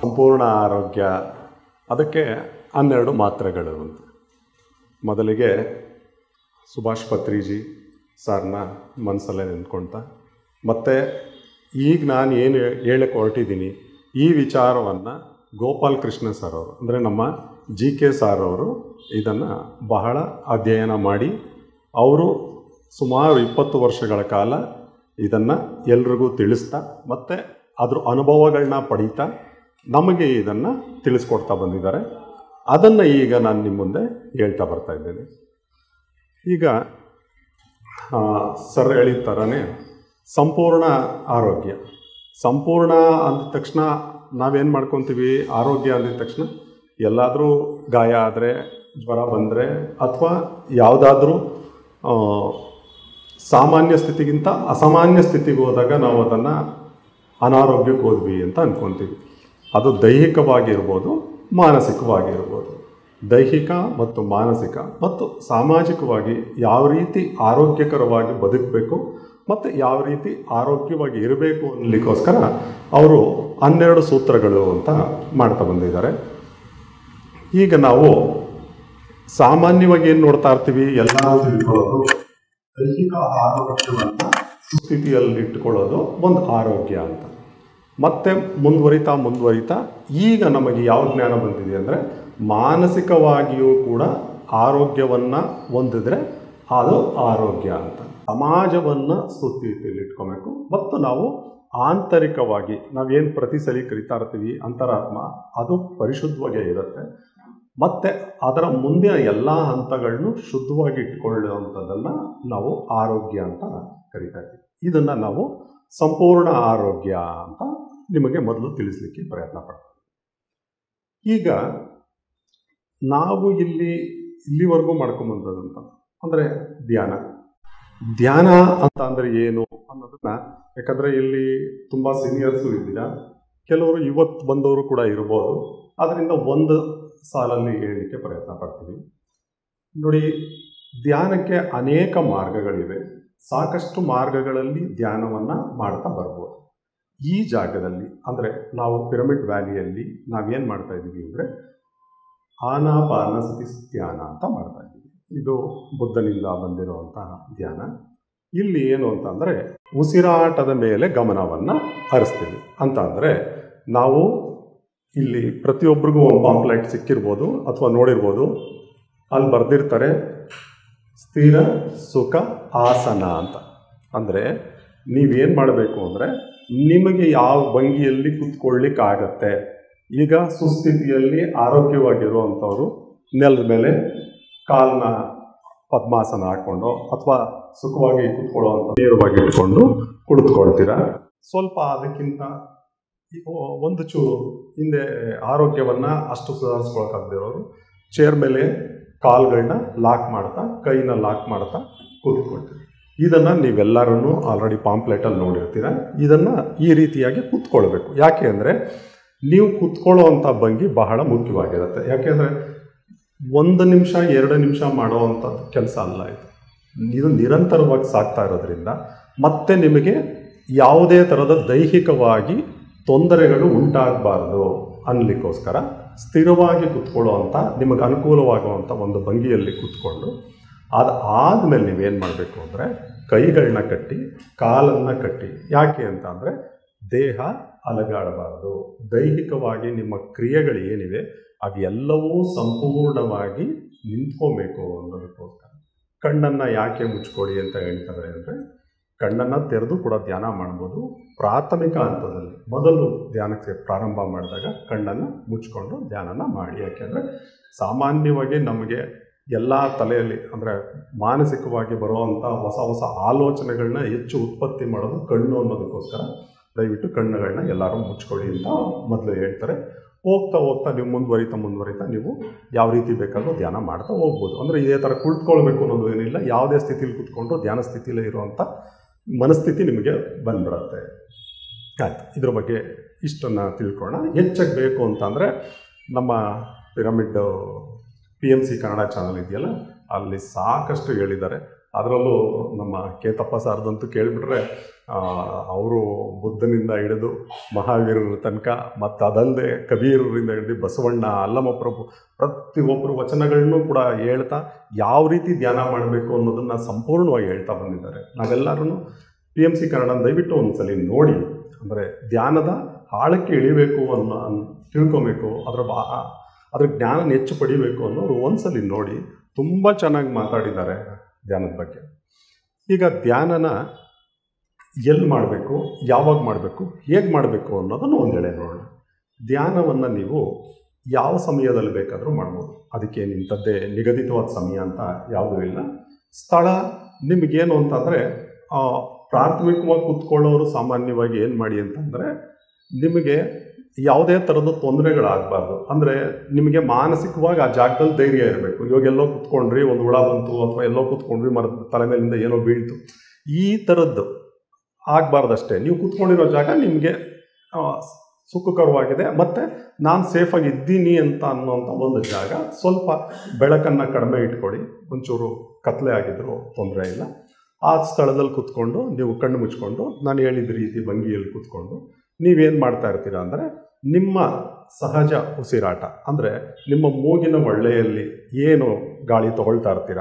ಸಂಪೂರ್ಣ ಆರೋಗ್ಯ, ಅದಕ್ಕೆ 12 ಮಾತ್ರೆಗಳು ಅಂತ. ಮೊದಲಿಗೆ ಸುಭಾಷ್ ಪತ್ರಿಜಿ ಸರ್ನ ಮನಸ್ಸಲ್ಲೇ ನಿಂತ್ಕೊಳ್ತಾ, ಮತ್ತು ಈಗ ನಾನು ಏನು ಹೇಳಕ್ಕೆ ಹೊರಟಿದ್ದೀನಿ ಈ ವಿಚಾರವನ್ನು ಗೋಪಾಲ್ ಕೃಷ್ಣ ಸರ್ ಅವರು, ಅಂದರೆ ನಮ್ಮ GK ಸರ್ ಅವರು ಇದನ್ನು ಬಹಳ ಅಧ್ಯಯನ ಮಾಡಿ ಅವರು ಸುಮಾರು 20 ವರ್ಷಗಳ ಕಾಲ ಇದನ್ನು ಎಲ್ರಿಗೂ ತಿಳಿಸ್ತಾ ಮತ್ತು ಅದ್ರ ಅನುಭವಗಳನ್ನ ಪಡೀತಾ ನಮಗೆ ಇದನ್ನು ತಿಳಿಸ್ಕೊಡ್ತಾ ಬಂದಿದ್ದಾರೆ. ಅದನ್ನು ಈಗ ನಾನು ನಿಮ್ಮ ಮುಂದೆ ಹೇಳ್ತಾ ಬರ್ತಾಯಿದ್ದೇನೆ. ಈಗ ಸರ್ ಹೇಳಿದ ಥರನೇ ಸಂಪೂರ್ಣ ಆರೋಗ್ಯ. ಸಂಪೂರ್ಣ ಅಂದ ತಕ್ಷಣ ನಾವೇನು ಮಾಡ್ಕೊತೀವಿ, ಆರೋಗ್ಯ ಅಂದಿದ ತಕ್ಷಣ ಎಲ್ಲಾದರೂ ಗಾಯ ಆದರೆ, ಜ್ವರ ಬಂದರೆ, ಅಥವಾ ಯಾವುದಾದ್ರೂ ಸಾಮಾನ್ಯ ಸ್ಥಿತಿಗಿಂತ ಅಸಾಮಾನ್ಯ ಸ್ಥಿತಿಗೆ ಹೋದಾಗ ನಾವು ಅದನ್ನು ಅನಾರೋಗ್ಯಕ್ಕೆ ಹೋದ್ವಿ ಅಂತ ಅಂದ್ಕೊತೀವಿ. ಅದು ದೈಹಿಕವಾಗಿರ್ಬೋದು, ಮಾನಸಿಕವಾಗಿರ್ಬೋದು. ದೈಹಿಕ ಮತ್ತು ಮಾನಸಿಕ ಮತ್ತು ಸಾಮಾಜಿಕವಾಗಿ ಯಾವ ರೀತಿ ಆರೋಗ್ಯಕರವಾಗಿ ಬದುಕಬೇಕು ಮತ್ತು ಯಾವ ರೀತಿ ಆರೋಗ್ಯವಾಗಿ ಇರಬೇಕು ಅನ್ನಲಿಕ್ಕೋಸ್ಕರ ಅವರು 12 ಸೂತ್ರಗಳು ಅಂತ ಮಾಡ್ತಾ ಬಂದಿದ್ದಾರೆ. ಈಗ ನಾವು ಸಾಮಾನ್ಯವಾಗಿ ಏನು ನೋಡ್ತಾ ಇರ್ತೀವಿ, ಎಲ್ಲರೂ ತಿಳ್ಕೊಳ್ಳೋದು ದೈಹಿಕ ಆರೋಗ್ಯವನ್ನು ಸುಸ್ಥಿತಿಯಲ್ಲಿ ಇಟ್ಟುಕೊಳ್ಳೋದು ಒಂದು ಆರೋಗ್ಯ ಅಂತ. ಮತ್ತೆ ಮುಂದುವರಿತಾ ಈಗ ನಮಗೆ ಯಾವ ಜ್ಞಾನ ಬಂದಿದೆ ಅಂದರೆ, ಮಾನಸಿಕವಾಗಿಯೂ ಕೂಡ ಆರೋಗ್ಯವನ್ನು ಹೊಂದಿದ್ರೆ ಅದು ಆರೋಗ್ಯ ಅಂತ. ಸಮಾಜವನ್ನು ಸುಸ್ಥಿತಿಯಲ್ಲಿ ಇಟ್ಕೊಬೇಕು ಮತ್ತು ನಾವು ಆಂತರಿಕವಾಗಿ ನಾವೇನು ಪ್ರತಿ ಸಲ ಕರಿತಾ ಇರ್ತೀವಿ ಅಂತರಾತ್ಮ, ಅದು ಪರಿಶುದ್ಧವಾಗೇ ಇರುತ್ತೆ. ಮತ್ತು ಅದರ ಮುಂದಿನ ಎಲ್ಲ ಹಂತಗಳನ್ನು ಶುದ್ಧವಾಗಿ ಇಟ್ಕೊಳ್ಳುವಂಥದ್ದನ್ನು ನಾವು ಆರೋಗ್ಯ ಅಂತ ಕರಿತಾ ಇದ್ದೀವಿ. ಇದನ್ನು ನಾವು ಸಂಪೂರ್ಣ ಆರೋಗ್ಯ ಅಂತ ನಿಮಗೆ ಮೊದಲು ತಿಳಿಸ್ಲಿಕ್ಕೆ ಪ್ರಯತ್ನ ಪಡ್ತೀನಿ. ಈಗ ನಾವು ಇಲ್ಲಿವರೆಗೂ ಮಾಡ್ಕೊಂಬಂದದಂತ ಅಂದರೆ ಧ್ಯಾನ ಅಂತ ಅಂದರೆ ಏನು ಅನ್ನೋದನ್ನ, ಯಾಕಂದರೆ ಇಲ್ಲಿ ತುಂಬ ಸೀನಿಯರ್ಸು ಇದ್ದೀರಾ, ಕೆಲವರು ಇವತ್ತು ಬಂದವರು ಕೂಡ ಇರ್ಬೋದು, ಅದರಿಂದ ಒಂದು ಸಾಲಲ್ಲಿ ಹೇಳಲಿಕ್ಕೆ ಪ್ರಯತ್ನ ಪಡ್ತೀವಿ. ನೋಡಿ, ಧ್ಯಾನಕ್ಕೆ ಅನೇಕ ಮಾರ್ಗಗಳಿವೆ. ಸಾಕಷ್ಟು ಮಾರ್ಗಗಳಲ್ಲಿ ಧ್ಯಾನವನ್ನು ಮಾಡ್ತಾ ಬರ್ಬೋದು. ಈ ಜಾಗದಲ್ಲಿ ಅಂದರೆ ನಾವು ಪಿರಮಿಡ್ ವ್ಯಾಲಿಯಲ್ಲಿ ನಾವೇನು ಮಾಡ್ತಾ ಇದ್ದೀವಿ ಅಂದರೆ ಆನಾಪಾನಸತಿ ಧ್ಯಾನ ಅಂತ ಮಾಡ್ತಾ ಇದ್ದೀವಿ. ಇದು ಬುದ್ಧನಿಂದ ಬಂದಿರುವಂತಹ ಧ್ಯಾನ. ಇಲ್ಲಿ ಏನು ಅಂತಂದರೆ ಉಸಿರಾಟದ ಮೇಲೆ ಗಮನವನ್ನು ಹರಿಸ್ತೀವಿ. ಅಂತ ಅಂದರೆ ನಾವು ಇಲ್ಲಿ ಪ್ರತಿಯೊಬ್ಬರಿಗೂ ಒಂದು ಪಾಂಪ್ಲೆಟ್ ಸಿಕ್ಕಿರ್ಬೋದು ಅಥವಾ ನೋಡಿರ್ಬೋದು. ಅಲ್ಲಿ ಬರೆದಿರ್ತಾರೆ ಸ್ಥಿರ ಸುಖ ಆಸನ ಅಂತ. ಅಂದರೆ ನೀವೇನು ಮಾಡಬೇಕು ಅಂದರೆ ನಿಮಗೆ ಯಾವ ಭಂಗಿಯಲ್ಲಿ ಕೂತ್ಕೊಳ್ಳಿಕ್ಕಾಗತ್ತೆ. ಈಗ ಸುಸ್ಥಿತಿಯಲ್ಲಿ ಆರೋಗ್ಯವಾಗಿರುವಂಥವ್ರು ನೆಲದ ಮೇಲೆ ಕಾಲನ್ನ ಪದ್ಮಾಸನ ಹಾಕ್ಕೊಂಡು ಅಥವಾ ಸುಖವಾಗಿ ಕೂತ್ಕೊಳ್ಳುವಂಥ ನೇರವಾಗಿ ಇಟ್ಕೊಂಡು ಕುಳಿತುಕೊಳ್ತೀರ. ಸ್ವಲ್ಪ ಅದಕ್ಕಿಂತ ಒಂದು ಚೂರು ಹಿಂದೆ ಆರೋಗ್ಯವನ್ನು ಅಷ್ಟು ಸುಧಾರಿಸ್ಕೊಳಕ್ಕಾಗದಿರೋರು ಚೇರ್ ಮೇಲೆ ಕಾಲುಗಳನ್ನ ಲಾಕ್ ಮಾಡ್ತಾ, ಕೈನ ಲಾಕ್ ಮಾಡ್ತಾ ಕೂತ್ಕೊಳ್ತೀವಿ. ಇದನ್ನು ನೀವೆಲ್ಲರೂ ಆಲ್ರೆಡಿ ಪಾಂಪ್ಲೆಟಲ್ಲಿ ನೋಡಿರ್ತೀರ. ಇದನ್ನು ಈ ರೀತಿಯಾಗಿ ಕೂತ್ಕೊಳ್ಬೇಕು. ಯಾಕೆ ಅಂದರೆ ನೀವು ಕೂತ್ಕೊಳ್ಳೋವಂಥ ಭಂಗಿ ಬಹಳ ಮುಖ್ಯವಾಗಿರುತ್ತೆ. ಯಾಕೆಂದರೆ 1 ನಿಮಿಷ 2 ನಿಮಿಷ ಮಾಡೋವಂಥದ್ದು ಕೆಲಸ ಅಲ್ಲ ಇದು ನಿರಂತರವಾಗಿ ಸಾಗ್ತಾ ಇರೋದ್ರಿಂದ ಮತ್ತೆ ನಿಮಗೆ ಯಾವುದೇ ಥರದ ದೈಹಿಕವಾಗಿ ತೊಂದರೆಗಳು ಉಂಟಾಗಬಾರ್ದು ಅನ್ನಲಿಕ್ಕೋಸ್ಕರ ಸ್ಥಿರವಾಗಿ ಕೂತ್ಕೊಳ್ಳೋವಂಥ, ನಿಮಗೆ ಅನುಕೂಲವಾಗುವಂಥ ಒಂದು ಭಂಗಿಯಲ್ಲಿ ಕೂತ್ಕೊಂಡು ಆದಮೇಲೆ ನೀವೇನು ಮಾಡಬೇಕು ಅಂದರೆ ಕೈಗಳನ್ನ ಕಟ್ಟಿ ಕಾಲನ್ನು ಕಟ್ಟಿ. ಯಾಕೆ ಅಂತ ಅಂದರೆ ದೇಹ ಅಲಗಾಡಬಾರ್ದು. ದೈಹಿಕವಾಗಿ ನಿಮ್ಮ ಕ್ರಿಯೆಗಳು ಏನಿವೆ ಅವೆಲ್ಲವೂ ಸಂಪೂರ್ಣವಾಗಿ ನಿಂತ್ಕೋಬೇಕು ಅನ್ನೋದಕ್ಕೋಸ್ಕರ. ಕಣ್ಣನ್ನು ಯಾಕೆ ಮುಚ್ಕೊಳ್ಳಿ ಅಂತ ಹೇಳ್ತಾರೆ ಅಂದರೆ ಕಣ್ಣನ್ನು ತೆರೆದು ಕೂಡ ಧ್ಯಾನ ಮಾಡ್ಬೋದು. ಪ್ರಾಥಮಿಕ ಹಂತದಲ್ಲಿ ಮೊದಲು ಧ್ಯಾನಕ್ಕೆ ಪ್ರಾರಂಭ ಮಾಡಿದಾಗ ಕಣ್ಣನ್ನು ಮುಚ್ಕೊಂಡು ಧ್ಯಾನನ ಮಾಡಿ. ಯಾಕೆಂದರೆ ಸಾಮಾನ್ಯವಾಗಿ ನಮಗೆ ಎಲ್ಲ ತಲೆಯಲ್ಲಿ ಅಂದರೆ ಮಾನಸಿಕವಾಗಿ ಬರುವಂಥ ಹೊಸ ಹೊಸ ಆಲೋಚನೆಗಳನ್ನ ಹೆಚ್ಚು ಉತ್ಪತ್ತಿ ಮಾಡೋದು ಕಣ್ಣು ಅನ್ನೋದಕ್ಕೋಸ್ಕರ ದಯವಿಟ್ಟು ಕಣ್ಣುಗಳನ್ನ ಎಲ್ಲರೂ ಮುಚ್ಕೊಳ್ಳಿ ಅಂತ ಮೊದಲು ಹೇಳ್ತಾರೆ. ಹೋಗ್ತಾ ಹೋಗ್ತಾ ನೀವು ಮುಂದುವರಿತಾ ನೀವು ಯಾವ ರೀತಿ ಬೇಕಾದರೂ ಧ್ಯಾನ ಮಾಡ್ತಾ ಹೋಗ್ಬೋದು. ಅಂದರೆ ಇದೇ ಥರ ಕುಳಿತುಕೊಳ್ಬೇಕು ಅನ್ನೋದು ಏನಿಲ್ಲ. ಯಾವುದೇ ಸ್ಥಿತಿಲಿ ಕೂತ್ಕೊಂಡು ಧ್ಯಾನ ಸ್ಥಿತಿಲೇ ಇರುವಂಥ ಮನಸ್ಥಿತಿ ನಿಮಗೆ ಬಂದ್ಬಿಡುತ್ತೆ. ಆಯ್ತು, ಇದ್ರ ಬಗ್ಗೆ ಇಷ್ಟನ್ನು ತಿಳ್ಕೊಳ್ಳೋಣ. ಹೆಚ್ಚಾಗಿ ಬೇಕು ಅಂತಂದರೆ ನಮ್ಮ ಪಿರಮಿಡ್ PMC ಕನ್ನಡ ಚಾನಲ್ ಇದೆಯಲ್ಲ, ಅಲ್ಲಿ ಸಾಕಷ್ಟು ಹೇಳಿದ್ದಾರೆ. ಅದರಲ್ಲೂ ನಮ್ಮ ಕೇತಪ್ಪ ಸಾರ್ದಂತೂ ಕೇಳಿಬಿಟ್ರೆ ಅವರು ಬುದ್ಧನಿಂದ ಹಿಡಿದು ಮಹಾವೀರರ ತನಕ, ಮತ್ತು ಅದಲ್ಲದೆ ಕಬೀರರಿಂದ ಹಿಡಿದು ಬಸವಣ್ಣ, ಅಲ್ಲಮಪ್ರಭು ಪ್ರತಿಯೊಬ್ಬರು ವಚನಗಳನ್ನೂ ಕೂಡ ಹೇಳ್ತಾ ಯಾವ ರೀತಿ ಧ್ಯಾನ ಮಾಡಬೇಕು ಅನ್ನೋದನ್ನು ಸಂಪೂರ್ಣವಾಗಿ ಹೇಳ್ತಾ ಬಂದಿದ್ದಾರೆ. ನಾವೆಲ್ಲರೂ PMC ಕನ್ನಡ ದಯವಿಟ್ಟು ಒಂದ್ಸಲಿ ನೋಡಿ. ಅಂದರೆ ಧ್ಯಾನದ ಆಳಕ್ಕೆ ಇಳಿಬೇಕು ತಿಳ್ಕೊಬೇಕು, ಅದ್ರ ಜ್ಞಾನ ಹೆಚ್ಚು ಪಡಿಬೇಕು ಅನ್ನೋರು ಒಂದ್ಸಲಿ ನೋಡಿ. ತುಂಬ ಚೆನ್ನಾಗಿ ಮಾತಾಡಿದ್ದಾರೆ ಧ್ಯಾನದ ಬಗ್ಗೆ. ಈಗ ಧ್ಯಾನನ ಎಲ್ಲಿ ಮಾಡಬೇಕು, ಯಾವಾಗ ಮಾಡಬೇಕು, ಹೇಗೆ ಮಾಡಬೇಕು ಅನ್ನೋದನ್ನು ಒಂದು ಹೇಳಿ ನೋಡೋಣ. ಧ್ಯಾನವನ್ನು ನೀವು ಯಾವ ಸಮಯದಲ್ಲಿ ಬೇಕಾದರೂ ಮಾಡ್ಬೋದು. ಅದಕ್ಕೆ ಇಂಥದ್ದೇ ನಿಗದಿತವಾದ ಸಮಯ ಅಂತ ಯಾವುದೂ ಇಲ್ಲ. ಸ್ಥಳ ನಿಮಗೇನು ಅಂತಂದರೆ ಪ್ರಾಥಮಿಕವಾಗಿ ಕೂತ್ಕೊಳ್ಳೋರು ಸಾಮಾನ್ಯವಾಗಿ ಏನು ಮಾಡಿ ಅಂತಂದರೆ ನಿಮಗೆ ಯಾವುದೇ ಥರದ ತೊಂದರೆಗಳಾಗಬಾರ್ದು. ಅಂದರೆ ನಿಮಗೆ ಮಾನಸಿಕವಾಗಿ ಆ ಜಾಗದಲ್ಲಿ ಧೈರ್ಯ ಇರಬೇಕು. ಇವಾಗ ಎಲ್ಲೋ ಕೂತ್ಕೊಂಡ್ರಿ, ಒಂದು ಹುಳ ಬಂತು ಅಥವಾ ಎಲ್ಲೋ ಕೂತ್ಕೊಂಡ್ರಿ, ಮರದ ತಲೆ ಮೇಲಿಂದ ಏನೋ ಬೀಳ್ತು, ಈ ಥರದ್ದು ಆಗಬಾರ್ದಷ್ಟೇ. ನೀವು ಕೂತ್ಕೊಂಡಿರೋ ಜಾಗ ನಿಮಗೆ ಸುಖಕರವಾಗಿದೆ ಮತ್ತು ನಾನು ಸೇಫಾಗಿ ಇದ್ದೀನಿ ಅಂತ ಅನ್ನೋಂಥ ಒಂದು ಜಾಗ. ಸ್ವಲ್ಪ ಬೆಳಕನ್ನು ಕಡಿಮೆ ಇಟ್ಕೊಳ್ಳಿ, ಒಂಚೂರು ಕತ್ಲೆ ಆಗಿದ್ರು ತೊಂದರೆ ಇಲ್ಲ. ಆ ಸ್ಥಳದಲ್ಲಿ ಕೂತ್ಕೊಂಡು ನೀವು ಕಣ್ಣು ಮುಚ್ಕೊಂಡು ನಾನು ಹೇಳಿದ ರೀತಿ ಭಂಗಿಯಲ್ಲಿ ಕೂತ್ಕೊಂಡು ನೀವೇನು ಮಾಡ್ತಾ ಇರ್ತೀರಾ ಅಂದರೆ ನಿಮ್ಮ ಸಹಜ ಉಸಿರಾಟ, ಅಂದರೆ ನಿಮ್ಮ ಮೂಗಿನ ಒಳ್ಳೆಯಲ್ಲಿ ಏನು ಗಾಳಿ ತಗೊಳ್ತಾ ಇರ್ತೀರ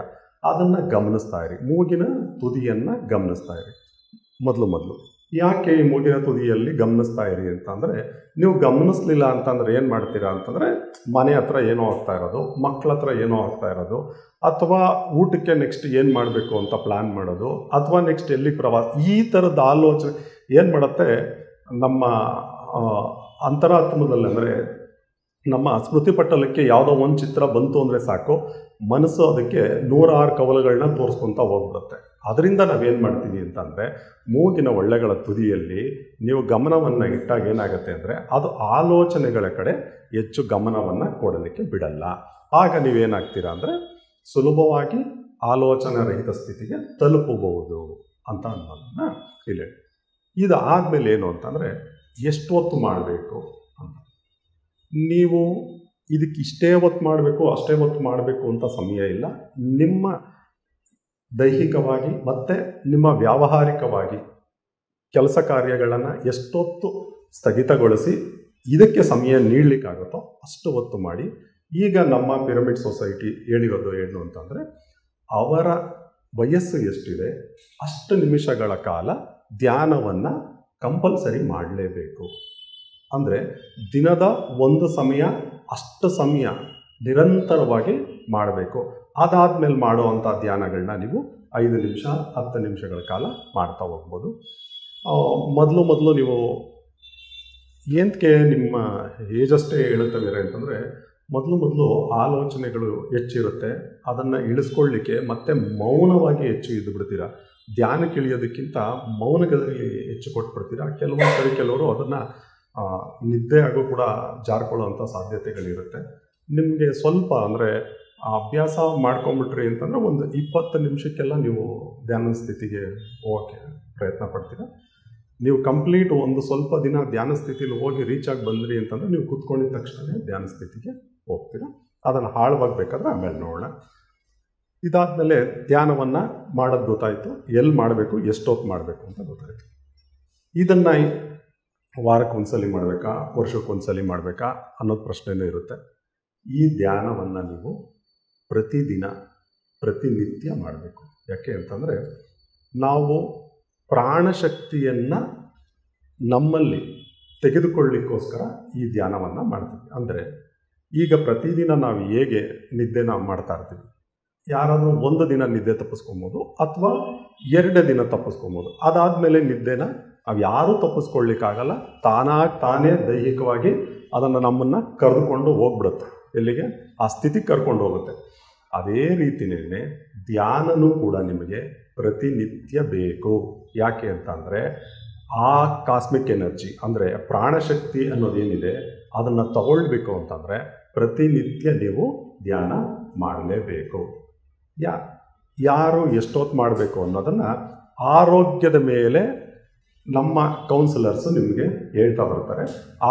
ಅದನ್ನು ಗಮನಿಸ್ತಾ ಇರಿ. ಮೂಗಿನ ತುದಿಯನ್ನು ಗಮನಿಸ್ತಾ ಇರಿ ಮೊದಲು. ಯಾಕೆ ಈ ಮೂಗಿನ ತುದಿಯಲ್ಲಿ ಗಮನಿಸ್ತಾ ಇರಿ ಅಂತಂದರೆ, ನೀವು ಗಮನಿಸ್ಲಿಲ್ಲ ಅಂತಂದರೆ ಏನು ಮಾಡ್ತೀರಾ ಅಂತಂದರೆ ಮನೆ ಹತ್ರ ಏನೋ ಆಗ್ತಾ ಇರೋದು, ಮಕ್ಕಳ ಹತ್ರ ಏನೋ ಆಗ್ತಾ ಇರೋದು, ಅಥವಾ ಊಟಕ್ಕೆ ನೆಕ್ಸ್ಟ್ ಏನು ಮಾಡಬೇಕು ಅಂತ ಪ್ಲ್ಯಾನ್ ಮಾಡೋದು, ಅಥವಾ ನೆಕ್ಸ್ಟ್ ಎಲ್ಲಿಗೆ ಪ್ರವಾಸ, ಈ ಥರದ ಆಲೋಚನೆ ಏನು ಮಾಡುತ್ತೆ ನಮ್ಮ ಅಂತರಾತ್ಮದಲ್ಲಿ. ಅಂದರೆ ನಮ್ಮ ಸ್ಮೃತಿ ಪಟಲಕ್ಕೆ ಯಾವುದೋ ಒಂದು ಚಿತ್ರ ಬಂತು ಅಂದರೆ ಸಾಕು, ಮನಸ್ಸು ಅದಕ್ಕೆ 106 ಕವಲುಗಳನ್ನ ತೋರಿಸ್ಕೊತಾ ಹೋಗ್ಬಿಡುತ್ತೆ. ಅದರಿಂದ ನಾವೇನು ಮಾಡ್ತೀವಿ ಅಂತಂದರೆ, ಮೂಗಿನ ಒಳ್ಳೆಗಳ ತುದಿಯಲ್ಲಿ ನೀವು ಗಮನವನ್ನು ಇಟ್ಟಾಗ ಏನಾಗುತ್ತೆ ಅಂದರೆ ಅದು ಆಲೋಚನೆಗಳ ಕಡೆ ಹೆಚ್ಚು ಗಮನವನ್ನು ಕೊಡಲಿಕ್ಕೆ ಬಿಡಲ್ಲ. ಆಗ ನೀವೇನಾಗ್ತೀರಾ ಅಂದರೆ ಸುಲಭವಾಗಿ ಆಲೋಚನಾ ರಹಿತ ಸ್ಥಿತಿಗೆ ತಲುಪಬಹುದು ಅಂತ ಅನ್ನೋದನ್ನು ಇಲ್ಲಿ. ಇದು ಆದಮೇಲೆ ಏನು ಅಂತಂದರೆ ಎಷ್ಟು ಹೊತ್ತು ಮಾಡಬೇಕು ಅಂತ. ನೀವು ಇದಕ್ಕೆ ಇಷ್ಟೇ ಹೊತ್ತು ಮಾಡಬೇಕು ಅಷ್ಟೇ ಹೊತ್ತು ಮಾಡಬೇಕು ಅಂತ ಸಮಯ ಇಲ್ಲ. ನಿಮ್ಮ ದೈಹಿಕವಾಗಿ ಮತ್ತು ನಿಮ್ಮ ವ್ಯಾವಹಾರಿಕವಾಗಿ ಕೆಲಸ ಕಾರ್ಯಗಳನ್ನು ಎಷ್ಟೊತ್ತು ಸ್ಥಗಿತಗೊಳಿಸಿ ಇದಕ್ಕೆ ಸಮಯ ನೀಡಲಿಕ್ಕಾಗುತ್ತೋ ಅಷ್ಟು ಹೊತ್ತು ಮಾಡಿ. ಈಗ ನಮ್ಮ ಪಿರಮಿಡ್ ಸೊಸೈಟಿ ಹೇಳಿರೋದು ಏನು ಅಂತಂದರೆ, ಅವರ ವಯಸ್ಸು ಎಷ್ಟಿದೆ ಅಷ್ಟು ನಿಮಿಷಗಳ ಕಾಲ ಧ್ಯಾನವನ್ನು ಕಂಪಲ್ಸರಿ ಮಾಡಲೇಬೇಕು. ಅಂದರೆ ದಿನದ ಒಂದು ಸಮಯ ಅಷ್ಟು ಸಮಯ ನಿರಂತರವಾಗಿ ಮಾಡಬೇಕು. ಅದಾದಮೇಲೆ ಮಾಡುವಂಥ ಧ್ಯಾನಗಳನ್ನ ನೀವು 5 ನಿಮಿಷ 10 ನಿಮಿಷಗಳ ಕಾಲ ಮಾಡ್ತಾ ಹೋಗ್ಬೋದು. ಮೊದಲು ನೀವು ಏನಕ್ಕೆ ನಿಮ್ಮ ಏಜಷ್ಟೇ ಹೇಳುತ್ತವೆ ಅಂತಂದರೆ, ಮೊದಲು ಆಲೋಚನೆಗಳು ಹೆಚ್ಚಿರುತ್ತೆ, ಅದನ್ನು ಇಳಿಸ್ಕೊಳ್ಳಿಕ್ಕೆ ಮತ್ತೆ ಮೌನವಾಗಿ ಹೆಚ್ಚು ಇದ್ದು ಬಿಡ್ತೀರಾ. ಧ್ಯಾನಕ್ಕೆ ಇಳಿಯೋದಕ್ಕಿಂತ ಮೌನದಲ್ಲಿ ಹೆಚ್ಚು ಕೊಟ್ಬಿಡ್ತೀರಾ. ಕೆಲವೊಂದು ಸರಿ ಕೆಲವರು ಅದನ್ನು ನಿದ್ದೆ ಆಗೋ ಕೂಡ ಜಾರ್ಕೊಳ್ಳೋವಂಥ ಸಾಧ್ಯತೆಗಳಿರುತ್ತೆ. ನಿಮಗೆ ಸ್ವಲ್ಪ ಅಂದರೆ ಅಭ್ಯಾಸ ಮಾಡ್ಕೊಂಬಿಟ್ರಿ ಅಂತಂದರೆ ಒಂದು 20 ನಿಮಿಷಕ್ಕೆಲ್ಲ ನೀವು ಧ್ಯಾನ ಸ್ಥಿತಿಗೆ ಹೋಗೋಕ್ಕೆ ಪ್ರಯತ್ನ ಪಡ್ತೀರಾ. ನೀವು ಕಂಪ್ಲೀಟ್ ಒಂದು ಸ್ವಲ್ಪ ದಿನ ಧ್ಯಾನ ಸ್ಥಿತಿಲಿ ಹೋಗಿ ರೀಚ್ ಆಗಿ ಬಂದ್ರಿ ಅಂತಂದರೆ ನೀವು ಕೂತ್ಕೊಂಡಿದ್ದ ತಕ್ಷಣ ಧ್ಯಾನ ಸ್ಥಿತಿಗೆ ಹೋಗ್ತೀರಾ. ಅದನ್ನು ಹಾಳವಾಗಬೇಕಾದ್ರೆ ಆಮೇಲೆ ನೋಡೋಣ. ಇದಾದಮೇಲೆ ಧ್ಯಾನವನ್ನು ಮಾಡೋದು ಗೊತ್ತಾಯಿತು, ಎಲ್ಲಿ ಮಾಡಬೇಕು ಎಷ್ಟೊತ್ತು ಮಾಡಬೇಕು ಅಂತ ಗೊತ್ತಾಯಿತು. ಇದನ್ನು ವಾರಕ್ಕೊಂದ್ಸಲಿ ಮಾಡಬೇಕಾ ವರ್ಷಕ್ಕೊಂದ್ಸಲಿ ಮಾಡಬೇಕಾ ಅನ್ನೋದು ಪ್ರಶ್ನೆಯೂ ಇರುತ್ತೆ. ಈ ಧ್ಯಾನವನ್ನು ನೀವು ಪ್ರತಿದಿನ ಪ್ರತಿನಿತ್ಯ ಮಾಡಬೇಕು. ಯಾಕೆ ಅಂತಂದರೆ, ನಾವು ಪ್ರಾಣಶಕ್ತಿಯನ್ನು ನಮ್ಮಲ್ಲಿ ತೆಗೆದುಕೊಳ್ಳಿಕ್ಕೋಸ್ಕರ ಈ ಧ್ಯಾನವನ್ನು ಮಾಡ್ತೀವಿ. ಅಂದರೆ ಈಗ ಪ್ರತಿದಿನ ನಾವು ಹೇಗೆ ನಿದ್ದೆನ ಮಾಡ್ತಾ ಇರ್ತೀವಿ, ಯಾರಾದರೂ ಒಂದು ದಿನ ನಿದ್ದೆ ತಪ್ಪಿಸ್ಕೊಬೋದು ಅಥವಾ 2 ದಿನ ತಪ್ಪಿಸ್ಕೊಬೋದು. ಅದಾದಮೇಲೆ ನಿದ್ದೆನ ನಾವು ಯಾರೂ ತಪ್ಪಿಸ್ಕೊಳ್ಳಿಕ್ಕಾಗಲ್ಲ. ತಾನೇ ದೈಹಿಕವಾಗಿ ಅದನ್ನು ನಮ್ಮನ್ನು ಕರೆದುಕೊಂಡು ಹೋಗ್ಬಿಡುತ್ತೆ. ಎಲ್ಲಿಗೆ? ಆ ಸ್ಥಿತಿಗೆ ಕರ್ಕೊಂಡು ಹೋಗುತ್ತೆ. ಅದೇ ರೀತಿಯೇ ಧ್ಯಾನನೂ ಕೂಡ ನಿಮಗೆ ಪ್ರತಿನಿತ್ಯ ಬೇಕು. ಯಾಕೆ ಅಂತಂದರೆ, ಆ ಕಾಸ್ಮಿಕ್ ಎನರ್ಜಿ ಅಂದರೆ ಪ್ರಾಣಶಕ್ತಿ ಅನ್ನೋದೇನಿದೆ ಅದನ್ನು ತಗೊಳ್ಬೇಕು ಅಂತಂದರೆ ಪ್ರತಿನಿತ್ಯ ನೀವು ಧ್ಯಾನ ಮಾಡಲೇಬೇಕು. ಯಾರು ಎಷ್ಟೊತ್ತು ಮಾಡಬೇಕು ಅನ್ನೋದನ್ನು ಆರೋಗ್ಯದ ಮೇಲೆ ನಮ್ಮ ಕೌನ್ಸಿಲರ್ಸು ನಿಮಗೆ ಹೇಳ್ತಾ ಬರ್ತಾರೆ.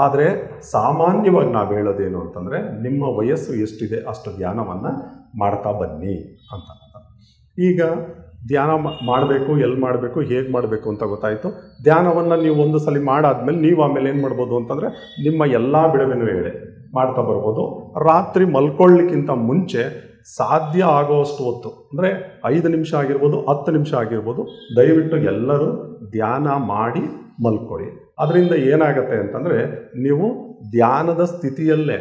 ಆದರೆ ಸಾಮಾನ್ಯವಾಗಿ ನಾವು ಹೇಳೋದೇನು ಅಂತಂದರೆ, ನಿಮ್ಮ ವಯಸ್ಸು ಎಷ್ಟಿದೆ ಅಷ್ಟು ಧ್ಯಾನವನ್ನು ಮಾಡ್ತಾ ಬನ್ನಿ ಅಂತ. ಈಗ ಧ್ಯಾನ ಮಾಡಬೇಕು, ಎಲ್ಲಿ ಮಾಡಬೇಕು, ಹೇಗೆ ಮಾಡಬೇಕು ಅಂತ ಗೊತ್ತಾಯಿತು. ಧ್ಯಾನವನ್ನು ನೀವು ಒಂದು ಸಲ ಮಾಡಾದ್ಮೇಲೆ ನೀವು ಆಮೇಲೆ ಏನು ಮಾಡ್ಬೋದು ಅಂತಂದರೆ, ನಿಮ್ಮ ಎಲ್ಲ ಬಿಡುವಿನ ವೇಳೆ ಮಾಡ್ತಾ ಬರ್ಬೋದು. ರಾತ್ರಿ ಮಲ್ಕೊಳ್ಳಿಕ್ಕಿಂತ ಮುಂಚೆ ಸಾಧ್ಯ ಆಗೋಷ್ಟು ಹೊತ್ತು ಅಂದರೆ 5 ನಿಮಿಷ ಆಗಿರ್ಬೋದು, 10 ನಿಮಿಷ ಆಗಿರ್ಬೋದು, ದಯವಿಟ್ಟು ಎಲ್ಲರೂ ಧ್ಯಾನ ಮಾಡಿ ಮಲ್ಕೊಳ್ಳಿ. ಅದರಿಂದ ಏನಾಗುತ್ತೆ ಅಂತಂದರೆ, ನೀವು ಧ್ಯಾನದ ಸ್ಥಿತಿಯಲ್ಲೇ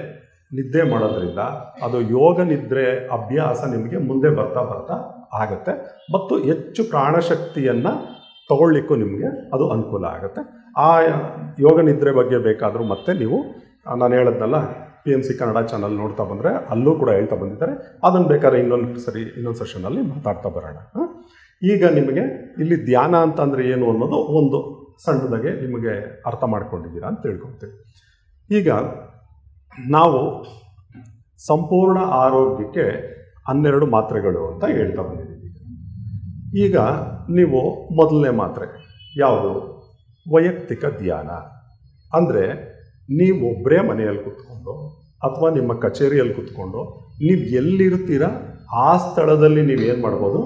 ನಿದ್ದೆ ಮಾಡೋದ್ರಿಂದ ಅದು ಯೋಗ ನಿದ್ರೆ ಅಭ್ಯಾಸ ನಿಮಗೆ ಮುಂದೆ ಬರ್ತಾ ಆಗುತ್ತೆ ಮತ್ತು ಹೆಚ್ಚು ಪ್ರಾಣಶಕ್ತಿಯನ್ನು ತಗೊಳ್ಳಿಕ್ಕೂ ನಿಮಗೆ ಅದು ಅನುಕೂಲ ಆಗುತ್ತೆ. ಆ ಯೋಗ ನಿದ್ರೆ ಬಗ್ಗೆ ಬೇಕಾದರೂ ಮತ್ತೆ ನೀವು ನಾನು ಹೇಳಿದ್ನಲ್ಲ PMC ಕನ್ನಡ ಚಾನಲ್ ನೋಡ್ತಾ ಬಂದರೆ ಅಲ್ಲೂ ಕೂಡ ಹೇಳ್ತಾ ಬಂದಿದ್ದಾರೆ. ಅದನ್ನು ಬೇಕಾದ್ರೆ ಇನ್ನೊಂದು ಸೆಷನಲ್ಲಿ ಮಾತಾಡ್ತಾ ಬರೋಣ. ಈಗ ನಿಮಗೆ ಇಲ್ಲಿ ಧ್ಯಾನ ಅಂತಂದರೆ ಏನು ಅನ್ನೋದು ಒಂದು ಸಣ್ಣದಾಗೆ ನಿಮಗೆ ಅರ್ಥ ಮಾಡ್ಕೊಂಡಿದ್ದೀರಾ ಅಂತ ತಿಳ್ಕೊಳ್ತೀವಿ. ಈಗ ನಾವು ಸಂಪೂರ್ಣ ಆರೋಗ್ಯಕ್ಕೆ 12 ಮಾತ್ರೆಗಳು ಅಂತ ಹೇಳ್ತಾ ಬಂದಿದ್ದೀವಿ. ಈಗ ನೀವು ಮೊದಲನೇ ಮಾತ್ರೆ ಯಾವುದು? ವೈಯಕ್ತಿಕ ಧ್ಯಾನ. ಅಂದರೆ ನೀವೊಬ್ಬರೇ ಮನೆಯಲ್ಲಿ ಕೂತ್ಕೊಂಡು ಅಥವಾ ನಿಮ್ಮ ಕಚೇರಿಯಲ್ಲಿ ಕೂತ್ಕೊಂಡು ನೀವು ಎಲ್ಲಿರ್ತೀರ ಆ ಸ್ಥಳದಲ್ಲಿ ನೀವೇನು ಮಾಡ್ಬೋದು?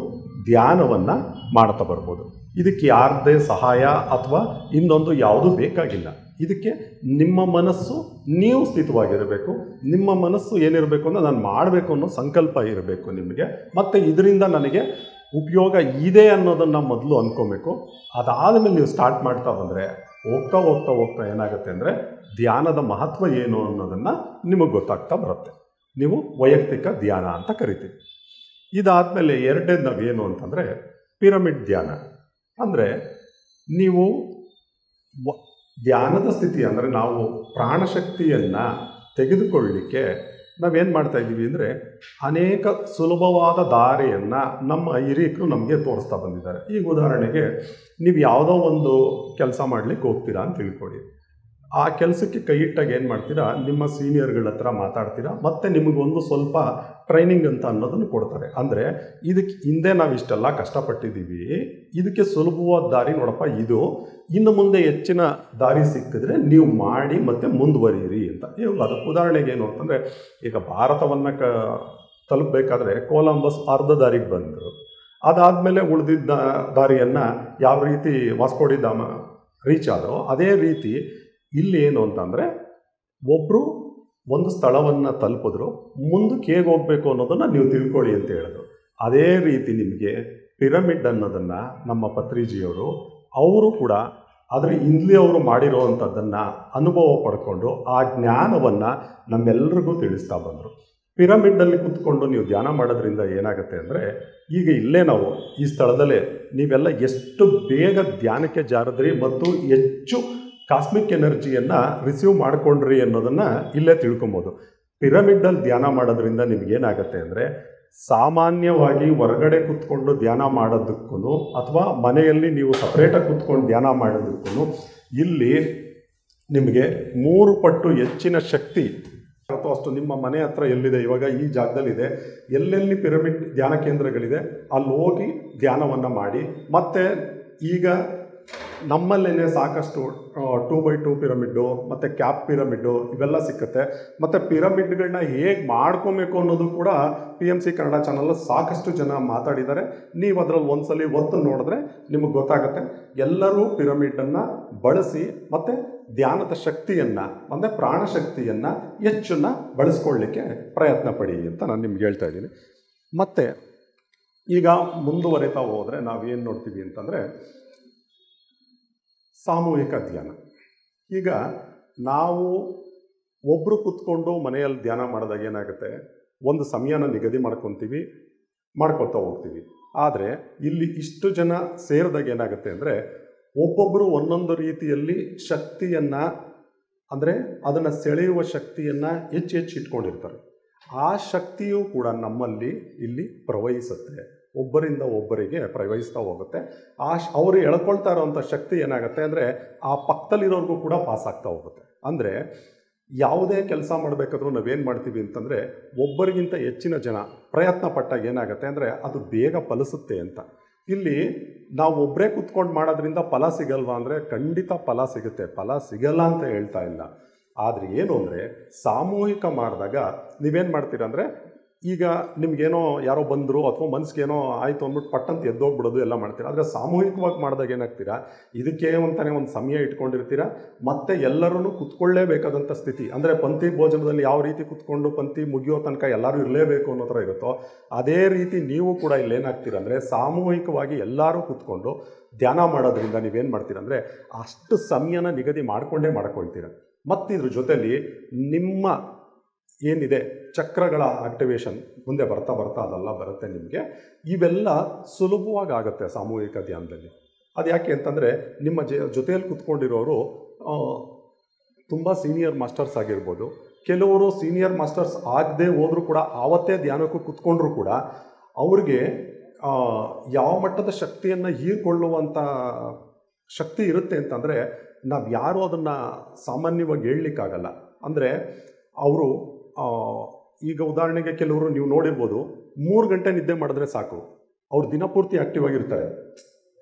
ಧ್ಯಾನವನ್ನು ಮಾಡ್ತಾ ಬರ್ಬೋದು. ಇದಕ್ಕೆ ಯಾರದೇ ಸಹಾಯ ಅಥವಾ ಇನ್ನೊಂದು ಯಾವುದೂ ಬೇಕಾಗಿಲ್ಲ. ಇದಕ್ಕೆ ನಿಮ್ಮ ಮನಸ್ಸು ನೀವು ಸ್ಥಿತವಾಗಿರಬೇಕು. ನಿಮ್ಮ ಮನಸ್ಸು ಏನಿರಬೇಕು ಅಂದರೆ ನಾನು ಮಾಡಬೇಕು ಅನ್ನೋ ಸಂಕಲ್ಪ ಇರಬೇಕು ನಿಮಗೆ. ಮತ್ತು ಇದರಿಂದ ನನಗೆ ಉಪಯೋಗ ಇದೆ ಅನ್ನೋದನ್ನು ಮೊದಲು ಅಂದ್ಕೊಬೇಕು. ಅದಾದಮೇಲೆ ನೀವು ಸ್ಟಾರ್ಟ್ ಮಾಡ್ತಾ ಬಂದರೆ ಹೋಗ್ತಾ ಏನಾಗುತ್ತೆ ಅಂದರೆ ಧ್ಯಾನದ ಮಹತ್ವ ಏನು ಅನ್ನೋದನ್ನು ನಿಮಗೆ ಗೊತ್ತಾಗ್ತಾ ಬರುತ್ತೆ. ನೀವು ವೈಯಕ್ತಿಕ ಧ್ಯಾನ ಅಂತ ಕರಿತೀವಿ. ಇದಾದಮೇಲೆ ಎರಡನೇದು ನಾವೇನು ಅಂತಂದರೆ ಪಿರಮಿಡ್ ಧ್ಯಾನ. ಅಂದರೆ ನೀವು ಧ್ಯಾನದ ಸ್ಥಿತಿ ಅಂದರೆ ನಾವು ಪ್ರಾಣಶಕ್ತಿಯನ್ನು ತೆಗೆದುಕೊಳ್ಳಲಿಕ್ಕೆ ನಾವೇನು ಮಾಡ್ತಾ ಇದ್ದೀವಿ ಅಂದರೆ ಅನೇಕ ಸುಲಭವಾದ ದಾರಿಯನ್ನು ನಮ್ಮ ಹಿರಿಯರು ನಮಗೆ ತೋರಿಸ್ತಾ ಬಂದಿದ್ದಾರೆ. ಈಗ ಉದಾಹರಣೆಗೆ ನೀವು ಯಾವುದೋ ಒಂದು ಕೆಲಸ ಮಾಡಲಿಕ್ಕೆ ಹೋಗ್ತೀರಾ ಅಂತ ತಿಳ್ಕೊಳ್ಳಿ. ಆ ಕೆಲಸಕ್ಕೆ ಕೈ ಇಟ್ಟಾಗ ಏನು ಮಾಡ್ತೀರಾ, ನಿಮ್ಮ ಸೀನಿಯರ್ಗಳ ಹತ್ರ ಮಾತಾಡ್ತೀರಾ, ಮತ್ತು ನಿಮಗೊಂದು ಸ್ವಲ್ಪ ಟ್ರೈನಿಂಗ್ ಅಂತ ಅನ್ನೋದನ್ನು ಕೊಡ್ತಾರೆ. ಅಂದರೆ ಇದಕ್ಕೆ ಹಿಂದೆ ನಾವು ಇಷ್ಟೆಲ್ಲ ಕಷ್ಟಪಟ್ಟಿದ್ದೀವಿ, ಇದಕ್ಕೆ ಸುಲಭವಾದ ದಾರಿ ನೋಡಪ್ಪ ಇದು, ಇನ್ನು ಮುಂದೆ ಹೆಚ್ಚಿನ ದಾರಿ ಸಿಕ್ಕಿದ್ರೆ ನೀವು ಮಾಡಿ ಮತ್ತು ಮುಂದುವರಿಯಿರಿ ಅಂತ. ಇವಾಗ ಅದಕ್ಕೆ ಉದಾಹರಣೆಗೆ ಏನು ಅಂತಂದರೆ, ಈಗ ಭಾರತವನ್ನು ತಲುಪಬೇಕಾದ್ರೆ ಕೊಲಂಬಸ್ ಅರ್ಧ ದಾರಿಗೆ ಬಂದರು. ಅದಾದಮೇಲೆ ಉಳಿದಿದ್ದ ದಾರಿಯನ್ನು ಯಾವ ರೀತಿ ವಾಸ್ಕೋ ಡಿ ಗಾಮ ರೀಚ್ ಆದರೋ ಅದೇ ರೀತಿ ಇಲ್ಲಿ ಏನು ಅಂತಂದರೆ ಒಬ್ಬರು ಒಂದು ಸ್ಥಳವನ್ನು ತಲುಪಿದ್ರು, ಮುಂದಕ್ಕೆ ಹೇಗೆ ಹೋಗಬೇಕು ಅನ್ನೋದನ್ನು ನೀವು ತಿಳ್ಕೊಳ್ಳಿ ಅಂತ ಹೇಳಿದ್ರು. ಅದೇ ರೀತಿ ನಿಮಗೆ ಪಿರಮಿಡ್ ಅನ್ನೋದನ್ನು ನಮ್ಮ ಪತ್ರಿಜಿಯವರು ಅವರು ಕೂಡ ಆದರೆ ಹಿಂದೆ ಅವರು ಮಾಡಿರೋ ಅಂಥದ್ದನ್ನು ಅನುಭವ ಪಡ್ಕೊಂಡು ಆ ಜ್ಞಾನವನ್ನು ನಮ್ಮೆಲ್ಲರಿಗೂ ತಿಳಿಸ್ತಾ ಬಂದರು. ಪಿರಮಿಡ್ನಲ್ಲಿ ಕೂತ್ಕೊಂಡು ನೀವು ಧ್ಯಾನ ಮಾಡೋದ್ರಿಂದ ಏನಾಗುತ್ತೆ ಅಂದರೆ, ಈಗ ಇಲ್ಲೇ ನಾವು ಈ ಸ್ಥಳದಲ್ಲೇ ನೀವೆಲ್ಲ ಎಷ್ಟು ಬೇಗ ಧ್ಯಾನಕ್ಕೆ ಜಾರಿದ್ರಿ ಮತ್ತು ಹೆಚ್ಚು ಕಾಸ್ಮಿಕ್ ಎನರ್ಜಿಯನ್ನು ರಿಸೀವ್ ಮಾಡಿಕೊಂಡ್ರಿ ಅನ್ನೋದನ್ನು ಇಲ್ಲೇ ತಿಳ್ಕೊಬೋದು. ಪಿರಮಿಡ್ಡಲ್ಲಿ ಧ್ಯಾನ ಮಾಡೋದ್ರಿಂದ ನಿಮಗೇನಾಗುತ್ತೆ ಅಂದರೆ, ಸಾಮಾನ್ಯವಾಗಿ ಹೊರಗಡೆ ಕೂತ್ಕೊಂಡು ಧ್ಯಾನ ಮಾಡೋದಕ್ಕೂ ಅಥವಾ ಮನೆಯಲ್ಲಿ ನೀವು ಸಪ್ರೇಟಾಗಿ ಕೂತ್ಕೊಂಡು ಧ್ಯಾನ ಮಾಡೋದಕ್ಕೂ ಇಲ್ಲಿ ನಿಮಗೆ 3 ಪಟ್ಟು ಹೆಚ್ಚಿನ ಶಕ್ತಿ ಅಥವಾ ಅಷ್ಟು ನಿಮ್ಮ ಮನೆ ಹತ್ರ ಎಲ್ಲಿದೆ, ಇವಾಗ ಈ ಜಾಗದಲ್ಲಿದೆ, ಎಲ್ಲೆಲ್ಲಿ ಪಿರಮಿಡ್ ಧ್ಯಾನ ಕೇಂದ್ರಗಳಿದೆ ಅಲ್ಲಿ ಹೋಗಿ ಧ್ಯಾನವನ್ನು ಮಾಡಿ. ಮತ್ತು ಈಗ ನಮ್ಮಲ್ಲೇ ಸಾಕಷ್ಟು 2x2 ಪಿರಮಿಡ್ಡು ಮತ್ತು ಕ್ಯಾಪ್ ಪಿರಮಿಡ್ಡು ಇವೆಲ್ಲ ಸಿಕ್ಕುತ್ತೆ. ಮತ್ತು ಪಿರಮಿಡ್ಗಳನ್ನ ಹೇಗೆ ಮಾಡ್ಕೊಬೇಕು ಅನ್ನೋದು ಕೂಡ PMC ಕನ್ನಡ ಚಾನಲ್ ಸಾಕಷ್ಟು ಜನ ಮಾತಾಡಿದ್ದಾರೆ. ನೀವು ಅದರಲ್ಲಿ ಒಂದ್ಸಲಿ ಒತ್ತು ನೋಡಿದ್ರೆ ನಿಮಗೆ ಗೊತ್ತಾಗುತ್ತೆ. ಎಲ್ಲರೂ ಪಿರಮಿಡನ್ನು ಬಳಸಿ ಮತ್ತು ಧ್ಯಾನದ ಶಕ್ತಿಯನ್ನು ಅಂದರೆ ಪ್ರಾಣಶಕ್ತಿಯನ್ನು ಹೆಚ್ಚನ್ನು ಬಳಸ್ಕೊಳ್ಳಿಕ್ಕೆ ಪ್ರಯತ್ನ ಪಡಿ ಅಂತ ನಾನು ನಿಮ್ಗೆ ಹೇಳ್ತಾ ಇದ್ದೀನಿ. ಮತ್ತು ಈಗ ಮುಂದುವರಿತಾ ಹೋದರೆ ನಾವೇನು ನೋಡ್ತೀವಿ ಅಂತಂದರೆ ಸಾಮೂಹಿಕ ಧ್ಯಾನ. ಈಗ ನಾವು ಒಬ್ಬರು ಕೂತ್ಕೊಂಡು ಮನೆಯಲ್ಲಿ ಧ್ಯಾನ ಮಾಡಿದಾಗ ಏನಾಗುತ್ತೆ, ಒಂದು ಸಮಯನ ನಿಗದಿ ಮಾಡ್ಕೊತಾ ಹೋಗ್ತೀವಿ. ಆದರೆ ಇಲ್ಲಿ ಇಷ್ಟು ಜನ ಸೇರಿದಾಗ ಏನಾಗುತ್ತೆ ಅಂದರೆ, ಒಬ್ಬೊಬ್ಬರು ಒಂದೊಂದು ರೀತಿಯಲ್ಲಿ ಶಕ್ತಿಯನ್ನು ಅಂದರೆ ಅದನ್ನು ಸೆಳೆಯುವ ಶಕ್ತಿಯನ್ನು ಹೆಚ್ಚು ಇಟ್ಕೊಂಡಿರ್ತಾರೆ. ಆ ಶಕ್ತಿಯೂ ಕೂಡ ನಮ್ಮಲ್ಲಿ ಇಲ್ಲಿ ಪ್ರವಹಿಸುತ್ತೆ, ಒಬ್ಬರಿಂದ ಒಬ್ಬರಿಗೆ ಪ್ರವಹಿಸ್ತಾ ಹೋಗುತ್ತೆ. ಅವರು ಎಳ್ಕೊಳ್ತಾ ಇರೋವಂಥ ಶಕ್ತಿ ಏನಾಗುತ್ತೆ ಅಂದರೆ ಆ ಪಕ್ಕದಲ್ಲಿರೋರ್ಗೂ ಕೂಡ ಪಾಸ್ ಆಗ್ತಾ ಹೋಗುತ್ತೆ. ಅಂದರೆ ಯಾವುದೇ ಕೆಲಸ ಮಾಡಬೇಕಾದ್ರೂ ನಾವೇನು ಮಾಡ್ತೀವಿ ಅಂತಂದರೆ, ಒಬ್ಬರಿಗಿಂತ ಹೆಚ್ಚಿನ ಜನ ಪ್ರಯತ್ನ ಪಟ್ಟಾಗ ಏನಾಗುತ್ತೆ ಅಂದರೆ ಅದು ಬೇಗ ಫಲಿಸುತ್ತೆ ಅಂತ. ಇಲ್ಲಿ ನಾವು ಒಬ್ಬರೇ ಕೂತ್ಕೊಂಡು ಮಾಡೋದ್ರಿಂದ ಫಲ ಸಿಗಲ್ವಾ ಅಂದರೆ ಖಂಡಿತ ಫಲ ಸಿಗುತ್ತೆ, ಫಲ ಸಿಗಲ್ಲ ಅಂತ ಹೇಳ್ತಾ ಇಲ್ಲ. ಆದರೆ ಏನು ಅಂದರೆ ಸಾಮೂಹಿಕ ಮಾಡಿದಾಗ ನೀವೇನು ಮಾಡ್ತೀರ ಅಂದರೆ, ಈಗ ನಿಮಗೇನೋ ಯಾರೋ ಬಂದರು ಅಥವಾ ಮನಸ್ಸಿಗೇನೋ ಆಯಿತು ಅಂದ್ಬಿಟ್ಟು ಪಟ್ಟಂತ ಎದ್ದೋಗ್ಬಿಡೋದು ಎಲ್ಲ ಮಾಡ್ತೀರಾ. ಆದರೆ ಸಾಮೂಹಿಕವಾಗಿ ಮಾಡಿದಾಗ ಏನಾಗ್ತೀರಾ, ಇದಕ್ಕೆ ಅಂತಾನೆ ಒಂದು ಸಮಯ ಇಟ್ಕೊಂಡಿರ್ತೀರ. ಮತ್ತು ಎಲ್ಲರೂ ಕುತ್ಕೊಳ್ಳೇಬೇಕಾದಂಥ ಸ್ಥಿತಿ ಅಂದರೆ ಪಂಕ್ತಿ ಭೋಜನದಲ್ಲಿ ಯಾವ ರೀತಿ ಕುತ್ಕೊಂಡು ಪಂಕ್ತಿ ಮುಗಿಯೋ ತನಕ ಎಲ್ಲರೂ ಇರಲೇಬೇಕು ಅನ್ನೋ ಥರ ಇರುತ್ತೋ ಅದೇ ರೀತಿ ನೀವು ಕೂಡ ಇಲ್ಲೇನಾಗ್ತೀರ ಅಂದರೆ ಸಾಮೂಹಿಕವಾಗಿ ಎಲ್ಲರೂ ಕೂತ್ಕೊಂಡು ಧ್ಯಾನ ಮಾಡೋದ್ರಿಂದ ನೀವೇನು ಮಾಡ್ತೀರ ಅಂದರೆ ಅಷ್ಟು ಸಮಯನ ನಿಗದಿ ಮಾಡ್ಕೊಳ್ತೀರ. ಮತ್ತು ಇದ್ರ ಜೊತೆಯಲ್ಲಿ ನಿಮ್ಮ ಏನಿದೆ ಚಕ್ರಗಳ ಆಕ್ಟಿವೇಶನ್ ಮುಂದೆ ಬರ್ತಾ ಅದೆಲ್ಲ ಬರುತ್ತೆ ನಿಮಗೆ. ಇವೆಲ್ಲ ಸುಲಭವಾಗಿ ಆಗುತ್ತೆ ಸಾಮೂಹಿಕ ಧ್ಯಾನದಲ್ಲಿ. ಅದು ಯಾಕೆ ಅಂತಂದರೆ ನಿಮ್ಮ ಜೊತೆಯಲ್ಲಿ ಕೂತ್ಕೊಂಡಿರೋರು ತುಂಬ ಸೀನಿಯರ್ ಮಾಸ್ಟರ್ಸ್ ಆಗಿರ್ಬೋದು. ಕೆಲವರು ಸೀನಿಯರ್ ಮಾಸ್ಟರ್ಸ್ ಆಗದೆ ಹೋದರೂ ಕೂಡ ಆವತ್ತೇ ಧ್ಯಾನಕ್ಕೂ ಕೂತ್ಕೊಂಡ್ರೂ ಕೂಡ ಅವ್ರಿಗೆ ಯಾವ ಮಟ್ಟದ ಶಕ್ತಿಯನ್ನು ಹೀರಿಕೊಳ್ಳುವಂಥ ಶಕ್ತಿ ಇರುತ್ತೆ ಅಂತಂದರೆ ನಾವು ಯಾರೂ ಅದನ್ನು ಸಾಮಾನ್ಯವಾಗಿ ಹೇಳಲಿಕ್ಕಾಗಲ್ಲ. ಅಂದರೆ ಅವರು ಈಗ ಉದಾಹರಣೆಗೆ ಕೆಲವರು ನೀವು ನೋಡಿರ್ಬೋದು 3 ಗಂಟೆ ನಿದ್ದೆ ಮಾಡಿದ್ರೆ ಸಾಕು, ಅವ್ರು ದಿನಪೂರ್ತಿ ಆ್ಯಕ್ಟಿವ್ ಆಗಿರ್ತಾರೆ.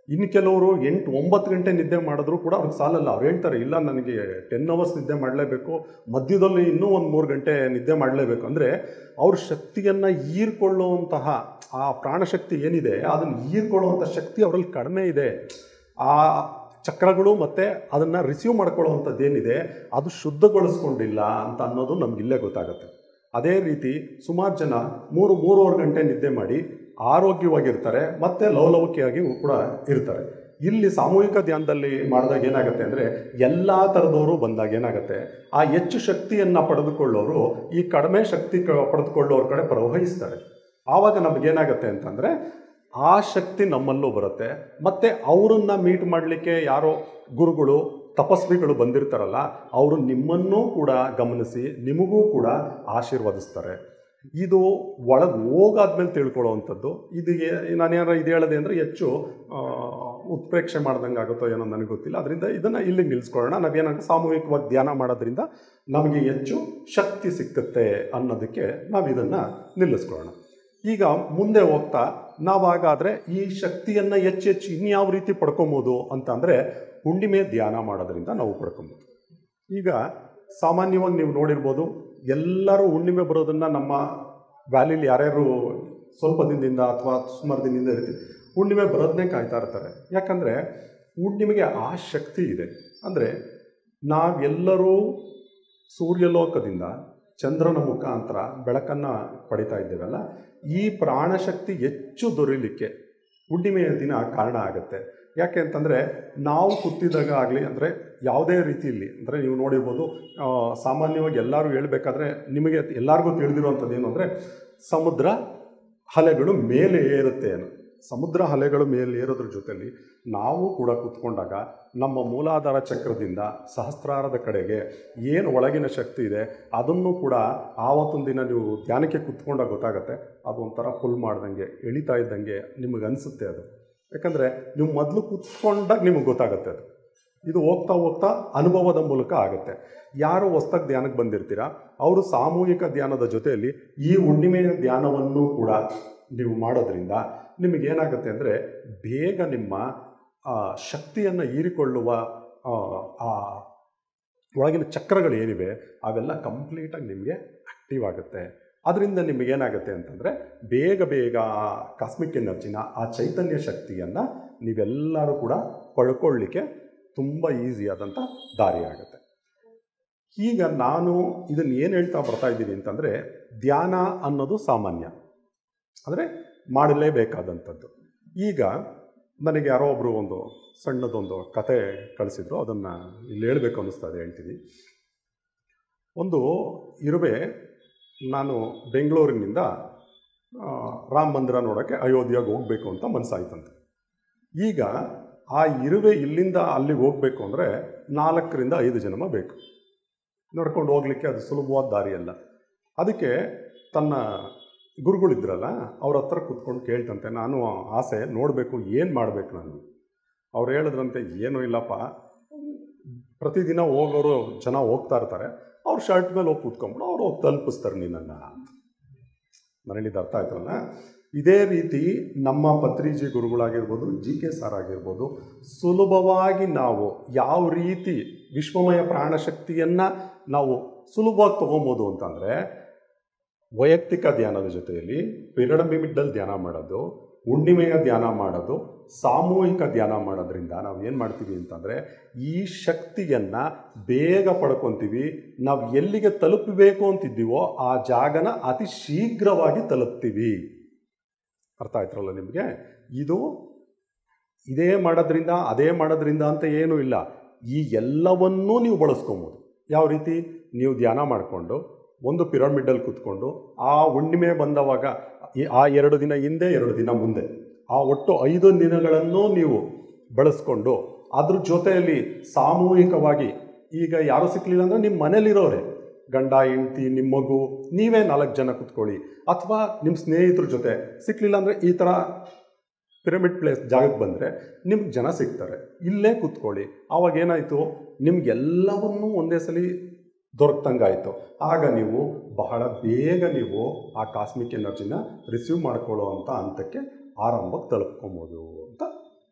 ಇನ್ನು ಕೆಲವರು 8-9 ಗಂಟೆ ನಿದ್ದೆ ಮಾಡಿದ್ರೂ ಕೂಡ ಅವ್ರಿಗೆ ಸಾಲಲ್ಲ. ಅವ್ರು ಹೇಳ್ತಾರೆ ಇಲ್ಲ ನನಗೆ 10 ಅವರ್ಸ್ ನಿದ್ದೆ ಮಾಡಲೇಬೇಕು, ಮಧ್ಯದಲ್ಲಿ ಇನ್ನೂ ಒಂದು 3 ಗಂಟೆ ನಿದ್ದೆ ಮಾಡಲೇಬೇಕು. ಅಂದರೆ ಅವ್ರ ಶಕ್ತಿಯನ್ನು ಹೀರ್ಕೊಳ್ಳುವಂತಹ ಆ ಪ್ರಾಣಶಕ್ತಿ ಏನಿದೆ ಅದನ್ನು ಹೀರ್ಕೊಳ್ಳುವಂಥ ಶಕ್ತಿ ಅವರಲ್ಲಿ ಕಡಿಮೆ ಇದೆ. ಆ ಚಕ್ರಗಳು ಮತ್ತು ಅದನ್ನು ರಿಸೀವ್ ಮಾಡ್ಕೊಳ್ಳುವಂಥದ್ದು ಏನಿದೆ ಅದು ಶುದ್ಧಗೊಳಿಸ್ಕೊಂಡಿಲ್ಲ ಅಂತ ಅನ್ನೋದು ನಮಗಿಲ್ಲೇ ಗೊತ್ತಾಗುತ್ತೆ. ಅದೇ ರೀತಿ ಸುಮಾರು ಜನ 3-3.5 ಗಂಟೆ ನಿದ್ದೆ ಮಾಡಿ ಆರೋಗ್ಯವಾಗಿರ್ತಾರೆ ಮತ್ತು ಲವಲವಿಕೆಯಾಗಿ ಕೂಡ ಇರ್ತಾರೆ. ಇಲ್ಲಿ ಸಾಮೂಹಿಕ ಧ್ಯಾನದಲ್ಲಿ ಮಾಡಿದಾಗ ಏನಾಗುತ್ತೆ ಅಂದರೆ ಎಲ್ಲ ಥರದವರು ಬಂದಾಗ ಏನಾಗುತ್ತೆ, ಆ ಹೆಚ್ಚು ಶಕ್ತಿಯನ್ನು ಪಡೆದುಕೊಳ್ಳೋರು ಈ ಕಡಿಮೆ ಶಕ್ತಿ ಪಡೆದುಕೊಳ್ಳೋರ ಕಡೆ ಪ್ರವಹಿಸ್ತಾರೆ. ಆವಾಗ ನಮಗೇನಾಗುತ್ತೆ ಅಂತಂದರೆ ಆ ಶಕ್ತಿ ನಮ್ಮಲ್ಲೂ ಬರುತ್ತೆ. ಮತ್ತು ಅವರನ್ನು ಮೀಟ್ ಮಾಡಲಿಕ್ಕೆ ಯಾರೋ ಗುರುಗಳು ತಪಸ್ವಿಗಳು ಬಂದಿರ್ತಾರಲ್ಲ, ಅವರು ನಿಮ್ಮನ್ನೂ ಕೂಡ ಗಮನಿಸಿ ನಿಮಗೂ ಕೂಡ ಆಶೀರ್ವದಿಸ್ತಾರೆ. ಇದು ಒಳಗೆ ಹೋಗಾದ್ಮೇಲೆ ತಿಳ್ಕೊಳ್ಳೋವಂಥದ್ದು. ಇದು ನಾನೇನಾರ ಇದು ಹೇಳೋದೆ ಅಂದರೆ ಹೆಚ್ಚು ಉತ್ಪ್ರೇಕ್ಷೆ ಮಾಡ್ದಂಗೆ ಆಗುತ್ತೋ ಏನೋ ನನಗೆ ಗೊತ್ತಿಲ್ಲ. ಅದರಿಂದ ಇದನ್ನು ಇಲ್ಲಿಗೆ ನಿಲ್ಲಿಸ್ಕೊಳ್ಳೋಣ. ನಾವೇನಾಗ ಸಾಮೂಹಿಕವಾಗಿ ಧ್ಯಾನ ಮಾಡೋದ್ರಿಂದ ನಮಗೆ ಹೆಚ್ಚು ಶಕ್ತಿ ಸಿಕ್ಕುತ್ತೆ ಅನ್ನೋದಕ್ಕೆ ನಾವು ಇದನ್ನು ನಿಲ್ಲಿಸ್ಕೊಳ್ಳೋಣ. ಈಗ ಮುಂದೆ ಹೋಗ್ತಾ ನಾವಾಗಾದರೆ ಈ ಶಕ್ತಿಯನ್ನು ಹೆಚ್ಚು ಇನ್ಯಾವ ರೀತಿ ಪಡ್ಕೊಬೋದು ಅಂತಂದರೆ ಹುಣ್ಣಿಮೆ ಧ್ಯಾನ ಮಾಡೋದ್ರಿಂದ ನಾವು ಪಡ್ಕೊಬೋದು. ಈಗ ಸಾಮಾನ್ಯವಾಗಿ ನೀವು ನೋಡಿರ್ಬೋದು, ಎಲ್ಲರೂ ಹುಣ್ಣಿಮೆ ಬರೋದನ್ನು ನಮ್ಮ ವ್ಯಾಲಿಲಿ ಯಾರ್ಯಾರು ಸ್ವಲ್ಪ ದಿನದಿಂದ ಅಥವಾ ಸುಮಾರು ದಿನದಿಂದ ಇರ್ತೀವಿ, ಹುಣ್ಣಿಮೆ ಬರೋದನ್ನೇ ಕಾಯ್ತಾ ಇರ್ತಾರೆ. ಯಾಕಂದರೆ ಹುಣ್ಣಿಮೆಗೆ ಆ ಶಕ್ತಿ ಇದೆ. ಅಂದರೆ ನಾವೆಲ್ಲರೂ ಸೂರ್ಯಲೋಕದಿಂದ ಚಂದ್ರನ ಮುಖಾಂತರ ಬೆಳಕನ್ನು ಪಡಿತಾ ಇದ್ದೇವಲ್ಲ, ಈ ಪ್ರಾಣಶಕ್ತಿ ಹೆಚ್ಚು ದೊರೀಲಿಕ್ಕೆ ಹುಣ್ಣಿಮೆಯ ದಿನ ಕಾರಣ ಆಗುತ್ತೆ. ಯಾಕೆ ಅಂತಂದರೆ ನಾವು ಕೂತಿದ್ದಾಗ ಆಗಲಿ, ಅಂದರೆ ಯಾವುದೇ ರೀತಿಯಲ್ಲಿ, ಅಂದರೆ ನೀವು ನೋಡಿರ್ಬೋದು, ಸಾಮಾನ್ಯವಾಗಿ ಎಲ್ಲರೂ ಹೇಳಬೇಕಾದ್ರೆ ನಿಮಗೆ ಎಲ್ಲರಿಗೂ ತಿಳಿದಿರುವಂಥದ್ದು ಏನು ಅಂದರೆ, ಸಮುದ್ರ ಅಲೆಗಳು ಮೇಲೆ ಏರುತ್ತೆ ಏನು. ಸಮುದ್ರ ಅಲೆಗಳು ಮೇಲೆ ಏರೋದ್ರ ಜೊತೆಯಲ್ಲಿ ನಾವು ಕೂಡ ಕೂತ್ಕೊಂಡಾಗ ನಮ್ಮ ಮೂಲಾಧಾರ ಚಕ್ರದಿಂದ ಸಹಸ್ರಾರದ ಕಡೆಗೆ ಏನು ಒಳಗಿನ ಶಕ್ತಿ ಇದೆ ಅದನ್ನು ಕೂಡ ಆವತ್ತೊಂದು ದಿನ ನೀವು ಧ್ಯಾನಕ್ಕೆ ಕೂತ್ಕೊಂಡಾಗ ಗೊತ್ತಾಗುತ್ತೆ. ಅದು ಒಂಥರ ಫುಲ್ ಮಾಡ್ದಂಗೆ ಎಳಿತಾ ಇದ್ದಂಗೆ ನಿಮಗೆ ಅನಿಸುತ್ತೆ ಅದು. ಯಾಕಂದರೆ ನೀವು ಮೊದಲು ಕೂತ್ಕೊಂಡಾಗ ನಿಮಗೆ ಗೊತ್ತಾಗುತ್ತೆ ಅದು. ಇದು ಹೋಗ್ತಾ ಹೋಗ್ತಾ ಅನುಭವದ ಮೂಲಕ ಆಗುತ್ತೆ. ಯಾರು ಹೊಸ್ದಾಗಿ ಧ್ಯಾನಕ್ಕೆ ಬಂದಿರ್ತೀರಾ ಅವರು ಸಾಮೂಹಿಕ ಧ್ಯಾನದ ಜೊತೆಯಲ್ಲಿ ಈ ಹುಣ್ಣಿಮೆಯ ಧ್ಯಾನವನ್ನು ಕೂಡ ನೀವು ಮಾಡೋದ್ರಿಂದ ನಿಮಗೇನಾಗುತ್ತೆ ಅಂದರೆ ಬೇಗ ನಿಮ್ಮ ಶಕ್ತಿಯನ್ನು ಹೀರಿಕೊಳ್ಳುವ ಆ ಒಳಗಿನ ಚಕ್ರಗಳು ಏನಿವೆ ಅವೆಲ್ಲ ಕಂಪ್ಲೀಟಾಗಿ ನಿಮಗೆ ಆ್ಯಕ್ಟಿವ್ ಆಗುತ್ತೆ. ಅದರಿಂದ ನಿಮಗೇನಾಗುತ್ತೆ ಅಂತಂದರೆ ಬೇಗ ಆ ಕಾಸ್ಮಿಕ್ ಎನರ್ಜಿನ, ಆ ಚೈತನ್ಯ ಶಕ್ತಿಯನ್ನು ನೀವೆಲ್ಲರೂ ಕೂಡ ಪಡ್ಕೊಳ್ಳಿಕ್ಕೆ ತುಂಬ ಈಸಿಯಾದಂಥ ದಾರಿ ಆಗುತ್ತೆ. ಈಗ ನಾನು ಇದನ್ನು ಏನು ಹೇಳ್ತಾ ಬರ್ತಾ ಇದ್ದೀನಿ ಅಂತಂದರೆ, ಧ್ಯಾನ ಅನ್ನೋದು ಸಾಮಾನ್ಯ, ಅಂದರೆ ಮಾಡಲೇಬೇಕಾದಂಥದ್ದು. ಈಗ ನನಗೆ ಯಾರೋ ಒಬ್ಬರು ಒಂದು ಸಣ್ಣದೊಂದು ಕತೆ ಕಳಿಸಿದ್ರು, ಅದನ್ನು ಇಲ್ಲಿ ಹೇಳಬೇಕು ಅನ್ನಿಸ್ತಾ ಇದೆ, ಹೇಳ್ತೀನಿ. ಒಂದು ಇರುವೆ, ನಾನು ಬೆಂಗಳೂರಿನಿಂದ ರಾಮ ಮಂದಿರ ನೋಡೋಕ್ಕೆ ಅಯೋಧ್ಯೆಗೆ ಹೋಗಬೇಕು ಅಂತ ಮನಸ್ಸಾಯ್ತಂತೆ. ಈಗ ಆ ಇರುವೆ ಇಲ್ಲಿಂದ ಅಲ್ಲಿಗೆ ಹೋಗಬೇಕು ಅಂದರೆ 4 ರಿಂದ 5 ಜನ ಬೇಕು. ನಡ್ಕೊಂಡು ಹೋಗ್ಲಿಕ್ಕೆ ಅದು ಸುಲಭವಾದ ದಾರಿಯಲ್ಲ. ಅದಕ್ಕೆ ತನ್ನ ಗುರುಗಳಿದ್ರಲ್ಲ ಅವ್ರ ಹತ್ರ ಕೂತ್ಕೊಂಡು ಕೇಳ್ತಂತೆ, ನಾನು ಆಸೆ ನೋಡಬೇಕು, ಏನು ಮಾಡಬೇಕು ನಾನು. ಅವ್ರು ಹೇಳಿದ್ರಂತೆ, ಏನೂ ಇಲ್ಲಪ್ಪ, ಪ್ರತಿದಿನ ಹೋಗೋರು ಜನ ಹೋಗ್ತಾ ಇರ್ತಾರೆ, ಅವ್ರು ಶರ್ಟ್ ಮೇಲೆ ಹೋಗಿ ಕೂತ್ಕೊಂಡ್ಬಿಡು, ಅವ್ರು ಹೋಗಿ ತಲುಪಿಸ್ತಾರೆ ನಿನ್ನನ್ನು ಅಂತ. ನಾನು ಹೇಳಿದ್ದು ಅರ್ಥ ಆಯ್ತಲ್ಲ. ಇದೇ ರೀತಿ ನಮ್ಮ ಪತ್ರಿಜಿ ಗುರುಗಳಾಗಿರ್ಬೋದು, GK ಸರ್ ಆಗಿರ್ಬೋದು, ಸುಲಭವಾಗಿ ನಾವು ಯಾವ ರೀತಿ ವಿಶ್ವಮಯ ಪ್ರಾಣಶಕ್ತಿಯನ್ನು ನಾವು ಸುಲಭವಾಗಿ ತೊಗೊಬೋದು ಅಂತಂದರೆ, ವೈಯಕ್ತಿಕ ಧ್ಯಾನದ ಜೊತೆಯಲ್ಲಿ ಪಿರಮಿಡಲ್ ಧ್ಯಾನ ಮಾಡೋದು, ಹುಣ್ಣಿಮೆಯ ಧ್ಯಾನ ಮಾಡೋದು, ಸಾಮೂಹಿಕ ಧ್ಯಾನ ಮಾಡೋದ್ರಿಂದ ನಾವು ಏನು ಮಾಡ್ತೀವಿ ಅಂತಂದರೆ ಈ ಶಕ್ತಿಯನ್ನು ಬೇಗ ಪಡ್ಕೊತೀವಿ. ನಾವು ಎಲ್ಲಿಗೆ ತಲುಪಬೇಕು ಅಂತಿದ್ದೀವೋ ಆ ಜಾಗನ ಅತಿ ಶೀಘ್ರವಾಗಿ ತಲುಪ್ತೀವಿ. ಅರ್ಥ ಆಯ್ತರಲ್ಲ ನಿಮಗೆ? ಇದೇ ಮಾಡೋದ್ರಿಂದ ಅದೇ ಮಾಡೋದ್ರಿಂದ ಅಂತ ಏನೂ ಇಲ್ಲ. ಈ ಎಲ್ಲವನ್ನೂ ನೀವು ಬಳಸ್ಕೊಬೋದು. ಯಾವ ರೀತಿ? ನೀವು ಧ್ಯಾನ ಮಾಡಿಕೊಂಡು ಒಂದು ಪಿರಮಿಡಲ್ ಕೂತ್ಕೊಂಡು ಆ ಹುಣ್ಣಿಮೆ ಬಂದವಾಗ ಆ 2 ದಿನ ಹಿಂದೆ 2 ದಿನ ಮುಂದೆ ಆ ಒಟ್ಟು 5 ದಿನಗಳನ್ನು ನೀವು ಬಳಸ್ಕೊಂಡು ಅದ್ರ ಜೊತೆಯಲ್ಲಿ ಸಾಮೂಹಿಕವಾಗಿ, ಈಗ ಯಾರೂ ಸಿಕ್ಕಲಿಲ್ಲ ಅಂದರೆ ನಿಮ್ಮ ಮನೇಲಿರೋರೆ, ಗಂಡ ಹೆಂಡತಿ, ನಿಮ್ಮ ಮಗು, ನೀವೇ 4 ಜನ ಕೂತ್ಕೊಳ್ಳಿ, ಅಥವಾ ನಿಮ್ಮ ಸ್ನೇಹಿತರ ಜೊತೆ. ಸಿಕ್ಕಲಿಲ್ಲ ಅಂದರೆ ಈ ಥರ ಪಿರಮಿಡ್ ಪ್ಲೇಸ್ ಜಾಗಕ್ಕೆ ಬಂದರೆ ನಿಮ್ಗೆ ಜನ ಸಿಗ್ತಾರೆ, ಇಲ್ಲೇ ಕೂತ್ಕೊಳ್ಳಿ. ಆವಾಗ ಏನಾಯಿತು, ನಿಮಗೆಲ್ಲವನ್ನೂ ಒಂದೇ ಸಲ ದೊರಕಂಗಾಯಿತು. ಆಗ ನೀವು ಬಹಳ ಬೇಗ ನೀವು ಆ ಕಾಸ್ಮಿಕ್ ಎನರ್ಜಿನ ರಿಸೀವ್ ಮಾಡ್ಕೊಳ್ಳೋ ಅಂಥ ಹಂತಕ್ಕೆ ಆರಂಭಕ್ಕೆ ತಲುಪ್ಕೊಬೋದು ಅಂತ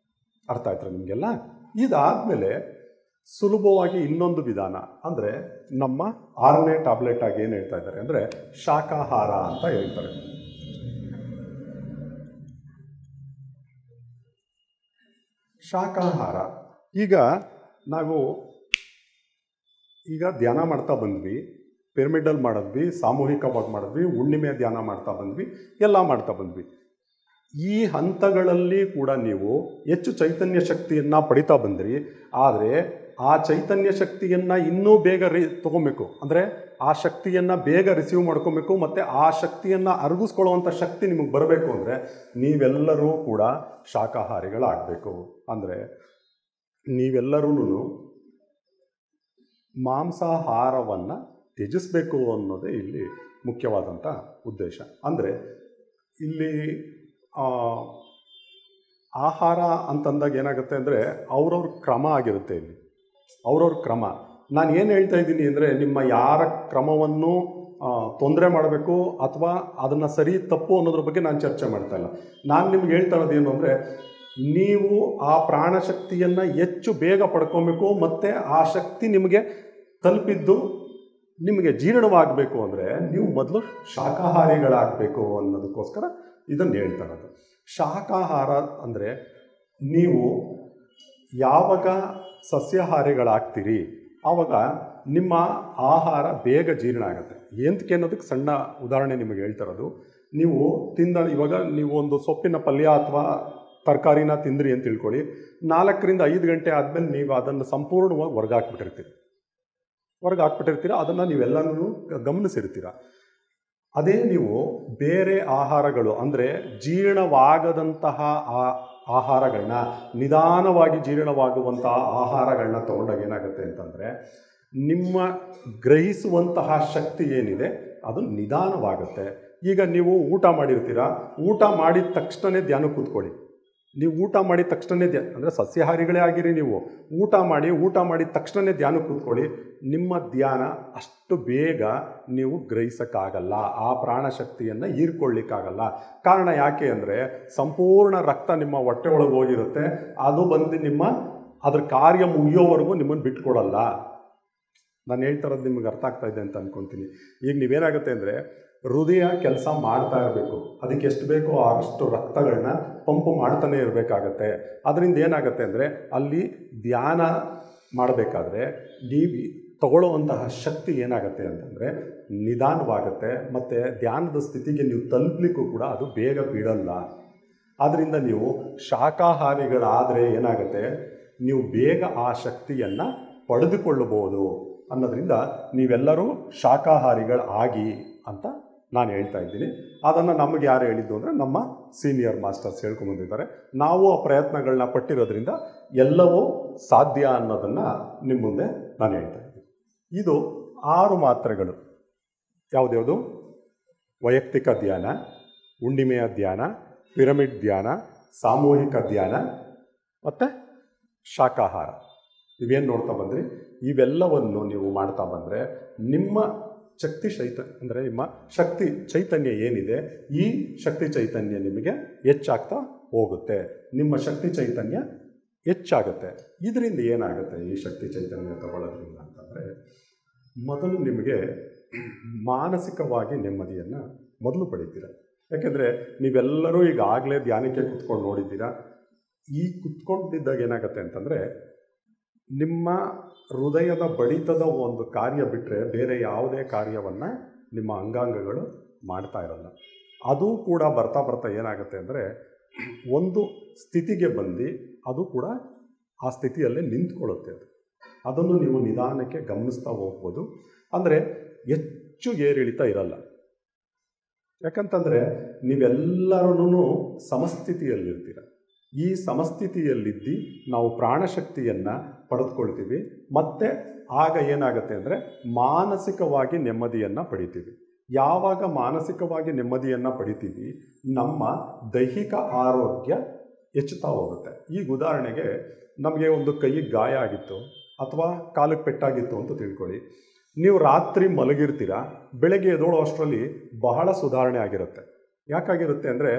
ಅರ್ಥ ಆಯ್ತಾರೆ ನಿಮಗೆಲ್ಲ. ಇದಾದಮೇಲೆ ಸುಲಭವಾಗಿ ಇನ್ನೊಂದು ವಿಧಾನ ಅಂದರೆ, ನಮ್ಮ 6ನೇ ಟ್ಯಾಬ್ಲೆಟ್ ಆಗಿ ಏನು ಹೇಳ್ತಾ ಇದ್ದಾರೆ ಅಂದರೆ ಶಾಖಾಹಾರ ಅಂತ ಹೇಳ್ತಾರೆ. ಶಾಖಾಹಾರ, ಈಗ ಧ್ಯಾನ ಮಾಡ್ತಾ ಬಂದ್ವಿ, ಪಿರಮಿಡಲ್ ಮಾಡಿದ್ವಿ, ಸಾಮೂಹಿಕವಾಗಿ ಮಾಡಿದ್ವಿ, ಹುಣ್ಣಿಮೆ ಧ್ಯಾನ ಮಾಡ್ತಾ ಬಂದ್ವಿ, ಎಲ್ಲ ಮಾಡ್ತಾ ಬಂದ್ವಿ. ಈ ಹಂತಗಳಲ್ಲಿ ಕೂಡ ನೀವು ಹೆಚ್ಚು ಚೈತನ್ಯ ಶಕ್ತಿಯನ್ನು ಪಡಿತಾ ಬಂದ್ರಿ. ಆದರೆ ಆ ಚೈತನ್ಯ ಶಕ್ತಿಯನ್ನು ಇನ್ನೂ ಬೇಗ ತೊಗೊಬೇಕು, ಅಂದರೆ ಆ ಶಕ್ತಿಯನ್ನು ಬೇಗ ರಿಸೀವ್ ಮಾಡ್ಕೊಬೇಕು, ಮತ್ತು ಆ ಶಕ್ತಿಯನ್ನು ಅರಗಿಸ್ಕೊಳ್ಳುವಂಥ ಶಕ್ತಿ ನಿಮಗೆ ಬರಬೇಕು ಅಂದರೆ ನೀವೆಲ್ಲರೂ ಕೂಡ ಶಾಖಾಹಾರಿಗಳಾಗಬೇಕು. ಅಂದರೆ ನೀವೆಲ್ಲರೂ ಮಾಂಸಾಹಾರವನ್ನು ತ್ಯಜಿಸಬೇಕು ಅನ್ನೋದೇ ಇಲ್ಲಿ ಮುಖ್ಯವಾದಂಥ ಉದ್ದೇಶ. ಅಂದರೆ ಇಲ್ಲಿ ಆಹಾರ ಅಂತಂದಾಗ ಏನಾಗುತ್ತೆ ಅಂದರೆ ಅವ್ರವ್ರ ಕ್ರಮ ಆಗಿರುತ್ತೆ. ಇಲ್ಲಿ ಅವ್ರವ್ರ ಕ್ರಮ. ನಾನು ಏನು ಹೇಳ್ತಾ ಇದ್ದೀನಿ ಅಂದರೆ, ನಿಮ್ಮ ಯಾರ ಕ್ರಮವನ್ನು ತೊಂದರೆ ಮಾಡಬೇಕು ಅಥವಾ ಅದನ್ನು ಸರಿ ತಪ್ಪು ಅನ್ನೋದ್ರ ಬಗ್ಗೆ ನಾನು ಚರ್ಚೆ ಮಾಡ್ತಾ ಇಲ್ಲ. ನಾನು ನಿಮ್ಗೆ ಹೇಳ್ತಾ ಇರೋದು ಏನು ಅಂದರೆ, ನೀವು ಆ ಪ್ರಾಣಶಕ್ತಿಯನ್ನು ಹೆಚ್ಚು ಬೇಗ ಪಡ್ಕೊಬೇಕು ಮತ್ತು ಆ ಶಕ್ತಿ ನಿಮಗೆ ತಲುಪಿದ್ದು ನಿಮಗೆ ಜೀರ್ಣವಾಗಬೇಕು ಅಂದರೆ ನೀವು ಮೊದಲು ಶಾಕಾಹಾರಿಗಳಾಗಬೇಕು ಅನ್ನೋದಕ್ಕೋಸ್ಕರ ಇದನ್ನು ಹೇಳ್ತಾ ಇರೋದು. ಶಾಕಾಹಾರ ಅಂದರೆ ನೀವು ಯಾವಾಗ ಸಸ್ಯಾಹಾರಿಗಳಾಗ್ತೀರಿ ಆವಾಗ ನಿಮ್ಮ ಆಹಾರ ಬೇಗ ಜೀರ್ಣ ಆಗುತ್ತೆ. ಎಂತಕ್ಕೆ ಅನ್ನೋದಕ್ಕೆ ಸಣ್ಣ ಉದಾಹರಣೆ ನಿಮಗೆ ಹೇಳ್ತಾ ಇರೋದು. ನೀವು ಇವಾಗ ನೀವು ಒಂದು ಸೊಪ್ಪಿನ ಪಲ್ಯ ಅಥವಾ ತರಕಾರಿನ ತಿಂದ್ರಿ ಅಂತ ತಿಳ್ಕೊಳ್ಳಿ. 4 ರಿಂದ 5 ಗಂಟೆ ಆದಮೇಲೆ ನೀವು ಅದನ್ನು ಸಂಪೂರ್ಣವಾಗಿ ಹೊರಗೆ ಹಾಕ್ಬಿಟ್ಟಿರ್ತೀರ. ಅದನ್ನು ನೀವೆಲ್ಲನೂ ಗಮನಿಸಿರ್ತೀರ. ಅದೇ ನೀವು ಬೇರೆ ಆಹಾರಗಳು ಅಂದರೆ ಜೀರ್ಣವಾಗದಂತಹ ಆಹಾರಗಳನ್ನ, ನಿಧಾನವಾಗಿ ಜೀರ್ಣವಾಗುವಂತಹ ಆಹಾರಗಳನ್ನ ತೊಗೊಂಡಾಗ ಏನಾಗುತ್ತೆ ಅಂತಂದರೆ, ನಿಮ್ಮ ಗ್ರಹಿಸುವಂತಹ ಶಕ್ತಿ ಏನಿದೆ ಅದು ನಿಧಾನವಾಗುತ್ತೆ. ಈಗ ನೀವು ಊಟ ಮಾಡಿರ್ತೀರ, ಊಟ ಮಾಡಿದ ತಕ್ಷಣವೇ ಧ್ಯಾನ ಕೂತ್ಕೊಳ್ಳಿ. ನೀವು ಊಟ ಮಾಡಿದ ತಕ್ಷಣವೇ ಅಂದರೆ ಸಸ್ಯಾಹಾರಿಗಳೇ ಆಗಿರಿ, ನೀವು ಊಟ ಮಾಡಿದ ತಕ್ಷಣವೇ ಧ್ಯಾನ ಕೂತ್ಕೊಳ್ಳಿ. ನಿಮ್ಮ ಧ್ಯಾನ ಅಷ್ಟು ಬೇಗ ನೀವು ಗ್ರಹಿಸೋಕ್ಕಾಗಲ್ಲ, ಆ ಪ್ರಾಣಶಕ್ತಿಯನ್ನು ಹೀರ್ಕೊಳ್ಳಿಕ್ಕಾಗಲ್ಲ. ಕಾರಣ ಯಾಕೆ ಅಂದರೆ, ಸಂಪೂರ್ಣ ರಕ್ತ ನಿಮ್ಮ ಹೊಟ್ಟೆ ಒಳಗೆ ಹೋಗಿರುತ್ತೆ. ಅದು ಬಂದು ಅದ್ರ ಕಾರ್ಯ ಮುಗಿಯೋವರೆಗೂ ನಿಮ್ಮನ್ನು ಬಿಟ್ಕೊಡಲ್ಲ. ನಾನು ಹೇಳ್ತಾ ಇರೋದು ನಿಮಗೆ ಅರ್ಥ ಆಗ್ತಾ ಇದೆ ಅಂತ ಅಂದ್ಕೊತೀನಿ. ಈಗ ನೀವೇನಾಗುತ್ತೆ ಅಂದರೆ, ಹೃದಯ ಕೆಲಸ ಮಾಡ್ತಾ ಇರಬೇಕು. ಅದಕ್ಕೆ ಎಷ್ಟು ಬೇಕೋ ಅಷ್ಟು ರಕ್ತಗಳನ್ನ ಪಂಪು ಮಾಡ್ತಾನೆ ಇರಬೇಕಾಗತ್ತೆ. ಅದರಿಂದ ಏನಾಗುತ್ತೆ ಅಂದರೆ, ಅಲ್ಲಿ ಧ್ಯಾನ ಮಾಡಬೇಕಾದ್ರೆ ನೀವು ತಗೊಳ್ಳೋವಂತಹ ಶಕ್ತಿ ಏನಾಗುತ್ತೆ ಅಂತಂದರೆ ನಿಧಾನವಾಗುತ್ತೆ. ಮತ್ತು ಧ್ಯಾನದ ಸ್ಥಿತಿಗೆ ನೀವು ತಲುಪಲಿಕ್ಕೂ ಕೂಡ ಅದು ಬೇಗ ಬಿಡಲ್ಲ. ಆದ್ದರಿಂದ ನೀವು ಶಾಕಾಹಾರಿಗಳಾದರೆ ಏನಾಗುತ್ತೆ, ನೀವು ಬೇಗ ಆ ಶಕ್ತಿಯನ್ನು ಪಡೆದುಕೊಳ್ಳಬಹುದು ಅನ್ನೋದ್ರಿಂದ ನೀವೆಲ್ಲರೂ ಶಾಕಾಹಾರಿಗಳಾಗಿ ಅಂತ ನಾನು ಹೇಳ್ತಾ ಇದ್ದೀನಿ. ಅದನ್ನು ನಮಗೆ ಯಾರು ಹೇಳಿದ್ದು ಅಂದರೆ ನಮ್ಮ ಸೀನಿಯರ್ ಮಾಸ್ಟರ್ಸ್ ಹೇಳ್ಕೊಂಬಂದಿದ್ದಾರೆ. ನಾವು ಆ ಪ್ರಯತ್ನಗಳನ್ನ ಪಟ್ಟಿರೋದ್ರಿಂದ ಎಲ್ಲವೂ ಸಾಧ್ಯ ಅನ್ನೋದನ್ನು ನಿಮ್ಮ ಮುಂದೆ ನಾನು ಹೇಳ್ತಾ ಇದ್ದೀನಿ. ಇದು 6 ಮಾತ್ರೆಗಳು. ಯಾವುದ್ಯಾವುದು? ವೈಯಕ್ತಿಕ ಧ್ಯಾನ, ಹುಣ್ಣಿಮೆಯ ಧ್ಯಾನ, ಪಿರಮಿಡ್ ಧ್ಯಾನ, ಸಾಮೂಹಿಕ ಧ್ಯಾನ ಮತ್ತು ಶಾಕಾಹಾರ. ನೀವೇನು ನೋಡ್ತಾ ಬಂದ್ರಿ, ಇವೆಲ್ಲವನ್ನು ನೀವು ಮಾಡ್ತಾ ಬಂದರೆ ನಿಮ್ಮ ಶಕ್ತಿ ಅಂದರೆ ನಿಮ್ಮ ಶಕ್ತಿ ಚೈತನ್ಯ ಏನಿದೆ, ಈ ಶಕ್ತಿ ಚೈತನ್ಯ ನಿಮಗೆ ಹೆಚ್ಚಾಗ್ತಾ ಹೋಗುತ್ತೆ. ನಿಮ್ಮ ಶಕ್ತಿ ಚೈತನ್ಯ ಹೆಚ್ಚಾಗುತ್ತೆ. ಇದರಿಂದ ಏನಾಗುತ್ತೆ, ಈ ಶಕ್ತಿ ಚೈತನ್ಯ ತಗೊಳ್ಳೋದ್ರಿಂದ ಅಂತಂದರೆ, ಮೊದಲು ನಿಮಗೆ ಮಾನಸಿಕವಾಗಿ ನೆಮ್ಮದಿಯನ್ನು ಮೊದಲು ಪಡಿತೀರ. ಯಾಕೆಂದರೆ ನೀವೆಲ್ಲರೂ ಈಗಾಗಲೇ ಧ್ಯಾನಕ್ಕೆ ಕುತ್ಕೊಂಡು ನೋಡಿದ್ದೀರಾ. ಈ ಕುತ್ಕೊಂಡಿದ್ದಾಗ ಏನಾಗುತ್ತೆ ಅಂತಂದರೆ, ನಿಮ್ಮ ಹೃದಯದ ಬಡಿತದ ಒಂದು ಕಾರ್ಯ ಬಿಟ್ಟರೆ ಬೇರೆ ಯಾವುದೇ ಕಾರ್ಯವನ್ನು ನಿಮ್ಮ ಅಂಗಾಂಗಗಳು ಮಾಡ್ತಾ ಇರಲ್ಲ. ಅದು ಕೂಡ ಬರ್ತಾ ಏನಾಗುತ್ತೆ ಅಂದರೆ, ಒಂದು ಸ್ಥಿತಿಗೆ ಬಂದು ಅದು ಕೂಡ ಆ ಸ್ಥಿತಿಯಲ್ಲೇ ನಿಂತ್ಕೊಳ್ಳುತ್ತೆ. ಅದನ್ನು ನೀವು ನಿಧಾನಕ್ಕೆ ಗಮನಿಸ್ತಾ ಹೋಗ್ಬೋದು. ಅಂದರೆ ಹೆಚ್ಚು ಏರಿಳಿತ ಇರಲ್ಲ. ಯಾಕಂತಂದರೆ ನೀವೆಲ್ಲರೂ ಸಮಸ್ಥಿತಿಯಲ್ಲಿರ್ತೀರ. ಈ ಸಮಸ್ಥಿತಿಯಲ್ಲಿದ್ದು ನಾವು ಪ್ರಾಣಶಕ್ತಿಯನ್ನು ಪಡೆದುಕೊಳ್ತೀವಿ. ಮತ್ತು ಆಗ ಏನಾಗುತ್ತೆ ಅಂದರೆ ಮಾನಸಿಕವಾಗಿ ನೆಮ್ಮದಿಯನ್ನು ಪಡಿತೀವಿ. ಯಾವಾಗ ಮಾನಸಿಕವಾಗಿ ನೆಮ್ಮದಿಯನ್ನು ಪಡಿತೀವಿ, ನಮ್ಮ ದೈಹಿಕ ಆರೋಗ್ಯ ಹೆಚ್ಚುತ್ತಾ ಹೋಗುತ್ತೆ. ಈಗ ಉದಾಹರಣೆಗೆ ನಮಗೆ ಒಂದು ಕೈಗೆ ಗಾಯ ಆಗಿತ್ತು ಅಥವಾ ಕಾಲಿಗೆ ಪೆಟ್ಟಾಗಿತ್ತು ಅಂತ ತಿಳ್ಕೊಳ್ಳಿ. ನೀವು ರಾತ್ರಿ ಮಲಗಿರ್ತೀರ, ಬೆಳಗ್ಗೆ ಎದ್ದೋಳೋ ಅಷ್ಟರಲ್ಲಿ ಬಹಳ ಸುಧಾರಣೆ ಆಗಿರುತ್ತೆ. ಯಾಕಾಗಿರುತ್ತೆ ಅಂದರೆ,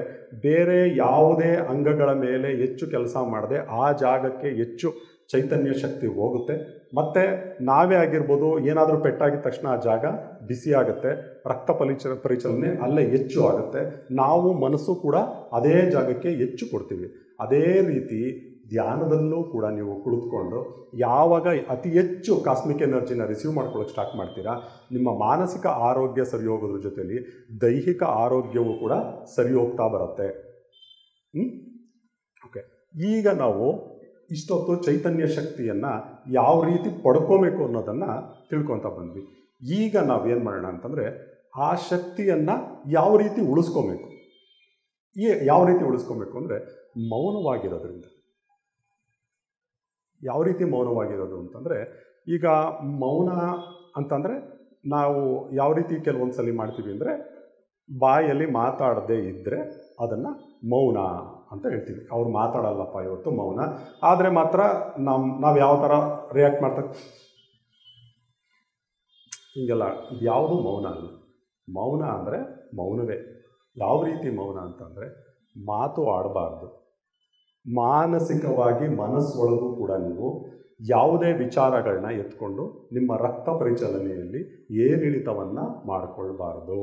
ಬೇರೆ ಯಾವುದೇ ಅಂಗಗಳ ಮೇಲೆ ಹೆಚ್ಚು ಕೆಲಸ ಮಾಡದೆ ಆ ಜಾಗಕ್ಕೆ ಹೆಚ್ಚು ಚೈತನ್ಯ ಶಕ್ತಿ ಹೋಗುತ್ತೆ. ಮತ್ತು ನಾವೇ ಆಗಿರ್ಬೋದು, ಏನಾದರೂ ಪೆಟ್ಟಾಗಿದ ತಕ್ಷಣ ಆ ಜಾಗ ಬಿಸಿ ಆಗುತ್ತೆ, ರಕ್ತ ಪರಿಚಲನೆ ಅಲ್ಲೇ ಹೆಚ್ಚು ಆಗುತ್ತೆ. ನಾವು ಮನಸ್ಸು ಕೂಡ ಅದೇ ಜಾಗಕ್ಕೆ ಹೆಚ್ಚು ಕೊಡ್ತೀವಿ. ಅದೇ ರೀತಿ ಧ್ಯಾನದಲ್ಲೂ ಕೂಡ ನೀವು ಕುಳಿತುಕೊಂಡು ಯಾವಾಗ ಅತಿ ಹೆಚ್ಚು ಕಾಸ್ಮಿಕ್ ಎನರ್ಜಿನ ರಿಸೀವ್ ಮಾಡ್ಕೊಳ್ಳೋಕೆ ಸ್ಟಾರ್ಟ್ ಮಾಡ್ತೀರಾ, ನಿಮ್ಮ ಮಾನಸಿಕ ಆರೋಗ್ಯ ಸರಿ ಹೋಗೋದ್ರ ಜೊತೆಲಿ ದೈಹಿಕ ಆರೋಗ್ಯವೂ ಕೂಡ ಸರಿ ಹೋಗ್ತಾ ಬರುತ್ತೆ. ಓಕೆ, ಈಗ ನಾವು ಇಷ್ಟೊತ್ತು ಚೈತನ್ಯ ಶಕ್ತಿಯನ್ನು ಯಾವ ರೀತಿ ಪಡ್ಕೋಬೇಕು ಅನ್ನೋದನ್ನು ತಿಳ್ಕೊತಾ ಬಂದ್ವಿ. ಈಗ ನಾವೇನು ಮಾಡೋಣ ಅಂತಂದರೆ, ಆ ಶಕ್ತಿಯನ್ನು ಯಾವ ರೀತಿ ಉಳಿಸ್ಕೋಬೇಕು. ಯಾವ ರೀತಿ ಉಳಿಸ್ಕೋಬೇಕು ಅಂದರೆ ಮೌನವಾಗಿರೋದ್ರಿಂದ. ಯಾವ ರೀತಿ ಮೌನವಾಗಿರೋದು ಅಂತಂದರೆ, ಈಗ ಮೌನ ಅಂತಂದರೆ ನಾವು ಯಾವ ರೀತಿ ಕೆಲವೊಂದು ಸಲ ಮಾಡ್ತೀವಿ ಅಂದರೆ, ಬಾಯಲ್ಲಿ ಮಾತಾಡದೇ ಇದ್ದರೆ ಅದನ್ನು ಮೌನ ಅಂತ ಹೇಳ್ತೀವಿ. ಅವ್ರು ಮಾತಾಡಲ್ಲಪ್ಪ ಇವತ್ತು ಮೌನ. ಆದರೆ ಮಾತ್ರ ನಾವು ಯಾವ ಥರ ರಿಯಾಕ್ಟ್ ಮಾಡ್ತಾ ಹೀಗೆಲ್ಲ, ಇದು ಯಾವುದು ಮೌನ ಅಲ್ಲ. ಮೌನ ಅಂದರೆ ಮೌನವೇ. ಯಾವ ರೀತಿ ಮೌನ ಅಂತಂದರೆ, ಮಾತು ಆಡಬಾರ್ದು. ಮಾನಸಿಕವಾಗಿ ಮನಸ್ಸೊಳಗೂ ಕೂಡ ನೀವು ಯಾವುದೇ ವಿಚಾರಗಳನ್ನ ಎತ್ಕೊಂಡು ನಿಮ್ಮ ರಕ್ತ ಪರಿಚಲನೆಯಲ್ಲಿ ಏರಿಳಿತವನ್ನು ಮಾಡಿಕೊಳ್ಬಾರ್ದು.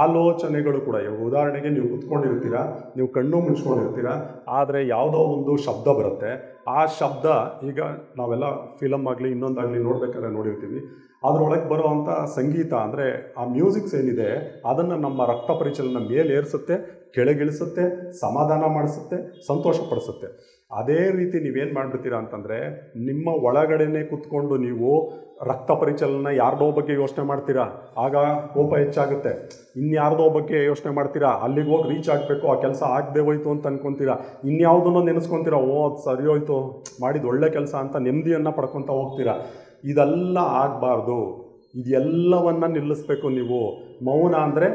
ಆಲೋಚನೆಗಳು ಕೂಡ, ಉದಾಹರಣೆಗೆ ನೀವು ಕುತ್ಕೊಂಡಿರ್ತೀರ, ನೀವು ಕಣ್ಣು ಮುಚ್ಕೊಂಡಿರ್ತೀರ, ಆದರೆ ಯಾವುದೋ ಒಂದು ಶಬ್ದ ಬರುತ್ತೆ. ಆ ಶಬ್ದ, ಈಗ ನಾವೆಲ್ಲ ಫಿಲಮ್ ಆಗಲಿ ಇನ್ನೊಂದಾಗಲಿ ನೋಡ್ಬೇಕಾದ್ರೆ ನೋಡಿರ್ತೀವಿ, ಅದರೊಳಗೆ ಬರುವಂಥ ಸಂಗೀತ ಅಂದರೆ ಆ ಮ್ಯೂಸಿಕ್ಸ್ ಏನಿದೆ ಅದನ್ನು ನಮ್ಮ ರಕ್ತ ಪರಿಚಲನೆ ಮೇಲೆ ಏರಿಸುತ್ತೆ, ಕೆಳಗಿಳಿಸುತ್ತೆ, ಸಮಾಧಾನ ಮಾಡಿಸುತ್ತೆ, ಸಂತೋಷಪಡಿಸುತ್ತೆ. ಅದೇ ರೀತಿ ನೀವೇನು ಮಾಡಿಬಿಡ್ತೀರಾ ಅಂತಂದರೆ, ನಿಮ್ಮ ಒಳಗಡೆನೇ ಕುತ್ಕೊಂಡು ನೀವು ರಕ್ತ ಪರಿಚಲನೆ ಯಾರ್ದೋ ಬಗ್ಗೆ ಯೋಚನೆ ಮಾಡ್ತೀರಾ, ಆಗ ಕೋಪ ಹೆಚ್ಚಾಗುತ್ತೆ. ಇನ್ಯಾರ್ದೋ ಬಗ್ಗೆ ಯೋಚನೆ ಮಾಡ್ತೀರಾ, ಅಲ್ಲಿಗೆ ಹೋಗಿ ರೀಚ್ ಆಗಬೇಕು, ಆ ಕೆಲಸ ಆಗದೆ ಹೋಯ್ತು ಅಂತ ಅನ್ಕೊತೀರಾ. ಇನ್ಯಾವುದನ್ನೋ ನೆನೆಸ್ಕೊತೀರಾ, ಓ ಅದು ಸರಿ ಹೋಯ್ತು, ಮಾಡಿದ ಒಳ್ಳೆ ಕೆಲಸ ಅಂತ ನೆಮ್ಮದಿಯನ್ನು ಪಡ್ಕೊತಾ ಹೋಗ್ತೀರಾ. ಇದೆಲ್ಲ ಆಗಬಾರ್ದು. ಇದೆಲ್ಲವನ್ನು ನಿಲ್ಲಿಸ್ಬೇಕು ನೀವು. ಮೌನ ಅಂದರೆ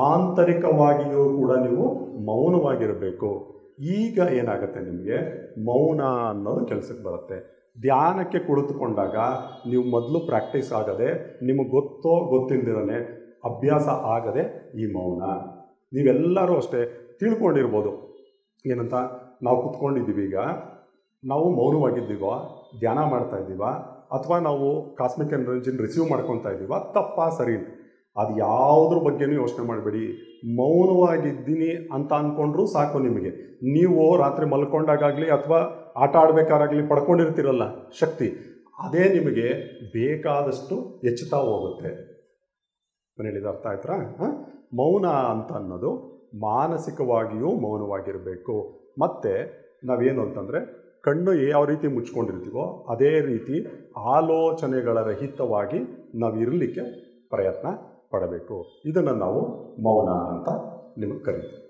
ಆಂತರಿಕವಾಗಿಯೂ ಕೂಡ ನೀವು ಮೌನವಾಗಿರಬೇಕು. ಈಗ ಏನಾಗುತ್ತೆ, ನಿಮಗೆ ಮೌನ ಅನ್ನೋದು ಕೆಲಸಕ್ಕೆ ಬರುತ್ತೆ. ಧ್ಯಾನಕ್ಕೆ ಕುಳಿತುಕೊಂಡಾಗ ನೀವು ಮೊದಲು ಪ್ರಾಕ್ಟೀಸ್ ಆಗದೆ, ನಿಮಗೆ ಗೊತ್ತೋ ಗೊತ್ತಿಲ್ಲದಿರನೆ ಅಭ್ಯಾಸ ಆಗದೆ ಈ ಮೌನ. ನೀವೆಲ್ಲರೂ ಅಷ್ಟೇ ತಿಳ್ಕೊಂಡಿರ್ಬೋದು ಏನಂತ. ನಾವು ಕುತ್ಕೊಂಡಿದ್ದೀವಿ, ಈಗ ನಾವು ಮೌನವಾಗಿದ್ದೀವೋ, ಧ್ಯಾನ ಮಾಡ್ತಾ ಇದ್ದೀವ, ಅಥವಾ ನಾವು ಕಾಸ್ಮಿಕ್ ಎನರ್ಜಿನ ರಿಸೀವ್ ಮಾಡ್ಕೊತಾ ಇದ್ದೀವ, ತಪ್ಪಾ ಸರಿ, ಅದು ಯಾವುದ್ರ ಬಗ್ಗೆನೂ ಯೋಚನೆ ಮಾಡಬೇಡಿ. ಮೌನವಾಗಿದ್ದೀನಿ ಅಂತ ಅಂದ್ಕೊಂಡ್ರೂ ಸಾಕು ನಿಮಗೆ. ನೀವು ರಾತ್ರಿ ಮಲ್ಕೊಂಡಾಗಲಿ ಅಥವಾ ಆಟ ಆಡಬೇಕಾರಾಗಲಿ ಪಡ್ಕೊಂಡಿರ್ತೀರಲ್ಲ ಶಕ್ತಿ, ಅದೇ ನಿಮಗೆ ಬೇಕಾದಷ್ಟು ಹೆಚ್ಚುತ್ತಾ ಹೋಗುತ್ತೆ. ನಾನು ಹೇಳಿದ ಅರ್ಥ ಆಯ್ತಾ? ಮೌನ ಅಂತ ಅನ್ನೋದು ಮಾನಸಿಕವಾಗಿಯೂ ಮೌನವಾಗಿರಬೇಕು. ಮತ್ತು ನಾವೇನು ಅಂತಂದರೆ, ಕಣ್ಣು ಯಾವ ರೀತಿ ಮುಚ್ಕೊಂಡಿರ್ತೀವೋ ಅದೇ ರೀತಿ ಆಲೋಚನೆಗಳ ರಹಿತವಾಗಿ ನಾವು ಇರಲಿಕ್ಕೆ ಪ್ರಯತ್ನ ಪಡಬೇಕು. ಇದನ್ನು ನಾವು ಮೌನ ಅಂತ ನಿಮಗೆ ಕರೀತೀವಿ.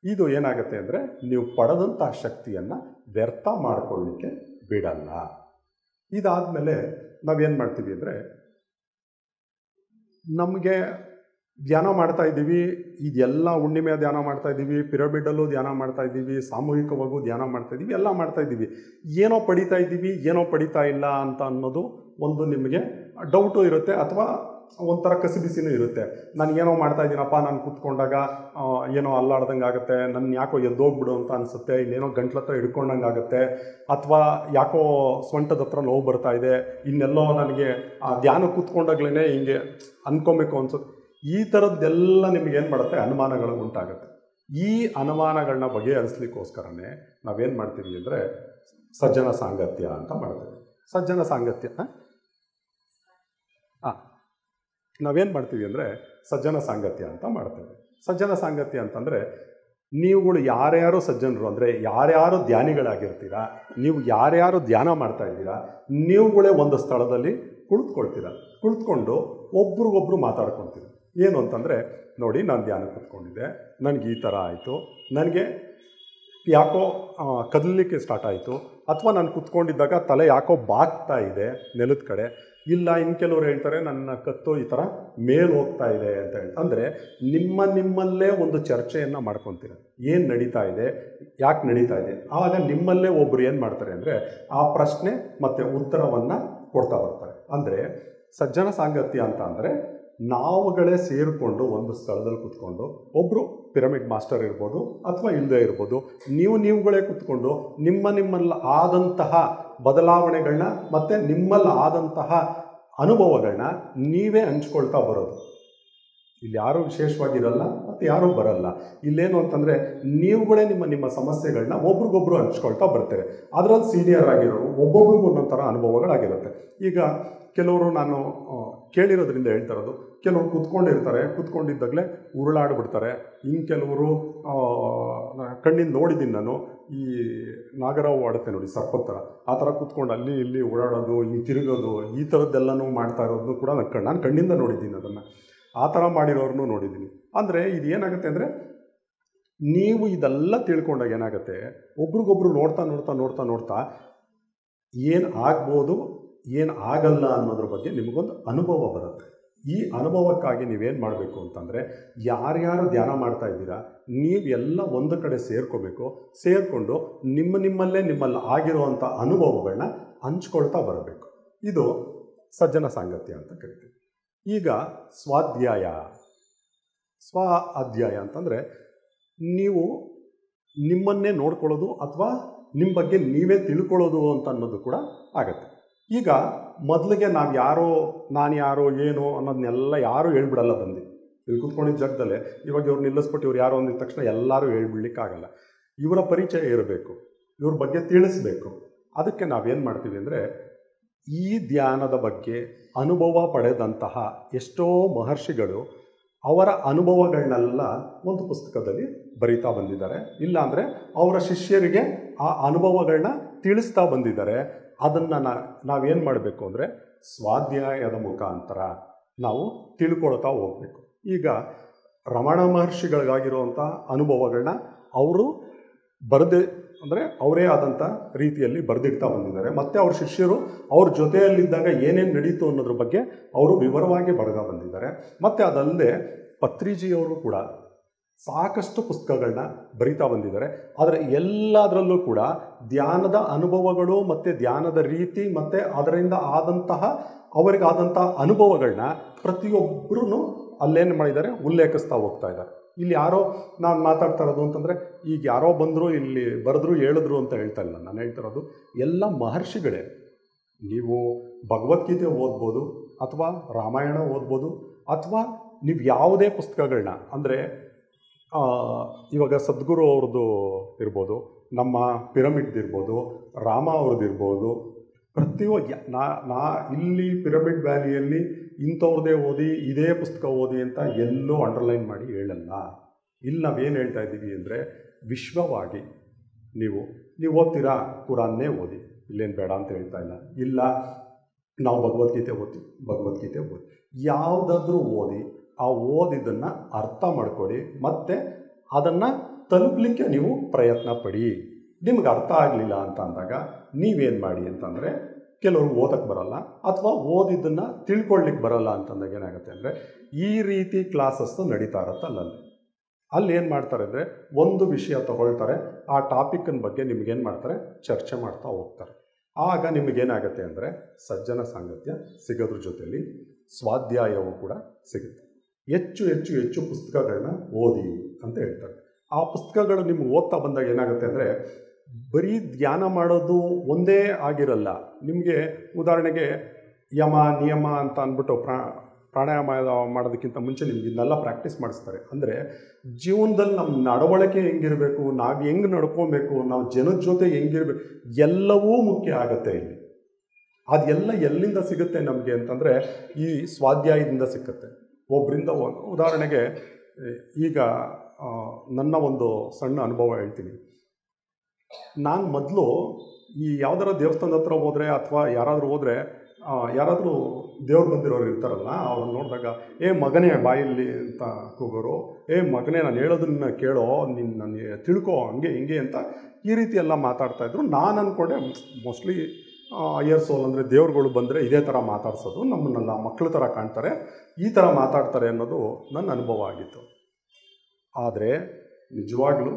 ಇದು ಏನಾಗುತ್ತೆ ಅಂದರೆ, ನೀವು ಪಡೆದಂಥ ಶಕ್ತಿಯನ್ನು ವ್ಯರ್ಥ ಮಾಡಿಕೊಳ್ಳಲಿಕ್ಕೆ ಬಿಡಲ್ಲ. ಇದಾದಮೇಲೆ ನಾವೇನು ಮಾಡ್ತೀವಿ ಅಂದರೆ, ನಮಗೆ ಧ್ಯಾನ ಮಾಡ್ತಾ ಇದ್ದೀವಿ, ಇದೆಲ್ಲ ಹುಣ್ಣಿಮೆ ಧ್ಯಾನ ಮಾಡ್ತಾ ಇದ್ದೀವಿ, ಪಿರಮಿಡಲ್ಲೂ ಧ್ಯಾನ ಮಾಡ್ತಾ ಇದ್ದೀವಿ, ಸಾಮೂಹಿಕವಾಗೂ ಧ್ಯಾನ ಮಾಡ್ತಾ ಇದ್ದೀವಿ, ಎಲ್ಲ ಮಾಡ್ತಾ ಇದ್ದೀವಿ. ಏನೋ ಪಡಿತಾ ಇದ್ದೀವಿ, ಏನೋ ಪಡಿತಾ ಇಲ್ಲ ಅಂತ ಅನ್ನೋದು ಒಂದು ನಿಮಗೆ ಡೌಟು ಇರುತ್ತೆ, ಅಥವಾ ಒಂಥರ ಕಸಿಬಿಸಿನೂ ಇರುತ್ತೆ. ನಾನು ಏನೋ ಮಾಡ್ತಾ ಇದ್ದೀನಪ್ಪ, ನಾನು ಕೂತ್ಕೊಂಡಾಗ ಏನೋ ಅಲ್ಲಾಡ್ದಂಗೆ ಆಗುತ್ತೆ, ನನ್ನ ಯಾಕೋ ಎದ್ದೋಗ್ಬಿಡು ಅಂತ ಅನಿಸುತ್ತೆ, ಇಲ್ಲೇನೋ ಗಂಟ್ಲ ಹತ್ರ ಹಿಡ್ಕೊಂಡಂಗೆ ಆಗುತ್ತೆ, ಅಥವಾ ಯಾಕೋ ಸೊಂಟದ ಹತ್ರ ನೋವು ಬರ್ತಾ ಇದೆ, ಇನ್ನೆಲ್ಲೋ ನನಗೆ ಧ್ಯಾನ ಕೂತ್ಕೊಂಡಾಗ್ಲೇ ಹಿಂಗೆ ಅನ್ಕೊಬೇಕು ಅನ್ಸುತ್ತೆ. ಈ ಥರದ್ದೆಲ್ಲ ನಿಮಗೇನು ಮಾಡುತ್ತೆ, ಅನುಮಾನಗಳು ಉಂಟಾಗುತ್ತೆ. ಈ ಅನುಮಾನಗಳನ್ನ ಬಗೆಹರಿಸ್ಲಿಕ್ಕೋಸ್ಕರನೇ ನಾವೇನು ಮಾಡ್ತೀವಿ ಅಂದರೆ, ಸಜ್ಜನ ಸಾಂಗತ್ಯ ಅಂತ ಮಾಡ್ತೀವಿ. ಸಜ್ಜನ ಸಾಂಗತ್ಯ ನಾವೇನು ಮಾಡ್ತೀವಿ ಅಂದರೆ, ಸಜ್ಜನ ಸಾಂಗತ್ಯ ಅಂತ ಮಾಡ್ತೇವೆ. ಸಜ್ಜನ ಸಾಂಗತ್ಯ ಅಂತಂದರೆ, ನೀವುಗಳು ಯಾರ್ಯಾರು ಸಜ್ಜನರು ಅಂದರೆ ಯಾರ್ಯಾರು ಧ್ಯಾನಿಗಳಾಗಿರ್ತೀರಾ, ನೀವು ಯಾರ್ಯಾರು ಧ್ಯಾನ ಮಾಡ್ತಾ ಇದ್ದೀರಾ, ನೀವುಗಳೇ ಒಂದು ಸ್ಥಳದಲ್ಲಿ ಕುಳಿತುಕೊಂಡು ಒಬ್ರಿಗೊಬ್ರು ಮಾತಾಡ್ಕೊತೀರ. ಏನು ಅಂತಂದರೆ, ನೋಡಿ ನಾನು ಧ್ಯಾನ ಕೂತ್ಕೊಂಡಿದ್ದೆ, ನನಗೆ ಈ ಥರ ಆಯಿತು, ನನಗೆ ಯಾಕೋ ಕದಲಿಕ್ಕೆ ಸ್ಟಾರ್ಟ್ ಆಯಿತು, ಅಥವಾ ನಾನು ಕೂತ್ಕೊಂಡಿದ್ದಾಗ ತಲೆ ಯಾಕೋ ಬಾಗ್ತಾ ಇದೆ ನೆಲದ ಕಡೆ, ಇಲ್ಲ ಇನ್ನು ಕೆಲವರು ಹೇಳ್ತಾರೆ ನನ್ನ ಕತ್ತು ಈ ಥರ ಮೇಲೆ ಹೋಗ್ತಾ ಇದೆ ಅಂತ ಹೇಳಿ. ಅಂದರೆ ನಿಮ್ಮಲ್ಲೇ ಒಂದು ಚರ್ಚೆಯನ್ನು ಮಾಡ್ಕೊತೀರ, ಏನು ನಡೀತಾ ಇದೆ, ಯಾಕೆ ನಡೀತಾ ಇದೆ. ಆವಾಗ ನಿಮ್ಮಲ್ಲೇ ಒಬ್ಬರು ಏನು ಮಾಡ್ತಾರೆ ಅಂದರೆ, ಆ ಪ್ರಶ್ನೆ ಮತ್ತು ಉತ್ತರವನ್ನು ಕೊಡ್ತಾ ಬರ್ತಾರೆ. ಅಂದರೆ ಸಜ್ಜನ ಸಾಂಗತ್ಯ ಅಂತ ಅಂದರೆ, ನಾವುಗಳೇ ಸೇರಿಕೊಂಡು ಒಂದು ಸ್ಥಳದಲ್ಲಿ ಕೂತ್ಕೊಂಡು, ಒಬ್ಬರು ಪಿರಮಿಡ್ ಮಾಸ್ಟರ್ ಇರ್ಬೋದು ಅಥವಾ ಇಲ್ಲದೆ ಇರ್ಬೋದು, ನೀವುಗಳೇ ಕೂತ್ಕೊಂಡು ನಿಮ್ಮಲ್ಲಿ ಆದಂತಹ ಬದಲಾವಣೆಗಳನ್ನ ಮತ್ತು ನಿಮ್ಮಲ್ಲಿ ಆದಂತಹ ಅನುಭವಗಳನ್ನ ನೀವೇ ಹಂಚ್ಕೊಳ್ತಾ ಬರೋದು. ಇಲ್ಲಿ ಯಾರೂ ವಿಶೇಷವಾಗಿರಲ್ಲ ಮತ್ತು ಯಾರೂ ಬರಲ್ಲ. ಇಲ್ಲೇನು ಅಂತಂದರೆ, ನೀವುಗಳೇ ನಿಮ್ಮ ಸಮಸ್ಯೆಗಳನ್ನ ಒಬ್ರಿಗೊಬ್ರು ಹಂಚ್ಕೊಳ್ತಾ ಬರ್ತಾರೆ. ಅದರಲ್ಲಿ ಸೀನಿಯರ್ ಆಗಿರೋರು ಒಬ್ಬೊಬ್ರಿಗೂ ಒಂದೊಂಥರ ಅನುಭವಗಳಾಗಿರುತ್ತೆ. ಈಗ ಕೆಲವರು ನಾನು ಕೇಳಿರೋದ್ರಿಂದ ಹೇಳ್ತಾ ಇರೋದು, ಕೆಲವರು ಕೂತ್ಕೊಂಡಿದ್ದಾಗಲೇ ಉರುಳಾಡ್ಬಿಡ್ತಾರೆ. ಇನ್ನು ಕೆಲವರು ಕಣ್ಣಿಂದ ನೋಡಿದ್ದೀನಿ ನಾನು, ಈ ನಾಗರಾವು ಆಡುತ್ತೆ ನೋಡಿ ಸರ್ಪದ ಥರ, ಆ ಥರ ಕೂತ್ಕೊಂಡು ಅಲ್ಲಿ ಇಲ್ಲಿ ಓಡಾಡೋದು, ಹಿಂಗೆ ತಿರುಗೋದು, ಈ ಥರದ್ದೆಲ್ಲನೂ ಮಾಡ್ತಾ ಇರೋದು ಕೂಡ ನಾನು ಕಣ್ಣಿಂದ ನೋಡಿದ್ದೀನಿ. ಅದನ್ನು ಆ ಥರ ಮಾಡಿರೋರನ್ನೂ ನೋಡಿದ್ದೀನಿ. ಅಂದರೆ ಇದು ಏನಾಗುತ್ತೆ ಅಂದರೆ, ನೀವು ಇದೆಲ್ಲ ತಿಳ್ಕೊಂಡಾಗ ಏನಾಗುತ್ತೆ, ಒಬ್ರಿಗೊಬ್ರು ನೋಡ್ತಾ ಏನು ಆಗ್ಬೋದು, ಏನು ಆಗಲ್ಲ ಅನ್ನೋದ್ರ ಬಗ್ಗೆ ನಿಮಗೊಂದು ಅನುಭವ ಬರುತ್ತೆ. ಈ ಅನುಭವಕ್ಕಾಗಿ ನೀವೇನು ಮಾಡಬೇಕು ಅಂತಂದರೆ, ಯಾರ್ಯಾರು ಧ್ಯಾನ ಮಾಡ್ತಾ ಇದ್ದೀರಾ ನೀವೆಲ್ಲ ಒಂದು ಕಡೆ ಸೇರಿಕೊಂಡು ನಿಮ್ಮಲ್ಲೇ ಆಗಿರುವಂಥ ಅನುಭವಗಳನ್ನ ಹಂಚ್ಕೊಳ್ತಾ ಬರಬೇಕು. ಇದು ಸಜ್ಜನ ಸಾಂಗತ್ಯ ಅಂತ ಕರಿತೀವಿ. ಈಗ ಸ್ವ ಅಧ್ಯಾಯ ಅಂತಂದರೆ ನೀವು ನಿಮ್ಮನ್ನೇ ನೋಡ್ಕೊಳ್ಳೋದು ಅಥವಾ ನಿಮ್ಮ ಬಗ್ಗೆ ನೀವೇ ತಿಳ್ಕೊಳ್ಳೋದು ಅಂತ ಅನ್ನೋದು ಕೂಡ ಆಗುತ್ತೆ. ಈಗ ಮೊದಲಿಗೆ ನಾನು ಯಾರೋ ಏನೋ ಅನ್ನೋದನ್ನೆಲ್ಲ ಯಾರೂ ಹೇಳ್ಬಿಡಲ್ಲ. ಇಲ್ಲಿ ಕೂತ್ಕೊಂಡಿದ್ದ ಜಾಗದಲ್ಲೇ ಇವಾಗ ಇವ್ರು ನಿಲ್ಲಿಸ್ಬಿಟ್ಟು ಇವ್ರು ಯಾರೋ ಅಂದಿದ ತಕ್ಷಣ ಎಲ್ಲರೂ ಹೇಳ್ಬಿಡ್ಲಿಕ್ಕಾಗಲ್ಲ. ಇವರ ಪರಿಚಯ ಇರಬೇಕು, ಇವ್ರ ಬಗ್ಗೆ ತಿಳಿಸ್ಬೇಕು. ಅದಕ್ಕೆ ನಾವೇನು ಮಾಡ್ತೀವಿ ಅಂದರೆ, ಈ ಧ್ಯಾನದ ಬಗ್ಗೆ ಅನುಭವ ಪಡೆದಂತಹ ಎಷ್ಟೋ ಮಹರ್ಷಿಗಳು ಅವರ ಅನುಭವಗಳನ್ನೆಲ್ಲ ಒಂದು ಪುಸ್ತಕದಲ್ಲಿ ಬರಿತಾ ಬಂದಿದ್ದಾರೆ. ಇಲ್ಲಾಂದರೆ ಅವರ ಶಿಷ್ಯರಿಗೆ ಆ ಅನುಭವಗಳನ್ನ ತಿಳಿಸ್ತಾ ಬಂದಿದ್ದಾರೆ. ಅದನ್ನು ನಾವೇನು ಮಾಡಬೇಕು ಅಂದರೆ, ಸ್ವಾಧ್ಯಾಯದ ಮುಖಾಂತರ ನಾವು ತಿಳ್ಕೊಳ್ತಾ ಹೋಗಬೇಕು. ಈಗ ರಮಣ ಮಹರ್ಷಿಗಳಿಗಾಗಿರುವಂಥ ಅನುಭವಗಳನ್ನ ಅವರು ಅವರೇ ಆದಂಥ ರೀತಿಯಲ್ಲಿ ಬರೆದಿಡ್ತಾ ಬಂದಿದ್ದಾರೆ. ಮತ್ತು ಅವ್ರ ಶಿಷ್ಯರು ಅವ್ರ ಜೊತೆಯಲ್ಲಿದ್ದಾಗ ಏನೇನು ನಡೀತು ಅನ್ನೋದ್ರ ಬಗ್ಗೆ ಅವರು ವಿವರವಾಗಿ ಬರೆದ ಬಂದಿದ್ದಾರೆ. ಮತ್ತು ಅದಲ್ಲದೆ ಪತ್ರಿಜಿಯವರು ಕೂಡ ಸಾಕಷ್ಟು ಪುಸ್ತಕಗಳನ್ನ ಬರಿತಾ ಬಂದಿದ್ದಾರೆ. ಆದರೆ ಎಲ್ಲದರಲ್ಲೂ ಕೂಡ ಧ್ಯಾನದ ಅನುಭವಗಳು ಮತ್ತು ಧ್ಯಾನದ ರೀತಿ ಮತ್ತು ಅದರಿಂದ ಅವರಿಗಾದಂಥ ಅನುಭವಗಳನ್ನ ಪ್ರತಿಯೊಬ್ಬರೂ ಅಲ್ಲೇನು ಮಾಡಿದ್ದಾರೆ, ಉಲ್ಲೇಖಿಸ್ತಾ ಹೋಗ್ತಾ ಇದ್ದಾರೆ. ಇಲ್ಲಿ ಯಾರೋ ನಾನು ಮಾತಾಡ್ತಾ ಇರೋದು ಅಂತಂದರೆ, ಈಗ ಯಾರೋ ಬಂದರು ಇಲ್ಲಿ ಬರೆದ್ರು ಹೇಳಿದ್ರು ಅಂತ ಹೇಳ್ತಾ ಇಲ್ಲ. ನಾನು ಹೇಳ್ತಾ ಇರೋದು ಎಲ್ಲ ಮಹರ್ಷಿಗಳೇ. ನೀವು ಭಗವದ್ಗೀತೆ ಓದ್ಬೋದು, ಅಥವಾ ರಾಮಾಯಣ ಓದ್ಬೋದು, ಅಥವಾ ನೀವು ಯಾವುದೇ ಪುಸ್ತಕಗಳನ್ನ, ಅಂದರೆ ಇವಾಗ ಸದ್ಗುರು ಅವ್ರದ್ದು ಇರ್ಬೋದು, ನಮ್ಮ ಪಿರಮಿಡ್ ಇರ್ಬೋದು, ರಾಮ ಅವ್ರದ್ದು ಇರ್ಬೋದು, ಇಲ್ಲಿ ಪಿರಮಿಡ್ ವ್ಯಾಲಿಯಲ್ಲಿ ಇಂಥವ್ರದ್ದೇ ಓದಿ ಇದೇ ಪುಸ್ತಕ ಓದಿ ಅಂತ ಎಲ್ಲೂ ಅಂಡರ್ಲೈನ್ ಮಾಡಿ ಹೇಳಲ್ಲ. ಇಲ್ಲಿ ನಾವೇನು ಹೇಳ್ತಾ ಇದ್ದೀವಿ ಅಂದರೆ, ವಿಶ್ವವಾಗಿ ನೀವು ಓದ್ತೀರಾ, ಕುರಾನ್ನೇ ಓದಿ, ಇಲ್ಲೇನು ಬೇಡ ಅಂತ ಹೇಳ್ತಾ ಇಲ್ಲ. ನಾವು ಭಗವದ್ಗೀತೆ ಓದಿ ಯಾವುದಾದ್ರೂ ಓದಿ ಆ ಓದಿದ್ದನ್ನು ಅರ್ಥ ಮಾಡ್ಕೊಳ್ಳಿ, ಮತ್ತು ಅದನ್ನು ತಲುಪಲಿಕ್ಕೆ ನೀವು ಪ್ರಯತ್ನ ಪಡಿ. ನಿಮ್ಗೆ ಅರ್ಥ ಆಗಲಿಲ್ಲ ಅಂತ ಅಂದಾಗ ನೀವೇನು ಮಾಡಿ ಅಂತಂದರೆ, ಕೆಲವರು ಓದಕ್ಕೆ ಬರಲ್ಲ ಅಥವಾ ಓದಿದ್ದನ್ನು ತಿಳ್ಕೊಳ್ಳಿಕ್ಕೆ ಬರಲ್ಲ ಅಂತಂದಾಗ ಏನಾಗುತ್ತೆ ಅಂದರೆ, ಈ ರೀತಿ ಕ್ಲಾಸಸ್ಸು ನಡೀತಾ ಇರುತ್ತೆ. ಅಲ್ಲಿ ಏನು ಮಾಡ್ತಾರೆ ಅಂದರೆ, ಒಂದು ವಿಷಯ ತಗೊಳ್ತಾರೆ, ಆ ಟಾಪಿಕ್ನ ಬಗ್ಗೆ ನಿಮಗೇನು ಮಾಡ್ತಾರೆ, ಚರ್ಚೆ ಮಾಡ್ತಾ ಹೋಗ್ತಾರೆ. ಆಗ ನಿಮಗೇನಾಗುತ್ತೆ ಅಂದರೆ, ಸಜ್ಜನ ಸಾಂಗತ್ಯ ಸಿಗೋದ್ರ ಜೊತೆಯಲ್ಲಿ ಸ್ವಾಧ್ಯಾಯವೂ ಕೂಡ ಸಿಗುತ್ತೆ. ಹೆಚ್ಚು ಪುಸ್ತಕಗಳನ್ನ ಓದಿ ಅಂತ ಹೇಳ್ತಾರೆ. ಆ ಪುಸ್ತಕಗಳು ನಿಮ್ಗೆ ಓದ್ತಾ ಬಂದಾಗ ಏನಾಗುತ್ತೆ ಅಂದರೆ, ಬರೀ ಧ್ಯಾನ ಮಾಡೋದು ಒಂದೇ ಆಗಿರಲ್ಲ. ನಿಮಗೆ ಉದಾಹರಣೆಗೆ ಯಮ ನಿಯಮ ಅಂತ ಅಂದ್ಬಿಟ್ಟು ಪ್ರಾಣಾಯಾಮ ಮಾಡೋದಕ್ಕಿಂತ ಮುಂಚೆ ನಿಮ್ಗೆ ಇದನ್ನೆಲ್ಲ ಪ್ರಾಕ್ಟೀಸ್ ಮಾಡಿಸ್ತಾರೆ. ಅಂದರೆ ಜೀವನದಲ್ಲಿ ನಮ್ಮ ನಡವಳಿಕೆ ಹೆಂಗಿರಬೇಕು, ನಾವು ಹೆಂಗೆ ನಡ್ಕೊಬೇಕು, ನಾವು ಜನದ ಜೊತೆ ಹೆಂಗಿರಬೇಕು, ಎಲ್ಲವೂ ಮುಖ್ಯ ಆಗುತ್ತೆ ಇಲ್ಲಿ. ಅದೆಲ್ಲ ಎಲ್ಲಿಂದ ಸಿಗುತ್ತೆ ನಮಗೆ ಅಂತಂದರೆ, ಈ ಸ್ವಾಧ್ಯಾಯದಿಂದ ಸಿಕ್ಕುತ್ತೆ. ಒಬ್ಬರಿಂದ ಉದಾಹರಣೆಗೆ ಈಗ ನನ್ನ ಒಂದು ಸಣ್ಣ ಅನುಭವ ಹೇಳ್ತೀನಿ. ನಾನು ಮೊದಲು ಈ ಯಾವ್ದಾರ ದೇವಸ್ಥಾನದ ಹತ್ರ ಹೋದರೆ ಅಥವಾ ಯಾರಾದರೂ ಹೋದರೆ, ಯಾರಾದರೂ ದೇವ್ರು ಬಂದಿರೋರು ಇರ್ತಾರಲ್ಲ, ಅವ್ರನ್ನ ನೋಡಿದಾಗ ಮಗನೇ ಬಾಯಲ್ಲಿ ಅಂತ ಕೂಗೋರು, ಮಗನೇ ನಾನು ಹೇಳೋದನ್ನ ಕೇಳೋ, ನನಗೆ ತಿಳ್ಕೊ, ಹಂಗೆ ಹಿಂಗೆ ಅಂತ ಈ ರೀತಿ ಎಲ್ಲ ಮಾತಾಡ್ತಾಯಿದ್ರು. ನಾನು ಅಂದ್ಕೊಂಡೆ ಮೋಸ್ಟ್ಲಿ ಹೈಯರ್ ಸೋಲ್ ಅಂದರೆ ದೇವ್ರುಗಳು ಬಂದರೆ ಇದೇ ಥರ ಮಾತಾಡ್ಸೋದು, ನಮ್ಮನ್ನೆಲ್ಲ ಮಕ್ಕಳ ಥರ ಕಾಣ್ತಾರೆ, ಈ ಥರ ಮಾತಾಡ್ತಾರೆ ಅನ್ನೋದು ನನ್ನ ಅನುಭವ ಆಗಿತ್ತು. ಆದರೆ ನಿಜವಾಗ್ಲೂ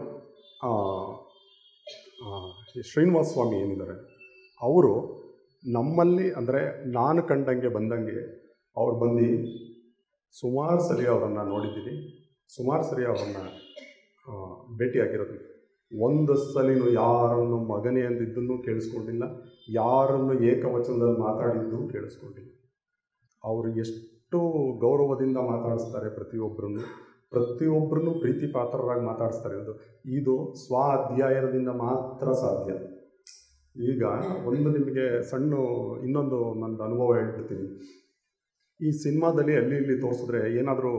ಶ್ರೀನಿವಾಸ ಸ್ವಾಮಿ ಏನಿದ್ದಾರೆ, ಅವರು ನಮ್ಮಲ್ಲಿ, ಅಂದರೆ ನಾನು ಕಂಡಂಗೆ ಬಂದಂಗೆ ಅವ್ರು ಬಂದು ಸುಮಾರು ಸರಿ ಅವರನ್ನು ನೋಡಿದ್ದೀನಿ, ಸುಮಾರು ಸರಿ ಅವರನ್ನು ಭೇಟಿಯಾಗಿರೋದು. ಒಂದು ಸಲಿನೂ ಯಾರನ್ನು ಮಗನೇ ಅಂದಿದ್ದನ್ನು ಕೇಳಿಸ್ಕೊಂಡಿಲ್ಲ, ಯಾರನ್ನು ಏಕವಚನದಲ್ಲಿ ಮಾತಾಡಿದ್ದು ಕೇಳಿಸ್ಕೊಂಡಿಲ್ಲ. ಅವರು ಎಷ್ಟು ಗೌರವದಿಂದ ಮಾತಾಡಿಸ್ತಾರೆ, ಪ್ರತಿಯೊಬ್ಬರನ್ನು ಪ್ರೀತಿ ಪಾತ್ರರಾಗಿ ಮಾತಾಡಿಸ್ತಾರೆ. ಇದು ಸ್ವ ಅಧ್ಯಾಯದಿಂದ ಮಾತ್ರ ಸಾಧ್ಯ. ಈಗ ನಿಮಗೆ ಇನ್ನೊಂದು ನಂದು ಅನುಭವ ಹೇಳ್ಬಿಡ್ತೀನಿ. ಈ ಸಿನಿಮಾದಲ್ಲಿ ಅಲ್ಲಿ ಇಲ್ಲಿ ತೋರಿಸಿದ್ರೆ ಏನಾದರೂ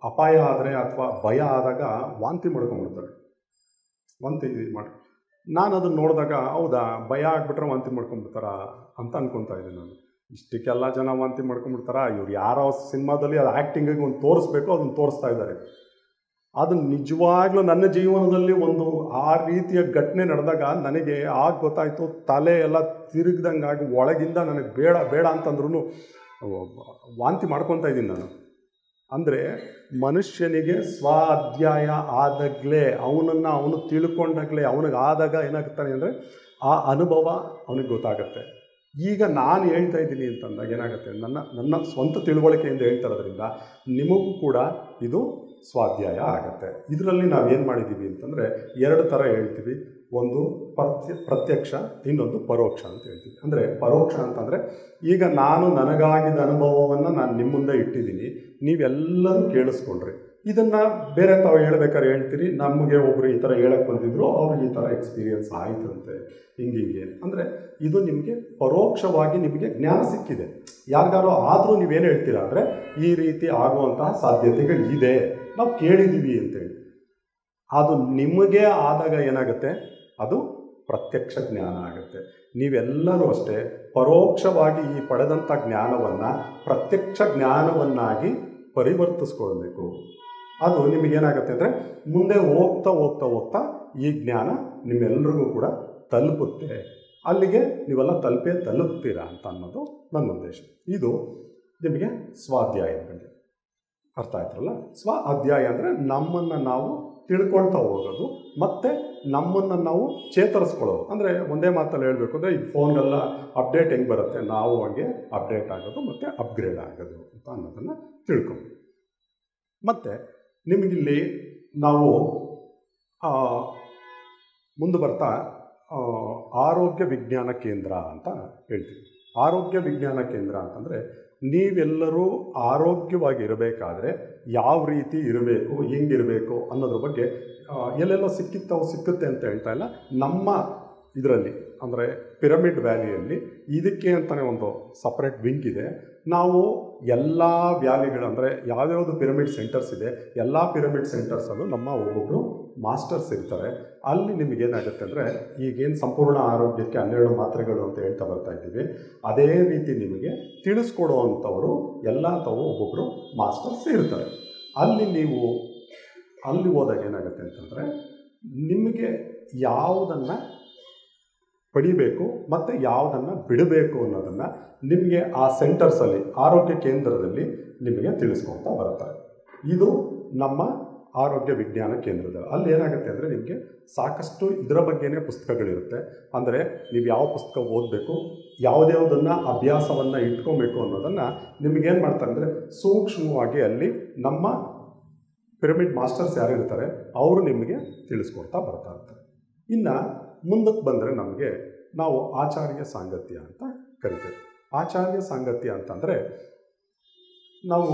ಅಪಾಯ ಆದರೆ ಅಥವಾ ಭಯ ಆದಾಗ ವಾಂತಿ ಮಾಡ್ಕೊಂಡ್ಬಿಡ್ತಾರೆ. ನಾನು ಅದನ್ನು ನೋಡಿದಾಗ, ಹೌದಾ, ಭಯ ಆಗ್ಬಿಟ್ರೆ ವಾಂತಿ ಮಾಡ್ಕೊಂಡ್ಬಿಡ್ತಾರಾ ಅಂತ ಅನ್ಕೊತಾ ಇದ್ದೀನಿ ನಾನು. ಇಷ್ಟಕ್ಕೆಲ್ಲ ಜನ ವಾಂತಿ ಮಾಡ್ಕೊಂಡ್ಬಿಡ್ತಾರಾ? ಇವ್ರು ಯಾರೋ ಸಿನಿಮಾದಲ್ಲಿ ಅದು ಆ್ಯಕ್ಟಿಂಗಿಗೆ ಒಂದು ತೋರಿಸ್ಬೇಕು, ಅದನ್ನು ತೋರಿಸ್ತಾ ಇದ್ದಾರೆ. ಅದು ನಿಜವಾಗ್ಲೂ ನನ್ನ ಜೀವನದಲ್ಲಿ ಒಂದು ಆ ರೀತಿಯ ಘಟನೆ ನಡೆದಾಗ ನನಗೆ ಆಗ ಗೊತ್ತಾಯಿತು, ತಲೆ ಎಲ್ಲ ತಿರುಗ್ದಂಗಾಗಿ ಒಳಗಿಂದ ನನಗೆ ಬೇಡ ಬೇಡ ಅಂತಂದ್ರೂ ವಾಂತಿ ಮಾಡ್ಕೊತಾ ಇದ್ದೀನಿ ನಾನು. ಅಂದರೆ ಮನುಷ್ಯನಿಗೆ ಸ್ವ ಅಧ್ಯಾಯ ಆದಾಗಲೇ, ಅವನನ್ನು ಅವನು ತಿಳ್ಕೊಂಡಾಗಲೇ, ಅವನಿಗೆ ಆದಾಗ ಏನಾಗುತ್ತಾನೆ ಅಂದರೆ ಆ ಅನುಭವ ಅವನಿಗೆ ಗೊತ್ತಾಗುತ್ತೆ. ಈಗ ನಾನು ಹೇಳ್ತಾ ಇದ್ದೀನಿ ಅಂತಂದಾಗ ಏನಾಗುತ್ತೆ, ನನ್ನ ಸ್ವಂತ ತಿಳುವಳಿಕೆಯಿಂದ ಹೇಳ್ತಾ ಇರೋದ್ರಿಂದ ನಿಮಗೂ ಕೂಡ ಇದು ಸ್ವಾಧ್ಯಾಯ ಆಗುತ್ತೆ. ಇದರಲ್ಲಿ ನಾವೇನು ಮಾಡಿದ್ದೀವಿ ಅಂತಂದರೆ 2 ಥರ ಹೇಳ್ತೀವಿ. ಒಂದು ಪ್ರತ್ಯಕ್ಷ, ಇನ್ನೊಂದು ಪರೋಕ್ಷ ಅಂತ ಹೇಳ್ತೀವಿ. ಅಂದರೆ ಪರೋಕ್ಷ ಅಂತಂದರೆ ಈಗ ನಾನು ನನಗಾಗಿದ್ದ ಅನುಭವವನ್ನು ನಾನು ನಿಮ್ಮ ಮುಂದೆ ಇಟ್ಟಿದ್ದೀನಿ, ನೀವೆಲ್ಲರೂ ಕೇಳಿಸ್ಕೊಂಡ್ರಿ. ಇದನ್ನು ಬೇರೆ ತಾವು ಹೇಳ್ಬೇಕಾದ್ರೆ ಹೇಳ್ತೀರಿ, ನಮಗೆ ಒಬ್ಬರು ಈ ಥರ ಹೇಳಕ್ಕೆ ಬಂದಿದ್ರು, ಅವ್ರಿಗೆ ಈ ಥರ ಎಕ್ಸ್ಪೀರಿಯನ್ಸ್ ಆಯಿತಂತೆ, ಹಿಂಗೆ ಅಂದರೆ ಇದು ನಿಮಗೆ ಪರೋಕ್ಷವಾಗಿ ನಿಮಗೆ ಜ್ಞಾನ ಸಿಕ್ಕಿದೆ. ಯಾರಿಗಾರೋ ಆದರೂ ನೀವೇನು ಹೇಳ್ತೀರಾ ಅಂದರೆ ಈ ರೀತಿ ಆಗುವಂತಹ ಸಾಧ್ಯತೆಗಳಿದೆ, ನಾವು ಕೇಳಿದ್ದೀವಿ ಅಂತೇಳಿ. ಅದು ನಿಮಗೆ ಆದಾಗ ಏನಾಗುತ್ತೆ, ಅದು ಪ್ರತ್ಯಕ್ಷ ಜ್ಞಾನ ಆಗುತ್ತೆ. ನೀವೆಲ್ಲರೂ ಅಷ್ಟೇ ಪರೋಕ್ಷವಾಗಿ ಈ ಪಡೆದಂಥ ಜ್ಞಾನವನ್ನು ಪ್ರತ್ಯಕ್ಷ ಜ್ಞಾನವನ್ನಾಗಿ ಪರಿವರ್ತಿಸ್ಕೊಳ್ಬೇಕು. ಅದು ನಿಮಗೇನಾಗುತ್ತೆ ಅಂದರೆ ಮುಂದೆ ಹೋಗ್ತಾ ಹೋಗ್ತಾ ಹೋಗ್ತಾ ಈ ಜ್ಞಾನ ನಿಮ್ಮೆಲ್ಲರಿಗೂ ಕೂಡ ತಲುಪುತ್ತೆ. ಅಲ್ಲಿಗೆ ನೀವೆಲ್ಲ ತಲುಪ್ತೀರಾ ಅಂತ ಅನ್ನೋದು ನನ್ನ ಉದ್ದೇಶ. ಇದು ನಿಮಗೆ ಸ್ವಾಧ್ಯಾಯದ ಬಗ್ಗೆ ಅರ್ಥ ಆಯ್ತಲ್ಲ. ಸ್ವ ಅಧ್ಯಾಯ ಅಂದರೆ ನಮ್ಮನ್ನು ನಾವು ತಿಳ್ಕೊಳ್ತಾ ಹೋಗೋದು ಮತ್ತು ನಮ್ಮನ್ನು ನಾವು ಚೇತರಿಸ್ಕೊಳ್ಳೋದು. ಅಂದರೆ ಒಂದೇ ಮಾತಲ್ಲಿ ಹೇಳಬೇಕು ಅಂದರೆ ಈ ಫೋನ್ಗೆಲ್ಲ ಅಪ್ಡೇಟ್ ಹೆಂಗೆ ಬರುತ್ತೆ, ನಾವು ಹಂಗೆ ಅಪ್ಡೇಟ್ ಆಗೋದು ಮತ್ತು ಅಪ್ಗ್ರೇಡ್ ಆಗೋದು ಅಂತ ಅನ್ನೋದನ್ನು ತಿಳ್ಕೊಂಡು. ಮತ್ತು ನಿಮಗಿಲ್ಲಿ ನಾವು ಮುಂದೆ ಬರ್ತಾ ಆರೋಗ್ಯ ವಿಜ್ಞಾನ ಕೇಂದ್ರ ಅಂತ ಹೇಳ್ತೀವಿ. ಆರೋಗ್ಯ ವಿಜ್ಞಾನ ಕೇಂದ್ರ ಅಂತಂದರೆ ನೀವೆಲ್ಲರೂ ಆರೋಗ್ಯವಾಗಿರಬೇಕಾದ್ರೆ ಯಾವ ರೀತಿ ಇರಬೇಕು, ಹೆಂಗಿರಬೇಕು ಅನ್ನೋದ್ರ ಬಗ್ಗೆ ಎಲ್ಲೆಲ್ಲ ಸಿಕ್ಕುತ್ತೆ ಅಂತ ಹೇಳ್ತಾ ಇಲ್ಲ. ನಮ್ಮ ಇದರಲ್ಲಿ ಅಂದರೆ ಪಿರಮಿಡ್ ವ್ಯಾಲಿಯಲ್ಲಿ ಇದಕ್ಕೆ ಅಂತಲೇ ಒಂದು ಸಪ್ರೇಟ್ ವಿಂಗ್ ಇದೆ. ನಾವು ಎಲ್ಲ ವ್ಯಾಲಿಗಳು ಅಂದರೆ ಯಾವ್ಯಾವುದು ಪಿರಮಿಡ್ ಸೆಂಟರ್ಸ್ ಇದೆ, ಎಲ್ಲ ಪಿರಮಿಡ್ ಸೆಂಟರ್ಸಲ್ಲೂ ನಮ್ಮ ಒಬ್ಬೊಬ್ಬರು ಮಾಸ್ಟರ್ಸ್ ಇರ್ತಾರೆ. ಅಲ್ಲಿ ನಿಮಗೇನಾಗುತ್ತೆ ಅಂದರೆ ಈಗೇನು ಸಂಪೂರ್ಣ ಆರೋಗ್ಯಕ್ಕೆ 12 ಮಾತ್ರೆಗಳು ಅಂತ ಹೇಳ್ತಾ ಬರ್ತಾ ಇದ್ದೀವಿ, ಅದೇ ರೀತಿ ನಿಮಗೆ ತಿಳಿಸ್ಕೊಡೋ ಅಂಥವರು ಎಲ್ಲ ತಾವು ಒಬ್ಬೊಬ್ಬರು ಮಾಸ್ಟರ್ಸ್ ಇರ್ತಾರೆ. ಅಲ್ಲಿ ಹೋದಾಗ ಏನಾಗುತ್ತೆ ಅಂತಂದರೆ ನಿಮಗೆ ಯಾವುದನ್ನು ಪಡಿಬೇಕು ಮತ್ತು ಯಾವುದನ್ನು ಬಿಡಬೇಕು ಅನ್ನೋದನ್ನು ನಿಮಗೆ ಆ ಸೆಂಟರ್ಸಲ್ಲಿ, ಆರೋಗ್ಯ ಕೇಂದ್ರದಲ್ಲಿ ನಿಮಗೆ ತಿಳಿಸ್ಕೊಳ್ತಾ ಬರ್ತಾರೆ. ಇದು ನಮ್ಮ ಆರೋಗ್ಯ ವಿಜ್ಞಾನ ಕೇಂದ್ರದಲ್ಲಿ. ಅಲ್ಲಿ ಏನಾಗುತ್ತೆ ಅಂದರೆ ನಿಮಗೆ ಸಾಕಷ್ಟು ಇದರ ಬಗ್ಗೆನೇ ಪುಸ್ತಕಗಳಿರುತ್ತೆ. ಅಂದರೆ ನೀವು ಯಾವ ಪುಸ್ತಕ ಓದಬೇಕು, ಯಾವುದ್ಯಾವುದನ್ನು ಅಭ್ಯಾಸವನ್ನು ಇಟ್ಕೊಬೇಕು ಅನ್ನೋದನ್ನು ನಿಮಗೇನು ಮಾಡ್ತಾರೆ ಅಂದರೆ ಸೂಕ್ಷ್ಮವಾಗಿ ಅಲ್ಲಿ ನಮ್ಮ ಪಿರಮಿಡ್ ಮಾಸ್ಟರ್ಸ್ ಯಾರಿರ್ತಾರೆ ಅವರು ನಿಮಗೆ ತಿಳಿಸ್ಕೊಡ್ತಾ ಬರ್ತಾ ಇರ್ತಾರೆ. ಇನ್ನು ಮುಂದಕ್ಕೆ ಬಂದರೆ ನಾವು ಆಚಾರ್ಯ ಸಾಂಗತ್ಯ ಅಂತ ಕರಿತೇವೆ. ಆಚಾರ್ಯ ಸಾಂಗತ್ಯ ಅಂತಂದರೆ ನಾವು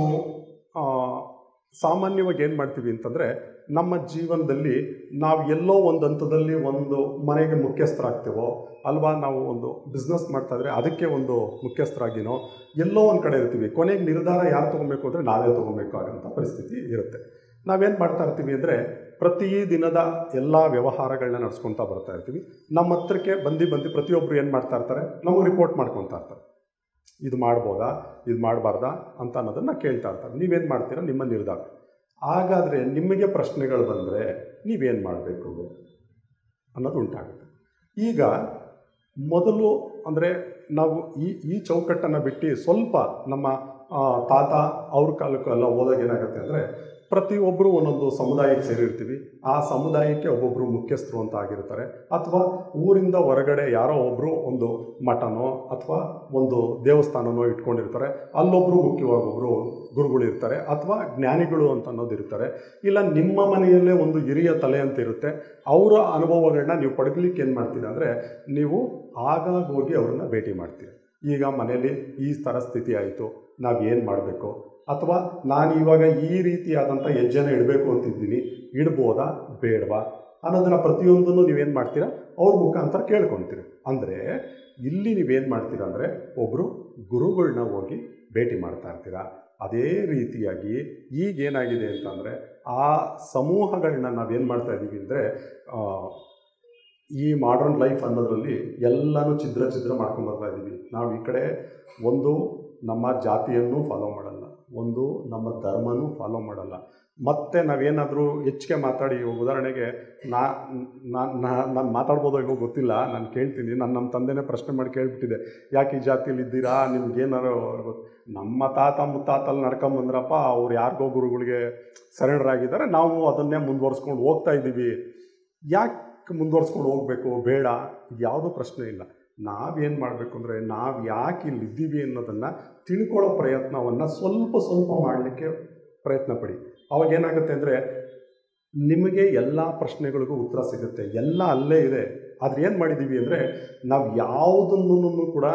ಸಾಮಾನ್ಯವಾಗಿ ಏನು ಮಾಡ್ತೀವಿ ಅಂತಂದರೆ ನಮ್ಮ ಜೀವನದಲ್ಲಿ ನಾವು ಎಲ್ಲೋ ಒಂದು ಹಂತದಲ್ಲಿ ಒಂದು ಮನೆಗೆ ಮುಖ್ಯಸ್ಥರಾಗ್ತೇವೋ ಅಲ್ವಾ, ನಾವು ಒಂದು ಬಿಸ್ನೆಸ್ ಮಾಡ್ತಾಯಿದ್ರೆ ಅದಕ್ಕೆ ಒಂದು ಮುಖ್ಯಸ್ಥರಾಗಿನೋ ಎಲ್ಲೋ ಒಂದು ಕಡೆ ಇರ್ತೀವಿ. ಕೊನೆಗೆ ನಿರ್ಧಾರ ಯಾರು ತೊಗೊಬೇಕು ಅಂದರೆ ನಾವೇ ತೊಗೊಬೇಕು ಆಗೋಂಥ ಪರಿಸ್ಥಿತಿ ಇರುತ್ತೆ. ನಾವೇನು ಮಾಡ್ತಾ ಇರ್ತೀವಿ ಅಂದರೆ ಪ್ರತಿ ದಿನದ ಎಲ್ಲ ವ್ಯವಹಾರಗಳನ್ನ ನಡೆಸ್ಕೊತಾ ಬರ್ತಾ ಇರ್ತೀವಿ. ನಮ್ಮ ಹತ್ರಕ್ಕೆ ಬಂದು ಪ್ರತಿಯೊಬ್ಬರು ಏನು ಮಾಡ್ತಾ ಇರ್ತಾರೆ, ನಮಗೆ ರಿಪೋರ್ಟ್ ಮಾಡ್ಕೊತಾ ಇರ್ತಾರೆ. ಇದು ಮಾಡ್ಬೋದಾ, ಇದು ಮಾಡಬಾರ್ದಾ ಅಂತ ಅನ್ನೋದನ್ನು ಕೇಳ್ತಾ ಇರ್ತಾರೆ. ನೀವೇನು ಮಾಡ್ತೀರಾ, ನಿಮ್ಮ ನಿರ್ಧಾರ. ಹಾಗಾದರೆ ನಿಮಗೆ ಪ್ರಶ್ನೆಗಳು ಬಂದರೆ ನೀವೇನು ಮಾಡಬೇಕು ಅನ್ನೋದು ಉಂಟಾಗುತ್ತೆ. ಈಗ ಮೊದಲು ಅಂದರೆ ನಾವು ಈ ಚೌಕಟ್ಟನ್ನು ಬಿಟ್ಟು ಸ್ವಲ್ಪ ನಮ್ಮ ತಾತ ಅವ್ರ ಕಾಲಕ್ಕೆಲ್ಲ ಹೋದಾಗ ಏನಾಗುತ್ತೆ ಅಂದರೆ ಪ್ರತಿಯೊಬ್ಬರು ಒಂದೊಂದು ಸಮುದಾಯಕ್ಕೆ ಸೇರಿರ್ತೀವಿ. ಆ ಸಮುದಾಯಕ್ಕೆ ಒಬ್ಬೊಬ್ಬರು ಮುಖ್ಯಸ್ಥರು ಅಂತ ಆಗಿರ್ತಾರೆ. ಅಥವಾ ಊರಿಂದ ಹೊರಗಡೆ ಯಾರೋ ಒಬ್ಬರು ಒಂದು ಮಠನೋ ಅಥವಾ ಒಂದು ದೇವಸ್ಥಾನನೋ ಇಟ್ಕೊಂಡಿರ್ತಾರೆ. ಅಲ್ಲೊಬ್ಬರು ಮುಖ್ಯವಾಗಿ ಒಬ್ಬರು ಗುರುಗಳು ಇರ್ತಾರೆ ಅಥವಾ ಜ್ಞಾನಿಗಳು ಅಂತ ಅನ್ನೋದು ಇರ್ತಾರೆ. ಇಲ್ಲ ನಿಮ್ಮ ಮನೆಯಲ್ಲೇ ಒಂದು ಹಿರಿಯ ತಲೆ ಅಂತ ಇರುತ್ತೆ. ಅವರ ಅನುಭವಗಳನ್ನ ನೀವು ಪಡೆದಲಿಕ್ಕೆ ಏನು ಮಾಡ್ತೀರಾ ಅಂದರೆ ನೀವು ಆಗಾಗ ಹೋಗಿ ಅವ್ರನ್ನ ಭೇಟಿ ಮಾಡ್ತೀರಿ. ಈಗ ಮನೆಯಲ್ಲಿ ಈ ಥರ ಸ್ಥಿತಿ ಆಯಿತು, ನಾವು ಏನು ಮಾಡಬೇಕು, ಅಥವಾ ನಾನು ಇವಾಗ ಈ ರೀತಿಯಾದಂಥ ಹೆಜ್ಜೆನ ಇಡಬೇಕು ಅಂತಿದ್ದೀನಿ, ಇಡ್ಬೋದಾ ಬೇಡವಾ ಅನ್ನೋದನ್ನು ಪ್ರತಿಯೊಂದನ್ನು ನೀವೇನು ಮಾಡ್ತೀರಾ ಅವ್ರ ಮುಖಾಂತರ ಕೇಳ್ಕೊಳ್ತೀರಿ. ಅಂದರೆ ಇಲ್ಲಿ ನೀವೇನು ಮಾಡ್ತೀರಾ ಅಂದರೆ ಒಬ್ಬರು ಗುರುಗಳನ್ನ ಹೋಗಿ ಭೇಟಿ ಮಾಡ್ತಾ ಇರ್ತೀರಾ. ಅದೇ ರೀತಿಯಾಗಿ ಈಗೇನಾಗಿದೆ ಅಂತಂದರೆ ಆ ಸಮೂಹಗಳನ್ನ ನಾವೇನು ಮಾಡ್ತಾ ಇದ್ದೀವಿ ಅಂದರೆ ಈ ಮಾಡರ್ನ್ ಲೈಫ್ ಅನ್ನೋದರಲ್ಲಿ ಎಲ್ಲನೂ ಛಿದ್ರ ಮಾಡ್ಕೊಂಡ್ಬರ್ತಾ ಇದ್ದೀವಿ. ನಾವು ಈ ಕಡೆ ಒಂದು ನಮ್ಮ ಜಾತಿಯನ್ನು ಫಾಲೋ ಮಾಡಲ್ಲ, ಒಂದು ನಮ್ಮ ಧರ್ಮನೂ ಫಾಲೋ ಮಾಡಲ್ಲ. ಮತ್ತೆ ನಾವೇನಾದರೂ ಹೆಚ್ಚಿಗೆ ಮಾತಾಡಿ, ಉದಾಹರಣೆಗೆ ನಾನು ಮಾತಾಡ್ಬೋದೋ ಇಲ್ಲೋ ಗೊತ್ತಿಲ್ಲ, ನಾನು ಕೇಳ್ತೀನಿ. ನಮ್ಮ ತಂದೆನೇ ಪ್ರಶ್ನೆ ಮಾಡಿ ಕೇಳ್ಬಿಟ್ಟಿದೆ, ಯಾಕೆ ಈ ಜಾತಿಯಲ್ಲಿ ಇದ್ದೀರಾ, ನಿಮ್ಗೇನಾರು ನಮ್ಮ ತಾತ ಮುತ್ತಾತಲ್ಲಿ ನಡ್ಕೊಂಬಂದ್ರಪ್ಪ, ಅವ್ರು ಯಾರಿಗೋ ಗುರುಗಳಿಗೆ ಸರೆಂಡರ್ ಆಗಿದ್ದಾರೆ, ನಾವು ಅದನ್ನೇ ಮುಂದುವರ್ಸ್ಕೊಂಡು ಹೋಗ್ತಾ ಇದ್ದೀವಿ, ಯಾಕೆ ಮುಂದುವರ್ಸ್ಕೊಂಡು ಹೋಗಬೇಕು, ಬೇಡ, ಇದು ಯಾವುದೂ ಪ್ರಶ್ನೆ ಇಲ್ಲ. ನಾವೇನು ಮಾಡಬೇಕು ಅಂದರೆ, ನಾವು ಯಾಕೆ ಇಲ್ಲಿದ್ದೀವಿ ಅನ್ನೋದನ್ನು ತಿಳ್ಕೊಳ್ಳೋ ಪ್ರಯತ್ನವನ್ನು ಸ್ವಲ್ಪ ಸ್ವಲ್ಪ ಮಾಡಲಿಕ್ಕೆ ಪ್ರಯತ್ನ ಪಡಿ. ಅವಾಗೇನಾಗುತ್ತೆ ಅಂದರೆ, ನಿಮಗೆ ಎಲ್ಲ ಪ್ರಶ್ನೆಗಳಿಗೂ ಉತ್ತರ ಸಿಗುತ್ತೆ, ಎಲ್ಲ ಅಲ್ಲೇ ಇದೆ. ಆದರೆ ಏನು ಮಾಡಿದ್ದೀವಿ ಅಂದರೆ, ನಾವು ಯಾವುದನ್ನು ಕೂಡ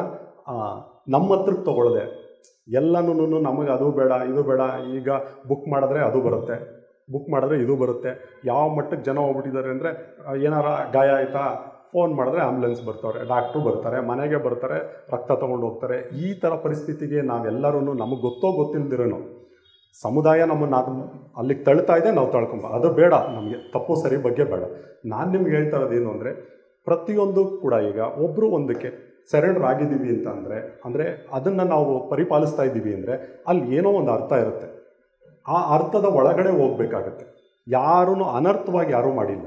ನಮ್ಮ ಹತ್ರಕ್ಕೆ ತೊಗೊಳ್ಳದೆ, ಎಲ್ಲನೂ ನಮಗೆ ಅದು ಬೇಡ ಇದು ಬೇಡ, ಈಗ ಬುಕ್ ಮಾಡಿದ್ರೆ ಅದು ಬರುತ್ತೆ, ಬುಕ್ ಮಾಡಿದ್ರೆ ಇದು ಬರುತ್ತೆ, ಯಾವ ಮಟ್ಟಕ್ಕೆ ಜನ ಹೋಗ್ಬಿಟ್ಟಿದ್ದಾರೆ ಅಂದರೆ, ಏನಾರ ಗಾಯ ಆಯಿತಾ ಫೋನ್ ಮಾಡಿದ್ರೆ ಆ್ಯಂಬುಲೆನ್ಸ್ ಬರ್ತಾರೆ, ಡಾಕ್ಟ್ರು ಬರ್ತಾರೆ, ಮನೆಗೆ ಬರ್ತಾರೆ, ರಕ್ತ ತೊಗೊಂಡು ಹೋಗ್ತಾರೆ. ಈ ಥರ ಪರಿಸ್ಥಿತಿಗೆ ನಾವೆಲ್ಲರೂ ನಮಗೆ ಗೊತ್ತೋ ಗೊತ್ತಿಲ್ಲದಿರೋನು ಸಮುದಾಯ ನಮ್ಮನ್ನು ಅಲ್ಲಿಗೆ ತಳ್ತಾ ಇದೆ, ನಾವು ತಳ್ಕೊಂಬ, ಅದು ಬೇಡ, ನಮಗೆ ತಪ್ಪು ಸರಿ ಬಗ್ಗೆ ಬೇಡ. ನಾನು ನಿಮ್ಗೆ ಹೇಳ್ತಾ ಇರೋದೇನು ಅಂದರೆ, ಪ್ರತಿಯೊಂದು ಕೂಡ ಈಗ ಒಬ್ಬರು ಒಂದಕ್ಕೆ ಸರೆಂಡರ್ ಆಗಿದ್ದೀವಿ ಅಂದರೆ ಅದನ್ನು ನಾವು ಪರಿಪಾಲಿಸ್ತಾ ಇದ್ದೀವಿ ಅಂದರೆ ಅಲ್ಲಿ ಏನೋ ಒಂದು ಅರ್ಥ ಇರುತ್ತೆ. ಆ ಅರ್ಥದ ಒಳಗಡೆ ಹೋಗಬೇಕಾಗತ್ತೆ. ಯಾರೂ ಅನರ್ಥವಾಗಿ ಯಾರೂ ಮಾಡಿಲ್ಲ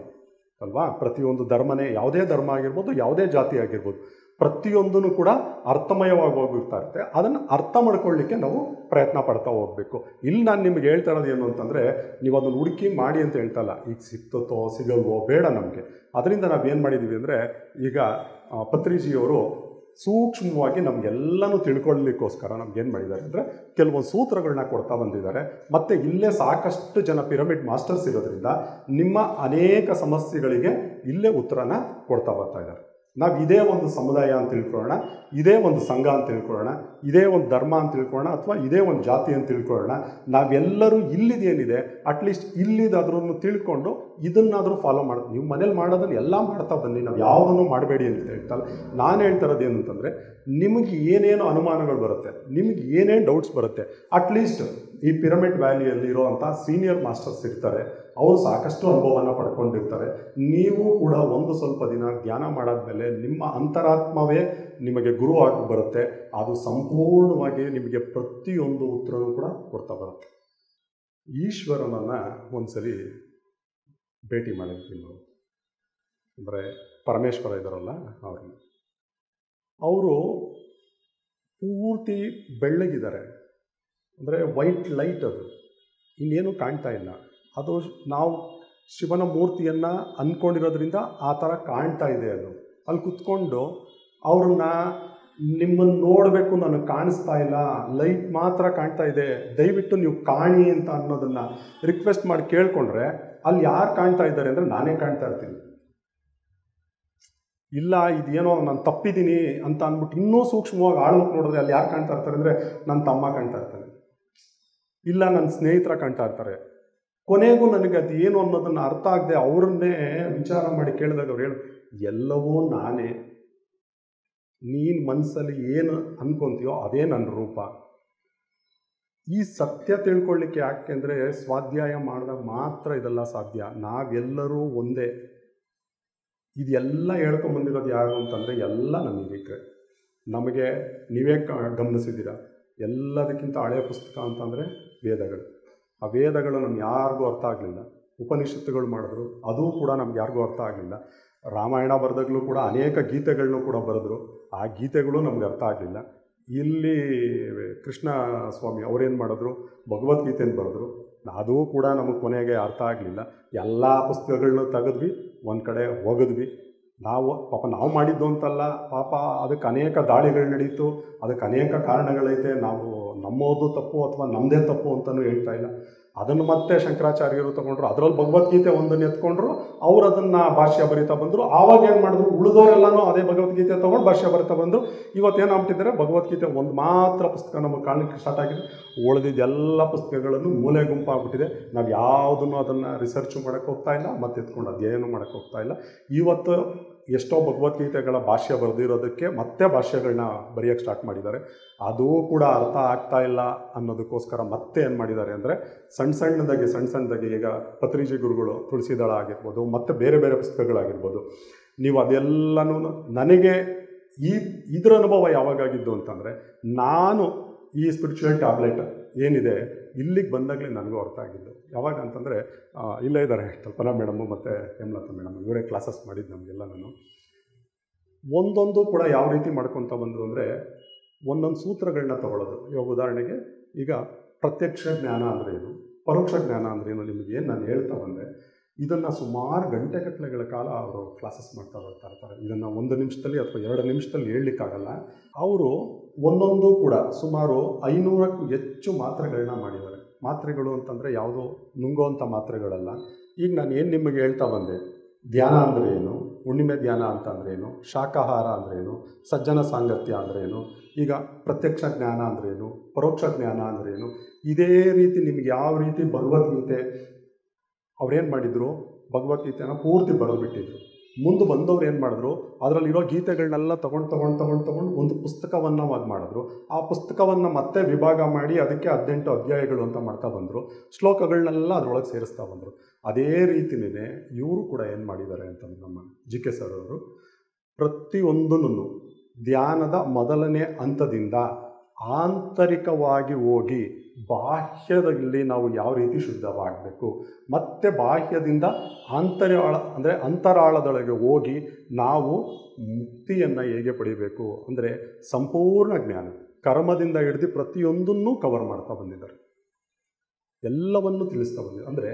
ಅಲ್ವಾ. ಪ್ರತಿಯೊಂದು ಧರ್ಮನೇ, ಯಾವುದೇ ಧರ್ಮ ಆಗಿರ್ಬೋದು, ಯಾವುದೇ ಜಾತಿ ಆಗಿರ್ಬೋದು, ಪ್ರತಿಯೊಂದೂ ಕೂಡ ಅರ್ಥಮಯವಾಗಿ ಹೋಗಿರ್ತಾ ಇರುತ್ತೆ. ಅದನ್ನು ಅರ್ಥ ಮಾಡ್ಕೊಳ್ಳಿಕ್ಕೆ ನಾವು ಪ್ರಯತ್ನ ಪಡ್ತಾ ಹೋಗಬೇಕು. ಇಲ್ಲಿ ನಾನು ನಿಮ್ಗೆ ಹೇಳ್ತಾ ಇರೋದು ಏನು ಅಂತಂದರೆ, ನೀವು ಅದನ್ನು ಹುಡುಕಿ ಮಾಡಿ ಅಂತ ಹೇಳ್ತಲ್ಲ, ಈಗ ಸಿಗ್ತೋ ಸಿಗಲ್ವೋ ಬೇಡ ನಮಗೆ. ಅದರಿಂದ ನಾವೇನು ಮಾಡಿದ್ದೀವಿ ಅಂದರೆ, ಈಗ ಪತ್ರಿಜಿಯವರು ಸೂಕ್ಷ್ಮವಾಗಿ ನಮಗೆಲ್ಲನೂ ತಿಳ್ಕೊಳ್ಳಲಿಕ್ಕೋಸ್ಕರ ನಮ್ಗೇನು ಮಾಡಿದ್ದಾರೆ ಅಂದರೆ, ಕೆಲವೊಂದು ಸೂತ್ರಗಳನ್ನ ಕೊಡ್ತಾ ಬಂದಿದ್ದಾರೆ. ಮತ್ತು ಇಲ್ಲೇ ಸಾಕಷ್ಟು ಜನ ಪಿರಮಿಡ್ ಮಾಸ್ಟರ್ಸ್ ಇರೋದ್ರಿಂದ ನಿಮ್ಮ ಅನೇಕ ಸಮಸ್ಯೆಗಳಿಗೆ ಇಲ್ಲೇ ಉತ್ತರನ ಕೊಡ್ತಾ ಬರ್ತಾ ಇದ್ದಾರೆ. ನಾವು ಇದೇ ಒಂದು ಸಮುದಾಯ ಅಂತ ತಿಳ್ಕೊಳ್ಳೋಣ, ಇದೇ ಒಂದು ಸಂಘ ಅಂತ ತಿಳ್ಕೊಳ್ಳೋಣ, ಇದೇ ಒಂದು ಧರ್ಮ ಅಂತ ತಿಳ್ಕೊಳ್ಳೋಣ, ಅಥವಾ ಇದೇ ಒಂದು ಜಾತಿ ಅಂತ ತಿಳ್ಕೊಳ್ಳೋಣ. ನಾವೆಲ್ಲರೂ ಇಲ್ಲಿದೇನಿದೆ ಅಟ್ಲೀಸ್ಟ್ ಇಲ್ಲಿದಾದ್ರೂ ತಿಳ್ಕೊಂಡು ಇದನ್ನಾದರೂ ಫಾಲೋ ಮಾಡೋದು. ನೀವು ಮನೇಲಿ ಮಾಡೋದನ್ನು ಎಲ್ಲ ಮಾಡ್ತಾ ಬನ್ನಿ, ನಾವು ಯಾವುದನ್ನು ಮಾಡಬೇಡಿ ಅಂತ ಹೇಳ್ತಲ್ಲ. ನಾನು ಹೇಳ್ತಾ ಇರೋದು ಏನು ಅಂತಂದರೆ, ನಿಮಗೆ ಏನೇನು ಅನುಮಾನಗಳು ಬರುತ್ತೆ, ನಿಮಗೆ ಏನೇನು ಡೌಟ್ಸ್ ಬರುತ್ತೆ, ಅಟ್ಲೀಸ್ಟ್ ಈ ಪಿರಮಿಡ್ ವ್ಯಾಲಿಯಲ್ಲಿ ಇರೋವಂಥ ಸೀನಿಯರ್ ಮಾಸ್ಟರ್ಸ್ ಇರ್ತಾರೆ, ಅವರು ಸಾಕಷ್ಟು ಅನುಭವನ ಪಡ್ಕೊಂಡಿರ್ತಾರೆ. ನೀವು ಕೂಡ ಒಂದು ಸ್ವಲ್ಪ ದಿನ ಧ್ಯಾನ ಮಾಡಾದ್ಮೇಲೆ ನಿಮ್ಮ ಅಂತರಾತ್ಮವೇ ನಿಮಗೆ ಗುರು ಆಗಿ ಬರುತ್ತೆ. ಅದು ಸಂಪೂರ್ಣವಾಗಿ ನಿಮಗೆ ಪ್ರತಿಯೊಂದು ಉತ್ತರನೂ ಕೂಡ ಕೊಡ್ತಾ ಬರುತ್ತೆ. ಈಶ್ವರನನ್ನು ಒಂದ್ಸಲಿ ಭೇಟಿ ಮಾಡಿರ್ತೀವಿ ನಾವು, ಅಂದರೆ ಪರಮೇಶ್ವರ ಇದ್ದಾರಲ್ಲ ಅವರು ಪೂರ್ತಿ ಬೆಳ್ಳಗಿದ್ದಾರೆ, ಅಂದರೆ ವೈಟ್ ಲೈಟ್, ಅದು ಇನ್ನೇನು ಕಾಣ್ತಾ ಇಲ್ಲ. ಅದು ನಾವು ಶಿವನ ಮೂರ್ತಿಯನ್ನು ಅಂದ್ಕೊಂಡಿರೋದ್ರಿಂದ ಆ ಥರ ಕಾಣ್ತಾ ಇದೆ. ಅದು ಅಲ್ಲಿ ಕುತ್ಕೊಂಡು ಅವ್ರನ್ನ ನಿಮ್ಮನ್ನು ನೋಡಬೇಕು, ನನಗೆ ಕಾಣಿಸ್ತಾ ಇಲ್ಲ, ಲೈಟ್ ಮಾತ್ರ ಕಾಣ್ತಾ ಇದೆ, ದಯವಿಟ್ಟು ನೀವು ಕಾಣಿ ಅಂತ ಅನ್ನೋದನ್ನು ರಿಕ್ವೆಸ್ಟ್ ಮಾಡಿ ಕೇಳಿಕೊಂಡ್ರೆ, ಅಲ್ಲಿ ಯಾರು ಕಾಣ್ತಾ ಇದ್ದಾರೆ ಅಂದರೆ ನಾನೇ ಕಾಣ್ತಾ ಇರ್ತೀನಿ. ಇಲ್ಲ ಇದೇನೋ ನಾನು ತಪ್ಪಿದ್ದೀನಿ ಅಂತ ಅಂದ್ಬಿಟ್ಟು ಇನ್ನೂ ಸೂಕ್ಷ್ಮವಾಗಿ ಆಳಕ್ಕೆ ನೋಡಿದ್ರೆ ಅಲ್ಲಿ ಯಾರು ಕಾಣ್ತಾ ಇರ್ತಾರೆ ಅಂದರೆ ನನ್ನ ತಮ್ಮ ಕಾಣ್ತಾ ಇರ್ತಾನೆ, ಇಲ್ಲ ನನ್ನ ಸ್ನೇಹಿತರ ಕಾಣ್ತಾ ಇರ್ತಾರೆ. ಕೊನೆಗೂ ನನಗೆ ಅದು ಏನು ಅನ್ನೋದನ್ನು ಅರ್ಥ ಆಗದೆ ಅವ್ರನ್ನೇ ವಿಚಾರ ಮಾಡಿ ಕೇಳಿದಾಗ ಅವ್ರು ಹೇಳಿ, ಎಲ್ಲವೂ ನಾನೇ, ನೀನು ಮನಸ್ಸಲ್ಲಿ ಏನು ಅಂದ್ಕೊತೀಯೋ ಅದೇ ನನ್ನ ರೂಪ. ಈ ಸತ್ಯ ತಿಳ್ಕೊಳ್ಳಿಕ್ಕೆ ಯಾಕೆಂದರೆ ಸ್ವಾಧ್ಯಾಯ ಮಾಡಿದಾಗ ಮಾತ್ರ ಇದೆಲ್ಲ ಸಾಧ್ಯ. ನಾವೆಲ್ಲರೂ ಒಂದೇ. ಇದೆಲ್ಲ ಹೇಳ್ಕೊಂಬಂದಿರೋದು ಯಾರು ಅಂತಂದರೆ ಎಲ್ಲ ನಮಗೆ. ನಮಗೆ ನೀವೇ ಗಮನಿಸಿದ್ದೀರಾ, ಎಲ್ಲದಕ್ಕಿಂತ ಹಳೆಯ ಪುಸ್ತಕ ಅಂತಂದರೆ ವೇದಗಳು. ಆ ವೇದಗಳು ನಮ್ಗೆ ಯಾರಿಗೂ ಅರ್ಥ ಆಗಲಿಲ್ಲ. ಉಪನಿಷತ್ತುಗಳು ಮಾಡಿದ್ರು, ಅದೂ ಕೂಡ ನಮ್ಗೆ ಯಾರಿಗೂ ಅರ್ಥ ಆಗಲಿಲ್ಲ. ರಾಮಾಯಣ ಬರೆದಾಗಲೂ ಕೂಡ ಅನೇಕ ಗೀತೆಗಳನ್ನೂ ಕೂಡ ಬರೆದ್ರು, ಆ ಗೀತೆಗಳು ನಮ್ಗೆ ಅರ್ಥ ಆಗಲಿಲ್ಲ. ಇಲ್ಲಿ ಕೃಷ್ಣ ಸ್ವಾಮಿ ಅವರೇನು ಮಾಡಿದ್ರು, ಭಗವದ್ಗೀತೆಯನ್ನು ಬರೆದ್ರು, ಅದೂ ಕೂಡ ನಮಗೆ ಕೊನೆಗೆ ಅರ್ಥ ಆಗಲಿಲ್ಲ. ಎಲ್ಲ ಪುಸ್ತಕಗಳನ್ನೂ ತೆಗೆದ್ವಿ, ಒಂದು ಕಡೆ ಒಗೆದ್ವಿ. ನಾವು ಮಾಡಿದ್ದು ಅಂತಲ್ಲ, ಪಾಪ ಅದಕ್ಕೆ ಅನೇಕ ದಾಳಿಗಳು ನಡೀತು, ಅದಕ್ಕೆ ಅನೇಕ ಕಾರಣಗಳೈತೆ. ನಾವು ನಮ್ಮೋದು ತಪ್ಪು ಅಥವಾ ನಮ್ಮದೇ ತಪ್ಪು ಅಂತಲೂ ಹೇಳ್ತಾ ಇಲ್ಲ. ಅದನ್ನು ಮತ್ತೆ ಶಂಕರಾಚಾರ್ಯರು ತೊಗೊಂಡ್ರು, ಅದರಲ್ಲಿ ಭಗವದ್ಗೀತೆ ಒಂದನ್ನು ಎತ್ಕೊಂಡ್ರು, ಅವರು ಅದನ್ನು ಭಾಷ್ಯ ಬರಿತಾ ಬಂದರು. ಆವಾಗ ಏನು ಮಾಡಿದ್ರು, ಉಳಿದವರೆಲ್ಲನೂ ಅದೇ ಭಗವದ್ಗೀತೆ ತೊಗೊಂಡು ಭಾಷ್ಯ ಬರಿತಾ ಬಂದರು. ಇವತ್ತೇನಾಗ್ಬಿಟ್ಟಿದ್ದಾರೆ, ಭಗವದ್ಗೀತೆ ಒಂದು ಮಾತ್ರ ಪುಸ್ತಕ ನಮಗೆ ಕಾಣಲಿಕ್ಕೆ ಸ್ಟಾರ್ಟ್ ಆಗಿದೆ, ಉಳಿದಿದ್ದೆಲ್ಲ ಪುಸ್ತಕಗಳನ್ನು ಮೂಲೆ ಗುಂಪಾಗ್ಬಿಟ್ಟಿದೆ. ನಾವು ಯಾವುದನ್ನು ಅದನ್ನು ರಿಸರ್ಚ್ ಮಾಡೋಕ್ಕೆ ಹೋಗ್ತಾ ಇಲ್ಲ, ಮತ್ತೆ ಎತ್ಕೊಂಡು ಅದೇನು ಮಾಡೋಕ್ಕೆ ಹೋಗ್ತಾ ಇಲ್ಲ. ಇವತ್ತು ಎಷ್ಟೋ ಭಗವದ್ಗೀತೆಗಳ ಭಾಷ್ಯ ಬರೆದಿರೋದಕ್ಕೆ ಮತ್ತೆ ಭಾಷ್ಯಗಳನ್ನ ಬರೆಯೋಕ್ಕೆ ಸ್ಟಾರ್ಟ್ ಮಾಡಿದ್ದಾರೆ. ಅದೂ ಕೂಡ ಅರ್ಥ ಆಗ್ತಾ ಇಲ್ಲ ಅನ್ನೋದಕ್ಕೋಸ್ಕರ ಮತ್ತೆ ಏನು ಮಾಡಿದ್ದಾರೆ ಅಂದರೆ, ಸಣ್ಣದಾಗಿ ಈಗ ಪತ್ರಿಜಿ ಗುರುಗಳು ತುಳಸಿದಳ ಆಗಿರ್ಬೋದು, ಮತ್ತು ಬೇರೆ ಬೇರೆ ಪುಸ್ತಕಗಳಾಗಿರ್ಬೋದು, ನೀವು ಅದೆಲ್ಲನೂ ನನಗೆ ಇದರ ಅನುಭವ ಯಾವಾಗಾಗಿದ್ದು ಅಂತಂದರೆ, ನಾನು ಈ ಸ್ಪಿರಿಚುವಲ್ ಟ್ಯಾಬ್ಲೆಟ್ ಏನಿದೆ ಇಲ್ಲಿಗೆ ಬಂದಾಗಲೇ ನನಗೂ ಅರ್ಥ ಆಗಿದ್ದು. ಯಾವಾಗ ಅಂತಂದರೆ ಇಲ್ಲೇ ಇದ್ದಾರೆ ಕಲ್ಪನಾ ಮೇಡಮು ಮತ್ತು ಹೇಮಲತಾ ಮೇಡಮ್, ಇವರೇ ಕ್ಲಾಸಸ್ ಮಾಡಿದ್ದು ನಮಗೆಲ್ಲ. ಒಂದೊಂದು ಕೂಡ ಯಾವ ರೀತಿ ಮಾಡ್ಕೊತ ಬಂದರು ಅಂದರೆ ಒಂದೊಂದು ಸೂತ್ರಗಳನ್ನ ತಗೊಳ್ಳೋದು. ಇವಾಗ ಉದಾಹರಣೆಗೆ ಈಗ ಪ್ರತ್ಯಕ್ಷ ಜ್ಞಾನ ಅಂದ್ರೇನು, ಪರೋಕ್ಷ ಜ್ಞಾನ ಅಂದ್ರೇನು, ನಿಮಗೇನು ನಾನು ಹೇಳ್ತಾ ಬಂದೆ, ಇದನ್ನು ಸುಮಾರು ಗಂಟೆಗಟ್ಟಲೆಗಳ ಕಾಲ ಅವರು ಕ್ಲಾಸಸ್ ಮಾಡ್ತಾ ಬರ್ತಾ ಇರ್ತಾರೆ. ಇದನ್ನು 1 ನಿಮಿಷದಲ್ಲಿ ಅಥವಾ 2 ನಿಮಿಷದಲ್ಲಿ ಹೇಳಲಿಕ್ಕಾಗಲ್ಲ. ಅವರು ಒಂದೊಂದು ಕೂಡ ಸುಮಾರು 500ಕ್ಕೂ ಹೆಚ್ಚು ಮಾತ್ರೆಗಳನ್ನ ಮಾಡಿದ್ದಾರೆ. ಮಾತ್ರೆಗಳು ಅಂತಂದರೆ ಯಾವುದೋ ನುಂಗುವಂಥ ಮಾತ್ರೆಗಳಲ್ಲ. ಈಗ ನಾನು ಏನು ನಿಮಗೆ ಹೇಳ್ತಾ ಬಂದೆ, ಧ್ಯಾನ ಅಂದ್ರೇನು, ಹುಣ್ಣಿಮೆ ಧ್ಯಾನ ಅಂತ ಅಂದ್ರೇನು, ಶಾಕಾಹಾರ ಅಂದ್ರೇನು, ಸಜ್ಜನ ಸಾಂಗತ್ಯ ಅಂದ್ರೇನು, ಈಗ ಪ್ರತ್ಯಕ್ಷ ಜ್ಞಾನ ಅಂದ್ರೇನು, ಪರೋಕ್ಷ ಜ್ಞಾನ ಅಂದ್ರೇನು, ಇದೇ ರೀತಿ ನಿಮ್ಗೆ ಯಾವ ರೀತಿ ಭಗವದ್ಗೀತೆ ಅವ್ರೇನು ಮಾಡಿದರು, ಭಗವದ್ಗೀತೆನ ಪೂರ್ತಿ ಬರೆದುಬಿಟ್ಟಿದ್ರು. ಮುಂದೆ ಬಂದವ್ರು ಏನು ಮಾಡಿದ್ರು, ಅದರಲ್ಲಿರೋ ಗೀತೆಗಳನ್ನೆಲ್ಲ ತೊಗೊಂಡು ಒಂದು ಪುಸ್ತಕವನ್ನು ಮಾಡಿದ್ರು. ಆ ಪುಸ್ತಕವನ್ನು ಮತ್ತೆ ವಿಭಾಗ ಮಾಡಿ ಅದಕ್ಕೆ 18 ಅಧ್ಯಾಯಗಳು ಅಂತ ಮಾಡ್ತಾ ಬಂದರು. ಶ್ಲೋಕಗಳನ್ನೆಲ್ಲ ಅದರೊಳಗೆ ಸೇರಿಸ್ತಾ ಬಂದರು. ಅದೇ ರೀತಿಯೇ ಇವರು ಕೂಡ ಏನು ಮಾಡಿದ್ದಾರೆ ಅಂತಂದ್ರೆ ನಮ್ಮ JK ಸರ್ ಅವರು ಪ್ರತಿಯೊಂದನ್ನು ಧ್ಯಾನದ ಮೊದಲನೇ ಹಂತದಿಂದ ಆಂತರಿಕವಾಗಿ ಹೋಗಿ ಬಾಹ್ಯದಲ್ಲಿ ನಾವು ಯಾವ ರೀತಿ ಶುದ್ಧವಾಗಬೇಕು, ಮತ್ತು ಬಾಹ್ಯದಿಂದ ಅಂತರಾಳದೊಳಗೆ ಹೋಗಿ ನಾವು ಮುಕ್ತಿಯನ್ನು ಹೇಗೆ ಪಡಿಬೇಕು ಅಂದರೆ ಸಂಪೂರ್ಣ ಜ್ಞಾನ ಕರ್ಮದಿಂದ ಹಿಡಿದು ಪ್ರತಿಯೊಂದನ್ನು ಕವರ್ ಮಾಡ್ತಾ ಬಂದಿದ್ದಾರೆ, ಎಲ್ಲವನ್ನೂ ತಿಳಿಸ್ತಾ ಬಂದಿದ್ದಾರೆ. ಅಂದರೆ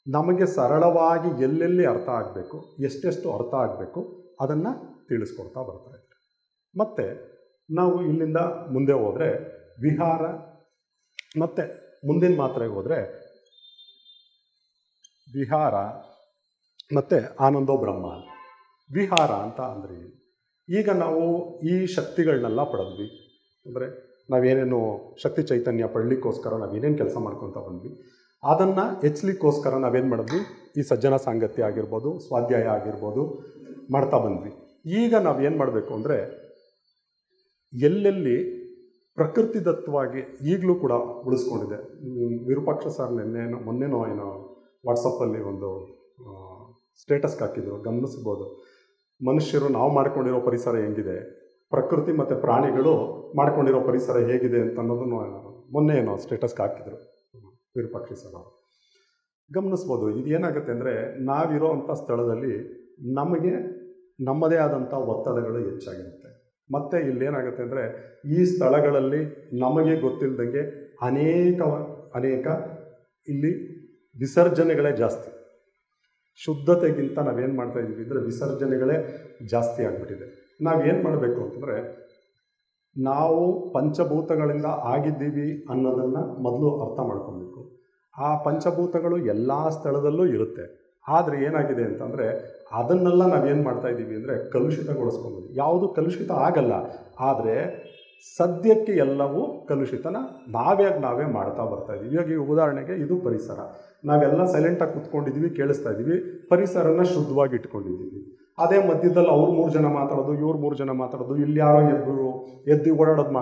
ನಮಗೆ ಸರಳವಾಗಿ ಎಲ್ಲೆಲ್ಲಿ ಅರ್ಥ ಆಗಬೇಕು, ಎಷ್ಟೆಷ್ಟು ಅರ್ಥ ಆಗಬೇಕು ಅದನ್ನು ತಿಳಿಸ್ಕೊಡ್ತಾ ಬರ್ತಾ ಇದ್ದಾರೆ. ಮತ್ತು ನಾವು ಇಲ್ಲಿಂದ ಮುಂದೆ ಹೋದರೆ ವಿಹಾರ, ಮತ್ತು ಮುಂದಿನ ಮಾತ್ರೆಗೆ ಹೋದರೆ ವಿಹಾರ ಮತ್ತು ಆನಂದೋ ಬ್ರಹ್ಮ. ವಿಹಾರ ಅಂತ ಅಂದರೆ ಈಗ ನಾವು ಈ ಶಕ್ತಿಗಳನ್ನೆಲ್ಲ ಪಡೆದ್ವಿ, ಅಂದರೆ ನಾವೇನೇನು ಶಕ್ತಿ ಚೈತನ್ಯ ಪಡಲಿಕ್ಕೋಸ್ಕರ ನಾವೇನೇನು ಕೆಲಸ ಮಾಡ್ಕೊತ ಬಂದ್ವಿ, ಅದನ್ನು ಹೆಚ್ಚಲಿಕ್ಕೋಸ್ಕರ ನಾವೇನು ಮಾಡಿದ್ವಿ, ಈ ಸಜ್ಜನ ಸಾಂಗತ್ಯ ಆಗಿರ್ಬೋದು, ಸ್ವಾಧ್ಯಾಯ ಆಗಿರ್ಬೋದು ಮಾಡ್ತಾ ಬಂದ್ವಿ. ಈಗ ನಾವೇನು ಮಾಡಬೇಕು ಅಂದರೆ ಎಲ್ಲೆಲ್ಲಿ ಪ್ರಕೃತಿದತ್ತವಾಗಿ ಈಗಲೂ ಕೂಡ ಉಳಿಸ್ಕೊಂಡಿದೆ. ವಿರೂಪಾಕ್ಷ ಸರ್ ಮೊನ್ನೆನೋ ಏನೋ ವಾಟ್ಸಪ್ಪಲ್ಲಿ ಒಂದು ಸ್ಟೇಟಸ್ಗೆ ಹಾಕಿದ್ರು, ಗಮನಿಸ್ಬೋದು. ಮನುಷ್ಯರು ನಾವು ಮಾಡ್ಕೊಂಡಿರೋ ಪರಿಸರ ಹೆಂಗಿದೆ, ಪ್ರಕೃತಿ ಮತ್ತು ಪ್ರಾಣಿಗಳು ಮಾಡ್ಕೊಂಡಿರೋ ಪರಿಸರ ಹೇಗಿದೆ ಅಂತ ಅನ್ನೋದನ್ನು ಮೊನ್ನೆ ಏನೋ ಸ್ಟೇಟಸ್ಗೆ ಹಾಕಿದ್ರು ವಿರೂಪಾಕ್ಷ ಸರ್ ಅವರು. ಗಮನಿಸ್ಬೋದು. ಇದೇನಾಗುತ್ತೆ ಅಂದರೆ ನಾವಿರೋ ಅಂಥ ಸ್ಥಳದಲ್ಲಿ ನಮಗೆ ನಮ್ಮದೇ ಆದಂಥ ಒತ್ತಡಗಳು ಹೆಚ್ಚಾಗಿರುತ್ತೆ. ಮತ್ತು ಇಲ್ಲೇನಾಗುತ್ತೆ ಅಂದರೆ ಈ ಸ್ಥಳಗಳಲ್ಲಿ ನಮಗೆ ಗೊತ್ತಿಲ್ಲದಂಗೆ ಅನೇಕ ಇಲ್ಲಿ ವಿಸರ್ಜನೆಗಳೇ ಜಾಸ್ತಿ. ಶುದ್ಧತೆಗಿಂತ ನಾವೇನು ಮಾಡ್ತಾಯಿದ್ದೀವಿ ಅಂದರೆ ವಿಸರ್ಜನೆಗಳೇ ಜಾಸ್ತಿ ಆಗಿಬಿಟ್ಟಿದೆ. ನಾವೇನು ಮಾಡಬೇಕು ಅಂತಂದರೆ ನಾವು ಪಂಚಭೂತಗಳಿಂದ ಆಗಿದ್ದೀವಿ ಅನ್ನೋದನ್ನು ಮೊದಲು ಅರ್ಥ ಮಾಡ್ಕೊಬೇಕು. ಆ ಪಂಚಭೂತಗಳು ಎಲ್ಲ ಸ್ಥಳದಲ್ಲೂ ಇರುತ್ತೆ. ಆದರೆ ಏನಾಗಿದೆ ಅಂತಂದರೆ ಅದನ್ನೆಲ್ಲ ನಾವೇನು ಮಾಡ್ತಾಯಿದ್ದೀವಿ ಅಂದರೆ ಕಲುಷಿತಗೊಳಿಸ್ಕೊಂಡು, ಯಾವುದು ಕಲುಷಿತ ಆಗಲ್ಲ, ಆದರೆ ಸದ್ಯಕ್ಕೆ ಎಲ್ಲವೂ ಕಲುಷಿತನ ನಾವೇ ಮಾಡ್ತಾ ಬರ್ತಾಯಿದ್ದೀವಿ. ಇವಾಗ ಈ ಉದಾಹರಣೆಗೆ ಇದು ಪರಿಸರ, ನಾವೆಲ್ಲ ಸೈಲೆಂಟಾಗಿ ಕೂತ್ಕೊಂಡಿದ್ದೀವಿ, ಕೇಳಿಸ್ತಾ ಇದ್ದೀವಿ, ಪರಿಸರನ ಶುದ್ಧವಾಗಿ ಇಟ್ಕೊಂಡಿದ್ದೀವಿ. ಅದೇ ಮಧ್ಯದಲ್ಲಿ ಅವ್ರು 3 ಜನ ಮಾತಾಡೋದು, ಇವ್ರು 3 ಜನ ಮಾತಾಡೋದು, ಇಲ್ಲಿ ಯಾರೋ ಎದ್ದು ಓಡಾಡೋದು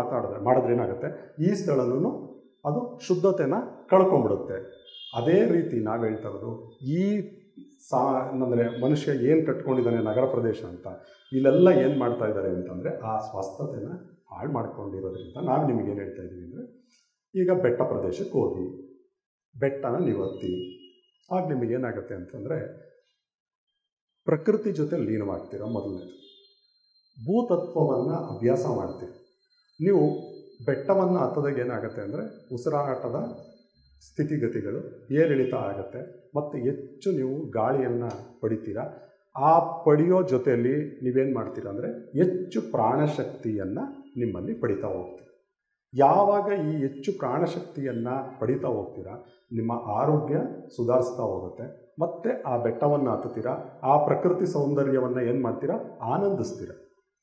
ಮಾಡಿದ್ರೆ ಏನಾಗುತ್ತೆ, ಈ ಸ್ಥಳನೂ ಅದು ಶುದ್ಧತೆನ ಕಳ್ಕೊಂಡ್ಬಿಡುತ್ತೆ. ಅದೇ ರೀತಿ ನಾವು ಹೇಳ್ತಾ ಇರೋದು ಈ ಅಂದರೆ ಮನುಷ್ಯ ಏನು ಕಟ್ಕೊಂಡಿದ್ದಾನೆ ನಗರ ಪ್ರದೇಶ ಅಂತ, ಇಲ್ಲೆಲ್ಲ ಏನು ಮಾಡ್ತಾ ಇದ್ದಾರೆ ಅಂತಂದರೆ ಆ ಸ್ವಸ್ಥತೆನ ಹಾಳು ಮಾಡ್ಕೊಂಡಿರೋದ್ರಿಂದ ನಾವು ನಿಮಗೇನು ಹೇಳ್ತಾ ಇದ್ದೀವಿ ಅಂದರೆ, ಈಗ ಬೆಟ್ಟ ಪ್ರದೇಶಕ್ಕೆ ಹೋಗಿ ಬೆಟ್ಟನ ನೀವು ಹತ್ತಿ, ಆಗ ನಿಮಗೇನಾಗುತ್ತೆ ಅಂತಂದರೆ ಪ್ರಕೃತಿ ಜೊತೆ ಲೀನವಾಗ್ತೀರ. ಮೊದಲನೇದು ಭೂತತ್ವವನ್ನು ಅಭ್ಯಾಸ ಮಾಡ್ತೀರಿ. ನೀವು ಬೆಟ್ಟವನ್ನು ಹತ್ತದಾಗ ಏನಾಗುತ್ತೆ ಅಂದರೆ ಉಸಿರಾಟದ ಸ್ಥಿತಿಗತಿಗಳು ಏರಿಳಿತ ಆಗುತ್ತೆ, ಮತ್ತು ಹೆಚ್ಚು ನೀವು ಗಾಳಿಯನ್ನು ಪಡಿತೀರ. ಆ ಪಡೆಯೋ ಜೊತೆಯಲ್ಲಿ ನೀವೇನು ಮಾಡ್ತೀರ ಅಂದರೆ ಹೆಚ್ಚು ಪ್ರಾಣಶಕ್ತಿಯನ್ನು ನಿಮ್ಮಲ್ಲಿ ಪಡಿತಾ ಹೋಗ್ತೀರ. ಯಾವಾಗ ಈ ಹೆಚ್ಚು ಪ್ರಾಣಶಕ್ತಿಯನ್ನು ಪಡಿತಾ ಹೋಗ್ತೀರಾ, ನಿಮ್ಮ ಆರೋಗ್ಯ ಸುಧಾರಿಸ್ತಾ ಹೋಗುತ್ತೆ. ಮತ್ತು ಆ ಬೆಟ್ಟವನ್ನು ಹತ್ತುತ್ತೀರ, ಆ ಪ್ರಕೃತಿ ಸೌಂದರ್ಯವನ್ನು ಏನು ಮಾಡ್ತೀರಾ, ಆನಂದಿಸ್ತೀರ.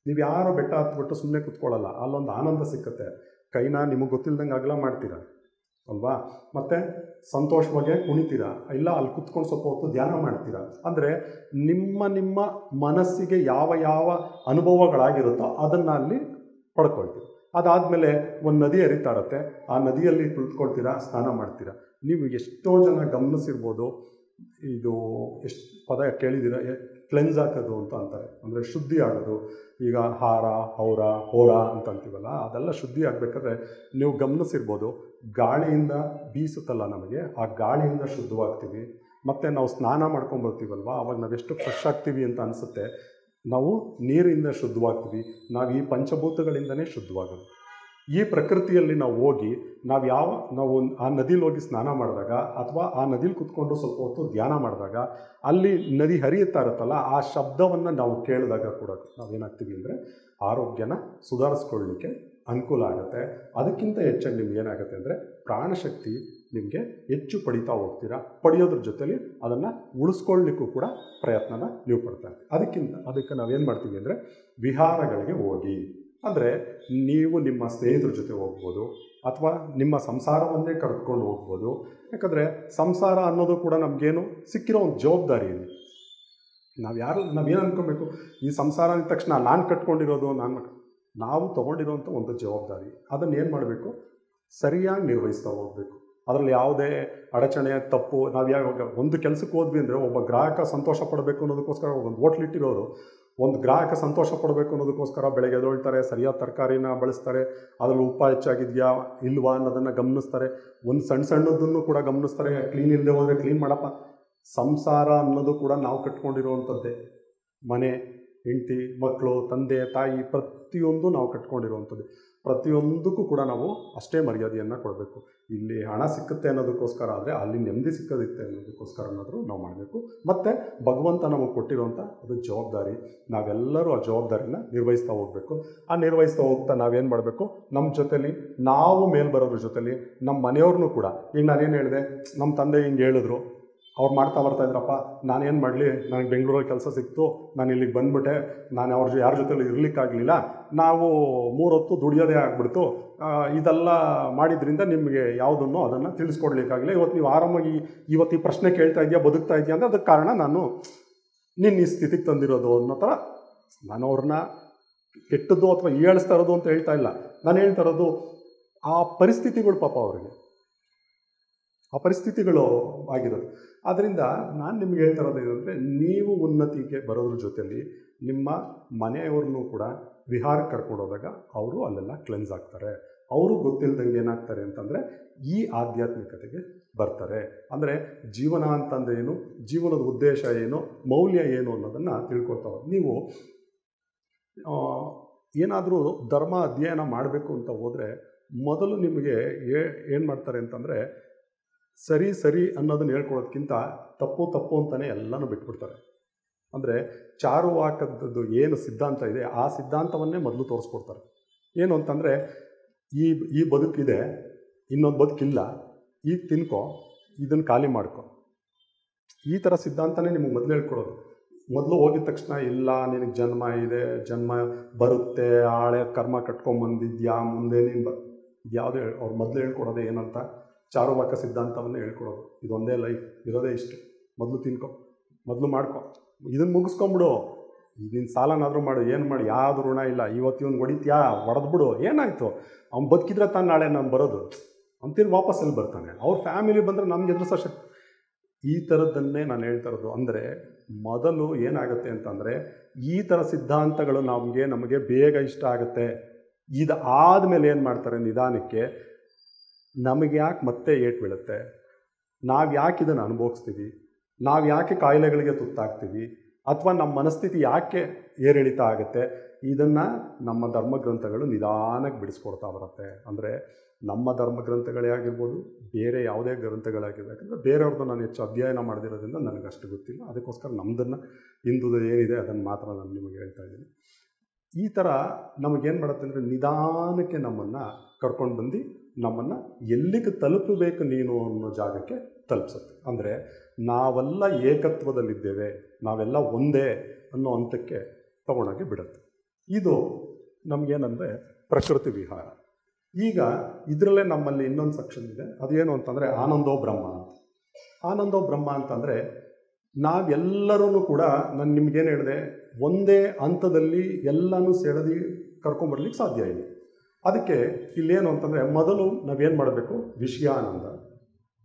ನೀವು ಯಾರೋ ಬೆಟ್ಟ ಹತ್ಬಿಟ್ಟು ಸುಮ್ಮನೆ ಕೂತ್ಕೊಳ್ಳಲ್ಲ, ಅಲ್ಲೊಂದು ಆನಂದ ಸಿಕ್ಕತ್ತೆ. ಕೈನ ನಿಮಗೆ ಗೊತ್ತಿಲ್ದಂಗೆ ಅಗಲ ಮಾಡ್ತೀರ ಅಲ್ವಾ, ಮತ್ತು ಸಂತೋಷವಾಗಿ ಕುಣಿತೀರಾ, ಇಲ್ಲ ಅಲ್ಲಿ ಕುತ್ಕೊಂಡು ಸ್ವಲ್ಪ ಹೊತ್ತು ಧ್ಯಾನ ಮಾಡ್ತೀರಾ. ಅಂದರೆ ನಿಮ್ಮ ಮನಸ್ಸಿಗೆ ಯಾವ ಅನುಭವಗಳಾಗಿರುತ್ತೋ ಅದನ್ನು ಅಲ್ಲಿ ಪಡ್ಕೊಳ್ತೀರ. ಅದಾದಮೇಲೆ ಒಂದು ನದಿ ಹರಿತಾ ಇರುತ್ತೆ, ಆ ನದಿಯಲ್ಲಿ ಕುಳಿತುಕೊಳ್ತೀರಾ, ಸ್ನಾನ ಮಾಡ್ತೀರಾ. ನೀವು ಎಷ್ಟೋ ಜನ ಗಮನಿಸಿರ್ಬೋದು, ಇದು ಎಷ್ಟು ಪದ ಕೇಳಿದ್ದೀರ, ಕ್ಲೆನ್ಸ್ ಹಾಕೋದು ಅಂತ ಅಂತಾರೆ. ಅಂದರೆ ಶುದ್ಧಿ ಆಗೋದು. ಈಗ ಹಾರ ಹೌರ ಹೋರ ಅಂತ ಅಂತೀವಲ್ಲ, ಅದೆಲ್ಲ ಶುದ್ಧಿ ಆಗಬೇಕಾದ್ರೆ ನೀವು ಗಮನಿಸಿರ್ಬೋದು, ಗಾಳಿಯಿಂದ ಬೀಸುತ್ತಲ್ಲ ನಮಗೆ, ಆ ಗಾಳಿಯಿಂದ ಶುದ್ಧವಾಗ್ತೀವಿ. ಮತ್ತು ನಾವು ಸ್ನಾನ ಮಾಡ್ಕೊಂಬರ್ತೀವಲ್ವ, ಅವಾಗ ನಾವೆಷ್ಟು ಫ್ರೆಶ್ ಆಗ್ತೀವಿ ಅಂತ ಅನಿಸುತ್ತೆ. ನಾವು ನೀರಿಂದ ಶುದ್ಧವಾಗ್ತೀವಿ. ನಾವು ಈ ಪಂಚಭೂತಗಳಿಂದನೇ ಶುದ್ಧವಾಗೋದು. ಈ ಪ್ರಕೃತಿಯಲ್ಲಿ ನಾವು ಹೋಗಿ ನಾವು ಆ ನದಿಲಿ ಹೋಗಿ ಸ್ನಾನ ಮಾಡಿದಾಗ, ಅಥವಾ ಆ ನದಿಲಿ ಕುತ್ಕೊಂಡು ಸ್ವಲ್ಪ ಹೊತ್ತು ಧ್ಯಾನ ಮಾಡಿದಾಗ, ಅಲ್ಲಿ ನದಿ ಹರಿಯುತ್ತಾ ಇರುತ್ತಲ್ಲ, ಆ ಶಬ್ದವನ್ನು ನಾವು ಕೇಳಿದಾಗ ಕೂಡ ನಾವೇನಾಗ್ತೀವಿ ಅಂದರೆ ಆರೋಗ್ಯನ ಸುಧಾರಿಸ್ಕೊಳ್ಳಿಕ್ಕೆ ಅನುಕೂಲ ಆಗುತ್ತೆ. ಅದಕ್ಕಿಂತ ಹೆಚ್ಚಾಗಿ ನಿಮ್ಗೆ ಏನಾಗುತ್ತೆ ಅಂದರೆ ಪ್ರಾಣಶಕ್ತಿ ನಿಮಗೆ ಹೆಚ್ಚು ಪಡಿತಾ ಹೋಗ್ತೀರಾ. ಪಡೆಯೋದ್ರ ಜೊತೆಲಿ ಅದನ್ನು ಉಳಿಸ್ಕೊಳ್ಳಿಕ್ಕೂ ಕೂಡ ಪ್ರಯತ್ನನ ನೀವು ಪಡ್ತಾರೆ. ಅದಕ್ಕೆ ನಾವೇನು ಮಾಡ್ತೀವಿ ಅಂದರೆ ವಿಹಾರಗಳಿಗೆ ಹೋಗಿ, ಅಂದರೆ ನೀವು ನಿಮ್ಮ ಸ್ನೇಹಿತರ ಜೊತೆ ಹೋಗ್ಬೋದು, ಅಥವಾ ನಿಮ್ಮ ಸಂಸಾರವನ್ನೇ ಕರೆದುಕೊಂಡು ಹೋಗ್ಬೋದು. ಯಾಕಂದರೆ ಸಂಸಾರ ಅನ್ನೋದು ಕೂಡ ನಮಗೇನು ಸಿಕ್ಕಿರೋ ಒಂದು ಜವಾಬ್ದಾರಿ ಇದೆ. ನಾವೇನು ಅಂದ್ಕೊಬೇಕು, ಈ ಸಂಸಾರ ಅಂದ ತಕ್ಷಣ ನಾನು ಕಟ್ಕೊಂಡಿರೋದು, ನಾವು ತೊಗೊಂಡಿರೋಂಥ ಒಂದು ಜವಾಬ್ದಾರಿ. ಅದನ್ನು ಏನು ಮಾಡಬೇಕು, ಸರಿಯಾಗಿ ನಿರ್ವಹಿಸ್ತಾ ಹೋಗಬೇಕು. ಅದರಲ್ಲಿ ಯಾವುದೇ ಅಡಚಣೆ ತಪ್ಪು. ನಾವು ಯಾವಾಗ ಒಂದು ಕೆಲಸಕ್ಕೆ ಹೋದ್ವಿ ಅಂದರೆ, ಒಬ್ಬ ಗ್ರಾಹಕ ಸಂತೋಷ ಪಡಬೇಕು ಅನ್ನೋದಕ್ಕೋಸ್ಕರ ಒಂದು ಹೋಟ್ಲಿಟ್ಟಿರೋರು ಒಂದು ಗ್ರಾಹಕ ಸಂತೋಷ ಪಡಬೇಕು ಅನ್ನೋದಕ್ಕೋಸ್ಕರ ಬೆಳಗ್ಗೆ ಎದ್ದೇಳ್ತಾರೆ, ಸರಿಯಾದ ತರಕಾರಿನ ಬಳಸ್ತಾರೆ, ಅದರಲ್ಲಿ ಉಪ್ಪು ಹೆಚ್ಚಾಗಿದೆಯಾ ಇಲ್ವಾ ಅನ್ನೋದನ್ನು ಗಮನಿಸ್ತಾರೆ. ಒಂದು ಸಣ್ಣದನ್ನು ಕೂಡ ಗಮನಿಸ್ತಾರೆ. ಕ್ಲೀನ್ ಇಲ್ಲದೆ ಹೋದರೆ ಕ್ಲೀನ್ ಮಾಡಪ್ಪ. ಸಂಸಾರ ಅನ್ನೋದು ಕೂಡ ನಾವು ಕಟ್ಕೊಂಡಿರುವಂಥದ್ದೇ. ಮನೆ, ಹೆಂಡತಿ, ಮಕ್ಕಳು, ತಂದೆ, ತಾಯಿ, ಪ್ರತಿಯೊಂದು ನಾವು ಕಟ್ಕೊಂಡಿರುವಂಥದ್ದು. ಪ್ರತಿಯೊಂದಕ್ಕೂ ಕೂಡ ನಾವು ಅಷ್ಟೇ ಮರ್ಯಾದೆಯನ್ನು ಕೊಡಬೇಕು. ಇಲ್ಲಿ ಹಣ ಸಿಕ್ಕುತ್ತೆ ಅನ್ನೋದಕ್ಕೋಸ್ಕರ ಆದರೆ ಅಲ್ಲಿ ನೆಮ್ಮದಿ ಸಿಕ್ಕೋದಿತ್ತೆ ಅನ್ನೋದಕ್ಕೋಸ್ಕರ ಅನ್ನೋದು ನಾವು ಮಾಡಬೇಕು. ಮತ್ತು ಭಗವಂತ ನಮಗೆ ಕೊಟ್ಟಿರೋಂಥ ಅದು ಜವಾಬ್ದಾರಿ. ನಾವೆಲ್ಲರೂ ಆ ಜವಾಬ್ದಾರಿನ ನಿರ್ವಹಿಸ್ತಾ ಹೋಗಬೇಕು. ಆ ನಿರ್ವಹಿಸ್ತಾ ಹೋಗ್ತಾ ನಾವೇನು ಮಾಡಬೇಕು, ನಮ್ಮ ಜೊತೇಲಿ ನಾವು ಮೇಲೆ ಬರೋದ್ರ ಜೊತೇಲಿ ನಮ್ಮ ಮನೆಯವ್ರನ್ನೂ ಕೂಡ, ಈಗ ನಾನೇನು ಹೇಳಿದೆ, ನಮ್ಮ ತಂದೆ ಹಿಂಗೆ ಹೇಳಿದ್ರು, ಅವ್ರು ಮಾಡ್ತಾ ಬರ್ತಾಯಿದ್ರಪ್ಪ, ನಾನೇನು ಮಾಡಲಿ, ನನಗೆ ಬೆಂಗಳೂರಲ್ಲಿ ಕೆಲಸ ಸಿಕ್ತು, ನಾನು ಇಲ್ಲಿಗೆ ಬಂದುಬಿಟ್ಟೆ, ನಾನು ಯಾರ ಜೊತೆಲಿ ಇರಲಿಕ್ಕಾಗಲಿಲ್ಲ, ನಾವು 3 ಹೊತ್ತು ದುಡಿಯೋದೇ ಆಗಿಬಿಡ್ತು, ಇದೆಲ್ಲ ಮಾಡಿದ್ರಿಂದ ನಿಮಗೆ ಯಾವುದನ್ನು ಅದನ್ನು ತಿಳಿಸ್ಕೊಡ್ಲಿಕ್ಕಾಗಲಿಲ್ಲ. ಇವತ್ತು ನೀವು ಆರಾಮಾಗಿ ಇವತ್ತು ಈ ಪ್ರಶ್ನೆ ಕೇಳ್ತಾ ಇದೆಯಾ, ಬದುಕ್ತಾ ಇದೆಯಾ ಅಂದರೆ ಅದಕ್ಕೆ ಕಾರಣ ನಾನು ನಿನ್ನ ಈ ಸ್ಥಿತಿಗೆ ತಂದಿರೋದು ಅನ್ನೋ ಥರ. ನಾನು ಅವ್ರನ್ನ ಕೆಟ್ಟದ್ದು ಅಥವಾ ಹೀಯಾಳಿಸ್ತಾ ಇರೋದು ಅಂತ ಹೇಳ್ತಾ ಇಲ್ಲ. ನಾನು ಹೇಳ್ತಾ ಇರೋದು ಆ ಪರಿಸ್ಥಿತಿಗಳು, ಪಾಪ ಅವರಿಗೆ ಆ ಪರಿಸ್ಥಿತಿಗಳು ಆಗಿರೋದು. ಆದ್ದರಿಂದ ನಾನು ನಿಮ್ಗೆ ಹೇಳ್ತಾ ಇರೋದು ಏನಂದರೆ, ನೀವು ಉನ್ನತಿಗೆ ಬರೋದ್ರ ಜೊತೆಯಲ್ಲಿ ನಿಮ್ಮ ಮನೆಯವ್ರನ್ನೂ ಕೂಡ ವಿಹಾರಕ್ಕೆ ಕರ್ಕೊಂಡು ಹೋದಾಗ ಅವರು ಅಲ್ಲೆಲ್ಲ ಕ್ಲೆನ್ಸ್ ಆಗ್ತಾರೆ. ಅವರು ಗೊತ್ತಿಲ್ಲದಂಗೆ ಏನಾಗ್ತಾರೆ ಅಂತಂದರೆ ಈ ಆಧ್ಯಾತ್ಮಿಕತೆಗೆ ಬರ್ತಾರೆ. ಅಂದರೆ ಜೀವನ ಅಂತಂದರೆ ಏನು, ಜೀವನದ ಉದ್ದೇಶ ಏನು, ಮೌಲ್ಯ ಏನು ಅನ್ನೋದನ್ನು ತಿಳ್ಕೊಳ್ತಾವೆ. ನೀವು ಏನಾದರೂ ಧರ್ಮ ಅಧ್ಯಯನ ಮಾಡಬೇಕು ಅಂತ ಹೋದರೆ ಮೊದಲು ನಿಮಗೆ ಏನು ಮಾಡ್ತಾರೆ ಅಂತಂದರೆ, ಸರಿ ಅನ್ನೋದನ್ನು ಹೇಳ್ಕೊಡೋದಕ್ಕಿಂತ ತಪ್ಪು ಅಂತಲೇ ಎಲ್ಲನೂ ಬಿಟ್ಬಿಡ್ತಾರೆ. ಅಂದರೆ ಚಾರುವಾಕದ್ದು ಏನು ಸಿದ್ಧಾಂತ ಇದೆ, ಆ ಸಿದ್ಧಾಂತವನ್ನೇ ಮೊದಲು ತೋರಿಸ್ಕೊಡ್ತಾರೆ. ಏನು ಅಂತಂದರೆ, ಈ ಬದುಕಿದೆ, ಇನ್ನೊಂದು ಬದುಕಿಲ್ಲ, ಈಗ ತಿನ್ಕೋ, ಇದನ್ನು ಖಾಲಿ ಮಾಡ್ಕೊ, ಈ ಥರ ಸಿದ್ಧಾಂತನೇ ನಿಮಗೆ ಮೊದಲು ಹೇಳ್ಕೊಡೋದು. ಮೊದಲು ಹೋಗಿದ ತಕ್ಷಣ ಇಲ್ಲ ನಿನಗೆ ಜನ್ಮ ಇದೆ, ಜನ್ಮ ಬರುತ್ತೆ, ಹಳೆ ಕರ್ಮ ಕಟ್ಕೊಂಬಂದಿದ್ಯಾ, ಮುಂದೆ ನೀನು ಯಾವುದೇ ಅವ್ರು ಮೊದಲು ಹೇಳ್ಕೊಡೋದೇ ಏನಂತ, ಚಾರುವಾಕ ಸಿದ್ಧಾಂತವನ್ನೇ ಹೇಳ್ಕೊಡೋದು. ಇದೊಂದೇ ಲೈಫ್, ಇರೋದೇ ಇಷ್ಟು, ಮೊದಲು ತಿನ್ಕೊ, ಮೊದಲು ಮಾಡ್ಕೊ, ಇದನ್ನು ಮುಗಿಸ್ಕೊಂಬಿಡು, ನೀನು ಸಾಲನಾದರೂ ಮಾಡು, ಏನು ಮಾಡಿ, ಯಾವುದು ಋಣ ಇಲ್ಲ, ಇವತ್ತು ಇವನು ಹೊಡಿತೀಯಾ, ಹೊಡೆದ್ಬಿಡು, ಏನಾಯಿತು, ಅವ್ನು ಬದುಕಿದ್ರೆ ತಾನು ನಾಳೆ ನಾನು ಬರೋದು ಅಂತೀನಿ, ವಾಪಸ್ ಎಲ್ಲಿ ಬರ್ತಾನೆ, ಅವ್ರ ಫ್ಯಾಮಿಲಿ ಬಂದರೆ ನಮ್ಗೆ ಎದುರಿಸೋ ಶಕ್ತಿ. ಈ ಥರದ್ದನ್ನೇ ನಾನು ಹೇಳ್ತಾ ಇರೋದು. ಅಂದರೆ ಮೊದಲು ಏನಾಗುತ್ತೆ ಅಂತಂದರೆ, ಈ ಥರ ಸಿದ್ಧಾಂತಗಳು ನಮಗೆ ಬೇಗ ಇಷ್ಟ ಆಗುತ್ತೆ. ಇದು ಆದಮೇಲೆ ಏನು ಮಾಡ್ತಾರೆ, ನಿಧಾನಕ್ಕೆ ನಮಗೆ ಯಾಕೆ ಮತ್ತೆ ಏಟು ಬೀಳುತ್ತೆ, ನಾವು ಯಾಕೆ ಇದನ್ನು ಅನುಭವಿಸ್ತೀವಿ, ನಾವು ಯಾಕೆ ಕಾಯಿಲೆಗಳಿಗೆ ತುತ್ತಾಗ್ತೀವಿ, ಅಥವಾ ನಮ್ಮ ಮನಸ್ಥಿತಿ ಯಾಕೆ ಏರಿಳಿತ ಆಗುತ್ತೆ, ಇದನ್ನು ನಮ್ಮ ಧರ್ಮಗ್ರಂಥಗಳು ನಿಧಾನಕ್ಕೆ ಬಿಡಿಸ್ಕೊಡ್ತಾ ಬರುತ್ತೆ. ಅಂದರೆ ನಮ್ಮ ಧರ್ಮಗ್ರಂಥಗಳೇ ಆಗಿರ್ಬೋದು, ಬೇರೆ ಯಾವುದೇ ಗ್ರಂಥಗಳಾಗಿರ್ಬೋದು, ಯಾಕಂದರೆ ಬೇರೆಯವ್ರದ್ದು ನಾನು ಹೆಚ್ಚು ಅಧ್ಯಯನ ಮಾಡದಿರೋದ್ರಿಂದ ನನಗಷ್ಟು ಗೊತ್ತಿಲ್ಲ. ಅದಕ್ಕೋಸ್ಕರ ನಮ್ಮದನ್ನು ಹಿಂದುದು ಏನಿದೆ ಅದನ್ನು ಮಾತ್ರ ನಾನು ನಿಮಗೆ ಹೇಳ್ತಾ ಇದ್ದೀನಿ. ಈ ಥರ ನಮಗೇನು ಮಾಡುತ್ತೆ ಅಂದರೆ, ನಿಧಾನಕ್ಕೆ ನಮ್ಮನ್ನು ಕರ್ಕೊಂಡು ಬಂದು ನಮ್ಮನ್ನು ಎಲ್ಲಿಗೆ ತಲುಪಬೇಕು ನೀನು ಅನ್ನೋ ಜಾಗಕ್ಕೆ ತಲುಪಿಸುತ್ತೆ. ಅಂದರೆ ನಾವೆಲ್ಲ ಏಕತ್ವದಲ್ಲಿದ್ದೇವೆ, ನಾವೆಲ್ಲ ಒಂದೇ ಅನ್ನೋ ಹಂತಕ್ಕೆ ತಗೊಂಡೋಗಿ ಬಿಡುತ್ತೆ. ಇದು ನಮಗೇನಂದರೆ ಪ್ರಕೃತಿ ವಿಹಾರ. ಈಗ ಇದರಲ್ಲೇ ನಮ್ಮಲ್ಲಿ ಇನ್ನೊಂದು ಸೆಕ್ಷನ್ ಇದೆ, ಅದೇನು ಅಂತಂದರೆ ಆನಂದೋ ಬ್ರಹ್ಮ ಅಂತ. ಆನಂದೋ ಬ್ರಹ್ಮ ಅಂತಂದರೆ ನಾವೆಲ್ಲರೂ ಕೂಡ, ನಾನು ನಿಮಗೇನು ಹೇಳಿದೆ, ಒಂದೇ ಹಂತದಲ್ಲಿ ಎಲ್ಲನೂ ಸೆಳೆದು ಕರ್ಕೊಂಬರ್ಲಿಕ್ಕೆ ಸಾಧ್ಯ ಇಲ್ಲ. ಅದಕ್ಕೆ ಇಲ್ಲೇನು ಅಂತಂದರೆ, ಮೊದಲು ನಾವೇನು ಮಾಡಬೇಕು, ವಿಷಯಾನಂದ,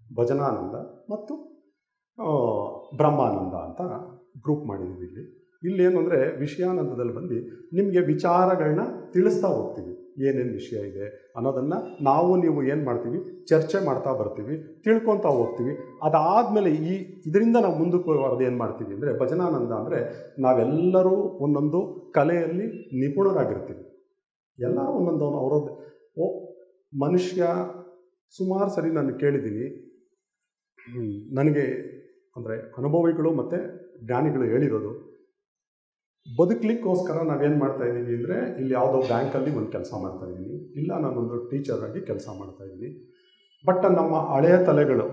ಭಜನಾನಂದ ಮತ್ತು ಬ್ರಹ್ಮಾನಂದ ಅಂತ ಗ್ರೂಪ್ ಮಾಡಿದ್ದೀವಿ ಇಲ್ಲೇನು ಅಂದರೆ ವಿಷಯಾನಂದದಲ್ಲಿ ಬಂದು ನಿಮಗೆ ವಿಚಾರಗಳನ್ನ ತಿಳಿಸ್ತಾ ಹೋಗ್ತೀವಿ. ಏನೇನು ವಿಷಯ ಇದೆ ಅನ್ನೋದನ್ನು ನೀವು ಏನು ಮಾಡ್ತೀವಿ, ಚರ್ಚೆ ಮಾಡ್ತಾ ಬರ್ತೀವಿ, ತಿಳ್ಕೊತಾ ಹೋಗ್ತೀವಿ. ಅದಾದಮೇಲೆ ಇದರಿಂದ ನಾವು ಮುಂದಕ್ಕೆ ಬರೋದು ಏನು ಮಾಡ್ತೀವಿ ಅಂದರೆ, ಭಜನಾನಂದ ಅಂದರೆ ನಾವೆಲ್ಲರೂ ಒಂದೊಂದು ಕಲೆಯಲ್ಲಿ ನಿಪುಣರಾಗಿರ್ತೀವಿ. ಎಲ್ಲರೂ ಒಂದೊಂದು ಅವರದ್ದು ಮನುಷ್ಯ ಸುಮಾರು ಸರಿ ನಾನು ಕೇಳಿದ್ದೀನಿ. ನನಗೆ ಅಂದರೆ ಅನುಭವಿಗಳು ಮತ್ತು ಜ್ಞಾನಿಗಳು ಹೇಳಿರೋದು, ಬದುಕಲಿಕ್ಕೋಸ್ಕರ ನಾವೇನು ಮಾಡ್ತಾಯಿದ್ದೀವಿ ಅಂದರೆ, ಇಲ್ಲಿ ಯಾವುದೋ ಬ್ಯಾಂಕಲ್ಲಿ ಒಂದು ಕೆಲಸ ಮಾಡ್ತಾಯಿದ್ದೀನಿ, ಇಲ್ಲ ನಾನೊಂದು ಟೀಚರಾಗಿ ಕೆಲಸ ಮಾಡ್ತಾಯಿದ್ದೀನಿ. ಬಟ್ ನಮ್ಮ ಹಳೆಯ ತಲೆಗಳು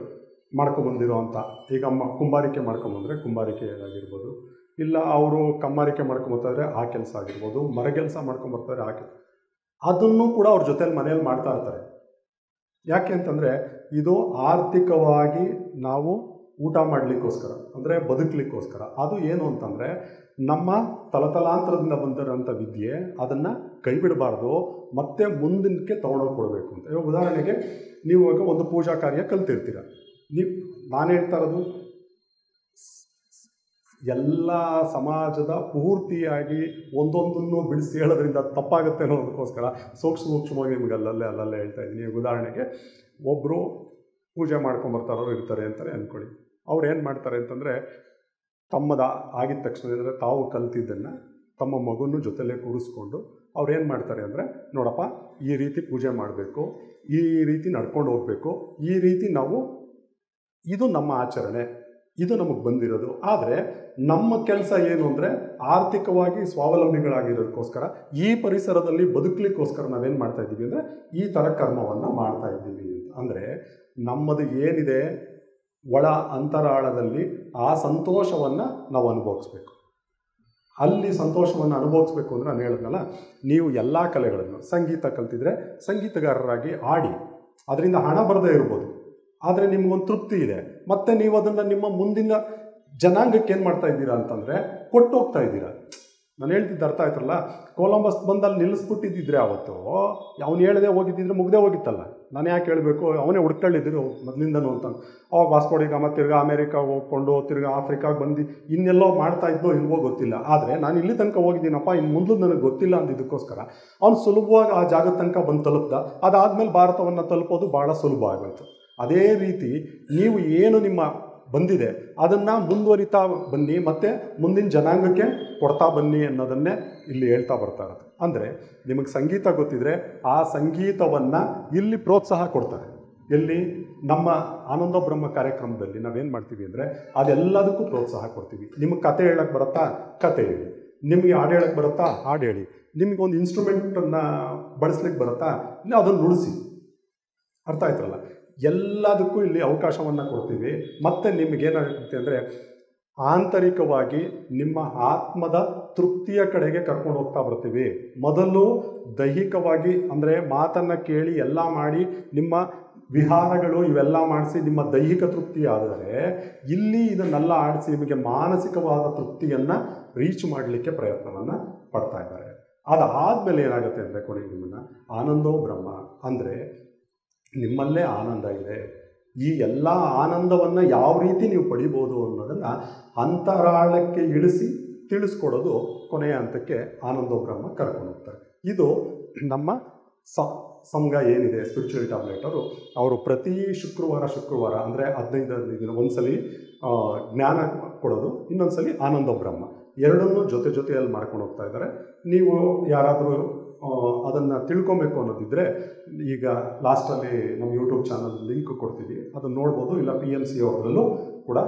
ಮಾಡ್ಕೊಂಬಂದಿರೋವಂಥ, ಈಗ ಕುಂಬಾರಿಕೆ ಮಾಡ್ಕೊಂಬಂದರೆ ಕುಂಬಾರಿಕೆ ಆಗಿರ್ಬೋದು, ಇಲ್ಲ ಅವರು ಕಮ್ಮಾರಿಕೆ ಮಾಡ್ಕೊಂಬರ್ತಾಯಿದ್ರೆ ಆ ಕೆಲಸ ಆಗಿರ್ಬೋದು, ಮರಗೆಲಸ ಮಾಡ್ಕೊಂಬರ್ತಾರೆ ಅದನ್ನು ಕೂಡ ಅವ್ರ ಜೊತೆಲಿ ಮನೇಲಿ ಮಾಡ್ತಾ ಇರ್ತಾರೆ. ಯಾಕೆ ಅಂತಂದರೆ ಇದು ಆರ್ಥಿಕವಾಗಿ ನಾವು ಊಟ ಮಾಡಲಿಕ್ಕೋಸ್ಕರ, ಅಂದರೆ ಬದುಕಲಿಕ್ಕೋಸ್ಕರ. ಅದು ಏನು ಅಂತಂದರೆ ನಮ್ಮ ತಲತಲಾಂತರದಿಂದ ಬಂದಿರೋಂಥ ವಿದ್ಯೆ, ಅದನ್ನು ಕೈ ಬಿಡಬಾರ್ದು, ಮತ್ತೆ ಮುಂದಿನಕ್ಕೆ ತೊಗೊಂಡೋಗಿ ಕೊಡಬೇಕು ಅಂತ. ಇವಾಗ ಉದಾಹರಣೆಗೆ ನೀವು ಇವಾಗ ಒಂದು ಪೂಜಾ ಕಾರ್ಯ ಕಲ್ತಿರ್ತೀರ. ನಾನು ಹೇಳ್ತಾ ಇರೋದು ಎಲ್ಲ ಸಮಾಜದ ಪೂರ್ತಿಯಾಗಿ ಒಂದೊಂದನ್ನು ಬಿಡಿಸಿ ಹೇಳೋದ್ರಿಂದ ತಪ್ಪಾಗುತ್ತೆ ಅನ್ನೋದಕ್ಕೋಸ್ಕರ ಸೂಕ್ಷ್ಮವಾಗಿ ನಿಮಗೆ ಅಲ್ಲಲ್ಲೇ ಹೇಳ್ತಾ ಇದ್ದೀನಿ. ಉದಾಹರಣೆಗೆ ಒಬ್ಬರು ಪೂಜೆ ಮಾಡ್ಕೊಂಬರ್ತಾರೋ ಇರ್ತಾರೆ ಅಂತಾರೆ ಅಂದ್ಕೊಳ್ಳಿ. ಅವ್ರು ಏನು ಮಾಡ್ತಾರೆ ಅಂತಂದರೆ, ಆಗಿದ ತಕ್ಷಣ ಅಂದರೆ ತಾವು ಕಲ್ತಿದ್ದನ್ನು ತಮ್ಮ ಮಗುನ ಜೊತೆಲೇ ಕೂರಿಸ್ಕೊಂಡು ಅವ್ರು ಏನು ಮಾಡ್ತಾರೆ ಅಂದರೆ, ನೋಡಪ್ಪ ಈ ರೀತಿ ಪೂಜೆ ಮಾಡಬೇಕು, ಈ ರೀತಿ ನಡ್ಕೊಂಡು ಹೋಗಬೇಕು, ಈ ರೀತಿ ಇದು ನಮ್ಮ ಆಚರಣೆ, ಇದು ನಮಗೆ ಬಂದಿರೋದು. ಆದರೆ ನಮ್ಮ ಕೆಲಸ ಏನು ಅಂದರೆ ಆರ್ಥಿಕವಾಗಿ ಸ್ವಾವಲಂಬಿಗಳಾಗಿರೋದಕ್ಕೋಸ್ಕರ, ಈ ಪರಿಸರದಲ್ಲಿ ಬದುಕಲಿಕ್ಕೋಸ್ಕರ ನಾವೇನು ಮಾಡ್ತಾಯಿದ್ದೀವಿ ಅಂದರೆ ಈ ಥರ ಕರ್ಮವನ್ನು ಮಾಡ್ತಾಯಿದ್ದೀವಿ. ಅಂದರೆ ನಮ್ಮದು ಏನಿದೆ ಒಳ ಅಂತರಾಳದಲ್ಲಿ ಆ ಸಂತೋಷವನ್ನು ನಾವು ಅನುಭವಿಸ್ಬೇಕು. ಅಲ್ಲಿ ಸಂತೋಷವನ್ನು ಅನುಭವಿಸ್ಬೇಕು ಅಂದರೆ ನಾನು ಹೇಳಿದ್ನಲ್ಲ, ನೀವು ಎಲ್ಲ ಕಲೆಗಳನ್ನು, ಸಂಗೀತ ಕಲ್ತಿದ್ರೆ ಸಂಗೀತಗಾರರಾಗಿ ಆಡಿ, ಅದರಿಂದ ಹಣ ಬರದೇ ಇರ್ಬೋದು, ಆದರೆ ನಿಮಗೊಂದು ತೃಪ್ತಿ ಇದೆ. ಮತ್ತು ನೀವು ಅದನ್ನು ನಿಮ್ಮ ಮುಂದಿನ ಜನಾಂಗಕ್ಕೆ ಏನು ಮಾಡ್ತಾ ಇದ್ದೀರಾ ಅಂತಂದರೆ ಕೊಟ್ಟು ಹೋಗ್ತಾ ಇದ್ದೀರಾ. ನಾನು ಹೇಳ್ತಿದ್ದು ಅರ್ಥ ಆಯ್ತಲ್ಲ. ಕೊಲಂಬಸ್ ಬಂದಲ್ಲಿ ನಿಲ್ಲಿಸ್ಬಿಟ್ಟಿದ್ದಿದ್ರೆ ಅವತ್ತು ಅವ್ನು ಹೇಳದೆ ಹೋಗಿದ್ದಿದ್ರೆ ಮುಗ್ದೇ ಹೋಗಿತ್ತಲ್ಲ. ನಾನು ಯಾಕೆ ಹೇಳಬೇಕು, ಅವನೇ ಹುಡ್ಕೊಳ್ಳಿದ್ರು ಮೊದಲಿಂದನೂ ಅಂತ. ಅವಾಗ ವಾಸ್ಕೋ ಡಿ ಗಾಮ ತಿರ್ಗಾ ಅಮೇರಿಕಾ ಹೋಗ್ಕೊಂಡು ತಿರ್ಗಾ ಆಫ್ರಿಕಾಗೆ ಬಂದು ಇನ್ನೆಲ್ಲೋ ಮಾಡ್ತಾ ಇದ್ದೋ ಇಲ್ವೋ ಗೊತ್ತಿಲ್ಲ. ಆದರೆ ನಾನು ಇಲ್ಲಿ ತನಕ ಹೋಗಿದ್ದೀನಪ್ಪ, ಇನ್ನು ಮುಂದೆ ನನಗೆ ಗೊತ್ತಿಲ್ಲ ಅಂದಿದ್ದಕ್ಕೋಸ್ಕರ ಅವ್ನು ಸುಲಭವಾಗಿ ಆ ಜಾಗದ ತನಕ ಬಂದು ತಲುಪ್ದ. ಅದಾದಮೇಲೆ ಭಾರತವನ್ನು ತಲುಪೋದು ಭಾಳ ಸುಲಭ ಆಗೋಯ್ತು. ಅದೇ ರೀತಿ ನೀವು ಏನು ನಿಮ್ಮ ಬಂದಿದೆ ಅದನ್ನು ಮುಂದುವರಿತಾ ಬನ್ನಿ, ಮತ್ತು ಮುಂದಿನ ಜನಾಂಗಕ್ಕೆ ಕೊಡ್ತಾ ಬನ್ನಿ ಅನ್ನೋದನ್ನೇ ಇಲ್ಲಿ ಹೇಳ್ತಾ ಬರ್ತಾ ಇರೋದು. ಅಂದರೆ ನಿಮಗೆ ಸಂಗೀತ ಗೊತ್ತಿದ್ರೆ ಆ ಸಂಗೀತವನ್ನು ಇಲ್ಲಿ ಪ್ರೋತ್ಸಾಹ ಕೊಡ್ತಾರೆ. ಎಲ್ಲಿ ನಮ್ಮ ಆನಂದ ಬ್ರಹ್ಮ ಕಾರ್ಯಕ್ರಮದಲ್ಲಿ ನಾವೇನು ಮಾಡ್ತೀವಿ ಅಂದರೆ ಅದೆಲ್ಲದಕ್ಕೂ ಪ್ರೋತ್ಸಾಹ ಕೊಡ್ತೀವಿ. ನಿಮಗೆ ಕತೆ ಹೇಳಕ್ಕೆ ಬರುತ್ತಾ, ಕತೆ ಹೇಳಿ. ನಿಮಗೆ ಹಾಡು ಹೇಳಕ್ಕೆ ಬರುತ್ತಾ, ಹಾಡು ಹೇಳಿ. ನಿಮಗೊಂದು ಇನ್ಸ್ಟ್ರೂಮೆಂಟನ್ನು ಬಳಸ್ಲಿಕ್ಕೆ ಬರುತ್ತಾ, ಇಲ್ಲ ಅದನ್ನು ನುಡಿಸಿ. ಅರ್ಥ ಆಯ್ತಲ್ಲ. ಎಲ್ಲದಕ್ಕೂ ಇಲ್ಲಿ ಅವಕಾಶವನ್ನು ಕೊಡ್ತೀವಿ. ಮತ್ತು ನಿಮಗೇನಾಗುತ್ತೆ ಅಂದರೆ ಆಂತರಿಕವಾಗಿ ನಿಮ್ಮ ಆತ್ಮದ ತೃಪ್ತಿಯ ಕಡೆಗೆ ಕರ್ಕೊಂಡು ಹೋಗ್ತಾ ಬರ್ತೀವಿ. ಮೊದಲು ದೈಹಿಕವಾಗಿ ಅಂದರೆ ಮಾತನ್ನು ಕೇಳಿ ಎಲ್ಲ ಮಾಡಿ ನಿಮ್ಮ ವಿಹಾರಗಳು ಇವೆಲ್ಲ ಮಾಡಿಸಿ ನಿಮ್ಮ ದೈಹಿಕ ತೃಪ್ತಿ ಆದರೆ, ಇಲ್ಲಿ ಇದನ್ನೆಲ್ಲ ಆಡಿಸಿ ನಿಮಗೆ ಮಾನಸಿಕವಾದ ತೃಪ್ತಿಯನ್ನು ರೀಚ್ ಮಾಡಲಿಕ್ಕೆ ಪ್ರಯತ್ನವನ್ನು ಪಡ್ತಾ ಇದ್ದಾರೆ. ಅದಾದಮೇಲೆ ಏನಾಗುತ್ತೆ ಅಂದರೆ ಕೊನೆಗೆ ನಿಮ್ಮನ್ನು ಆನಂದೋ ಬ್ರಹ್ಮ ಅಂದರೆ ನಿಮ್ಮಲ್ಲೇ ಆನಂದ ಇದೆ. ಈ ಎಲ್ಲ ಆನಂದವನ್ನು ಯಾವ ರೀತಿ ನೀವು ಪಡಿಬೋದು ಅನ್ನೋದನ್ನು ಅಂತರಾಳಕ್ಕೆ ಇಳಿಸಿ ತಿಳಿಸ್ಕೊಡೋದು ಕೊನೆಯ ಹಂತಕ್ಕೆ ಆನಂದೋ ಬ್ರಹ್ಮ ಕರ್ಕೊಂಡು ಹೋಗ್ತಾರೆ. ಇದು ನಮ್ಮ ಸಂಘ ಏನಿದೆ ಸ್ಪಿರಿಚುವಲ್ ಟ್ಯಾಬ್ಲೆಟರು, ಅವರು ಪ್ರತಿ ಶುಕ್ರವಾರ ಅಂದರೆ 15 ದಿನ ಒಂದ್ಸಲಿ ಜ್ಞಾನ ಕೊಡೋದು, ಇನ್ನೊಂದ್ಸಲಿ ಆನಂದೋ ಬ್ರಹ್ಮ, ಎರಡನ್ನೂ ಜೊತೆಯಲ್ಲಿ ಮಾಡ್ಕೊಂಡು ಹೋಗ್ತಾ ಇದ್ದಾರೆ. ನೀವು ಯಾರಾದರೂ ಅದನ್ನು ತಿಳ್ಕೊಬೇಕು ಅನ್ನೋದಿದ್ದರೆ ಈಗ ಲಾಸ್ಟಲ್ಲಿ ನಮ್ಮ ಯೂಟ್ಯೂಬ್ ಚಾನಲ್ ಲಿಂಕ್ ಕೊಡ್ತೀವಿ, ಅದನ್ನು ನೋಡ್ಬೋದು. ಇಲ್ಲ PMC ಅವ್ರಲ್ಲೂ ಕೂಡ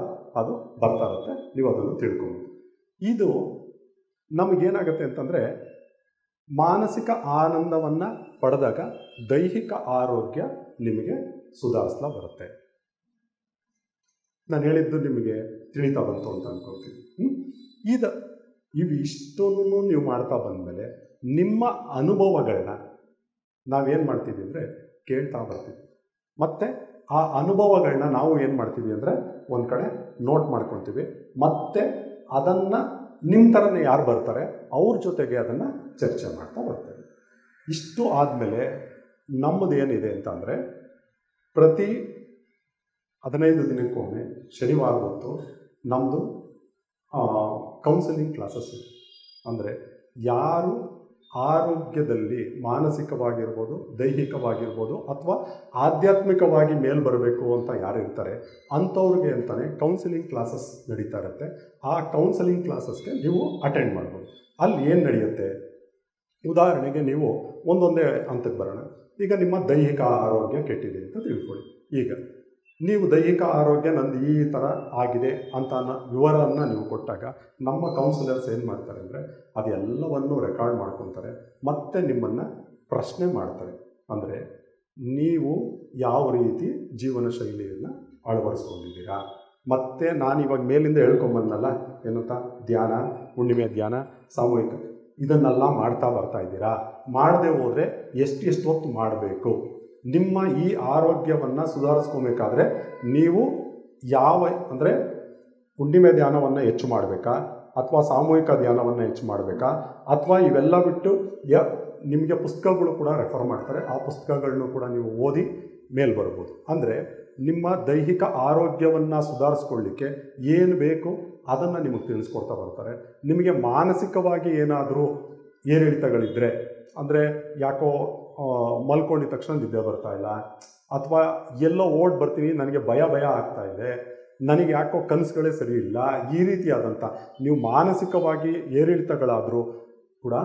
ಅದು ಬರ್ತಾ ಇರುತ್ತೆ, ನೀವು ಅದನ್ನು ತಿಳ್ಕೊಬೋದು. ಇದು ನಮಗೇನಾಗುತ್ತೆ ಅಂತಂದರೆ ಮಾನಸಿಕ ಆನಂದವನ್ನು ಪಡೆದಾಗ ದೈಹಿಕ ಆರೋಗ್ಯ ನಿಮಗೆ ಸುಧಾರಿಸ್ತಾ ಬರುತ್ತೆ. ನಾನು ಹೇಳಿದ್ದು ನಿಮಗೆ ತಿಳಿತಾ ಬಂತು ಅಂತ ಅಂದ್ಕೊಳ್ತೀನಿ. ಇವು ಇಷ್ಟನ್ನು ನೀವು ಮಾಡ್ತಾ ಬಂದಮೇಲೆ ನಿಮ್ಮ ಅನುಭವಗಳನ್ನ ನಾವೇನು ಮಾಡ್ತೀವಿ ಅಂದರೆ ಕೇಳ್ತಾ ಬರ್ತೀವಿ. ಮತ್ತು ಆ ಅನುಭವಗಳನ್ನ ನಾವು ಏನು ಮಾಡ್ತೀವಿ ಅಂದರೆ ಒಂದು ಕಡೆ ನೋಟ್ ಮಾಡ್ಕೊತೀವಿ. ಮತ್ತು ಅದನ್ನು ನಿಮ್ಮ ಥರನೇ ಯಾರು ಬರ್ತಾರೆ ಅವ್ರ ಜೊತೆಗೆ ಅದನ್ನು ಚರ್ಚೆ ಮಾಡ್ತಾ ಬರ್ತೀವಿ. ಇಷ್ಟು ಆದಮೇಲೆ ನಮ್ಮದು ಏನಿದೆ ಅಂತಂದರೆ ಪ್ರತಿ 15 ದಿನಕ್ಕೊಮ್ಮೆ ಶನಿವಾರ ಹೊತ್ತು ನಮ್ಮದು ಕೌನ್ಸಿಲಿಂಗ್ ಕ್ಲಾಸಸ್ ಇದೆ. ಅಂದರೆ ಯಾರು ಆರೋಗ್ಯದಲ್ಲಿ ಮಾನಸಿಕವಾಗಿರ್ಬೋದು, ದೈಹಿಕವಾಗಿರ್ಬೋದು ಅಥವಾ ಆಧ್ಯಾತ್ಮಿಕವಾಗಿ ಮೇಲ್ ಬರಬೇಕು ಅಂತ ಯಾರು ಇರ್ತಾರೆ ಅಂಥವ್ರಿಗೆ ಅಂತಲೇ ಕೌನ್ಸಿಲಿಂಗ್ ಕ್ಲಾಸಸ್ ನಡೀತಾ ಇರುತ್ತೆ. ಆ ಕೌನ್ಸಿಲಿಂಗ್ ಕ್ಲಾಸಸ್ಗೆ ನೀವು ಅಟೆಂಡ್ ಮಾಡ್ಬೋದು. ಅಲ್ಲಿ ಏನು ನಡೆಯುತ್ತೆ, ಉದಾಹರಣೆಗೆ ನೀವು ಒಂದೊಂದೇ ಹಂತಕ್ಕೆ ಬರೋಣ. ಈಗ ನಿಮ್ಮ ದೈಹಿಕ ಆರೋಗ್ಯ ಕೆಟ್ಟಿದೆ ಅಂತ ತಿಳ್ಕೊಳ್ಳಿ. ಈಗ ನೀವು ದೈಹಿಕ ಆರೋಗ್ಯ ನಂದು ಈ ಥರ ಆಗಿದೆ ಅಂತ ವಿವರವನ್ನು ನೀವು ಕೊಟ್ಟಾಗ ನಮ್ಮ ಕೌನ್ಸಿಲರ್ಸ್ ಏನು ಮಾಡ್ತಾರೆ ಅಂದರೆ ಅದೆಲ್ಲವನ್ನು ರೆಕಾರ್ಡ್ ಮಾಡ್ಕೊತಾರೆ, ಮತ್ತೆ ನಿಮ್ಮನ್ನು ಪ್ರಶ್ನೆ ಮಾಡ್ತಾರೆ. ಅಂದರೆ ನೀವು ಯಾವ ರೀತಿ ಜೀವನ ಶೈಲಿಯನ್ನು ಅಳವಡಿಸ್ಕೊಂಡಿದ್ದೀರಾ, ಮತ್ತು ನಾನಿವಾಗ ಮೇಲಿಂದ ಹೇಳ್ಕೊಂಬಂದಲ್ಲ ಏನಂತ, ಧ್ಯಾನ, ಹುಣ್ಣಿಮೆ ಧ್ಯಾನ, ಸಾಮೂಹಿಕ, ಇದನ್ನೆಲ್ಲ ಮಾಡ್ತಾ ಬರ್ತಾ ಇದ್ದೀರಾ. ಮಾಡದೆ ಹೋದರೆ ಎಷ್ಟು ಹೊತ್ತು ಮಾಡಬೇಕು, ನಿಮ್ಮ ಈ ಆರೋಗ್ಯವನ್ನು ಸುಧಾರಿಸ್ಕೊಬೇಕಾದ್ರೆ ನೀವು ಅಂದರೆ ಹುಣ್ಣಿಮೆ ಧ್ಯಾನವನ್ನು ಹೆಚ್ಚು ಮಾಡಬೇಕಾ, ಅಥವಾ ಸಾಮೂಹಿಕ ಧ್ಯಾನವನ್ನು ಹೆಚ್ಚು ಮಾಡಬೇಕಾ, ಅಥವಾ ಇವೆಲ್ಲ ಬಿಟ್ಟು ನಿಮಗೆ ಪುಸ್ತಕಗಳು ಕೂಡ ರೆಫರ್ ಮಾಡ್ತಾರೆ, ಆ ಪುಸ್ತಕಗಳನ್ನು ಕೂಡ ನೀವು ಓದಿ ಮೇಲೆ ಬರ್ಬೋದು. ಅಂದರೆ ನಿಮ್ಮ ದೈಹಿಕ ಆರೋಗ್ಯವನ್ನು ಸುಧಾರಿಸ್ಕೊಳ್ಳಿಕ್ಕೆ ಏನು ಬೇಕು ಅದನ್ನು ನಿಮಗೆ ತಿಳಿಸ್ಕೊಡ್ತಾ ಬರ್ತಾರೆ. ನಿಮಗೆ ಮಾನಸಿಕವಾಗಿ ಏನಾದರೂ ಏರಿಳಿತಗಳಿದ್ದರೆ, ಅಂದರೆ ಯಾಕೋ ಮಲ್ಕೊಂಡಿದ್ದ ತಕ್ಷಣ ನಿದ್ದೆ ಬರ್ತಾ ಇಲ್ಲ, ಅಥವಾ ಎಲ್ಲೋ ಓಡ್ ಬರ್ತೀನಿ ನನಗೆ ಭಯ ಆಗ್ತಾ ಇದೆ, ನನಗೆ ಯಾಕೋ ಕನಸುಗಳೇ ಸರಿ ಇಲ್ಲ, ಈ ರೀತಿಯಾದಂಥ ನೀವು ಮಾನಸಿಕವಾಗಿ ಏರಿಳಿತಗಳಾದರೂ ಕೂಡ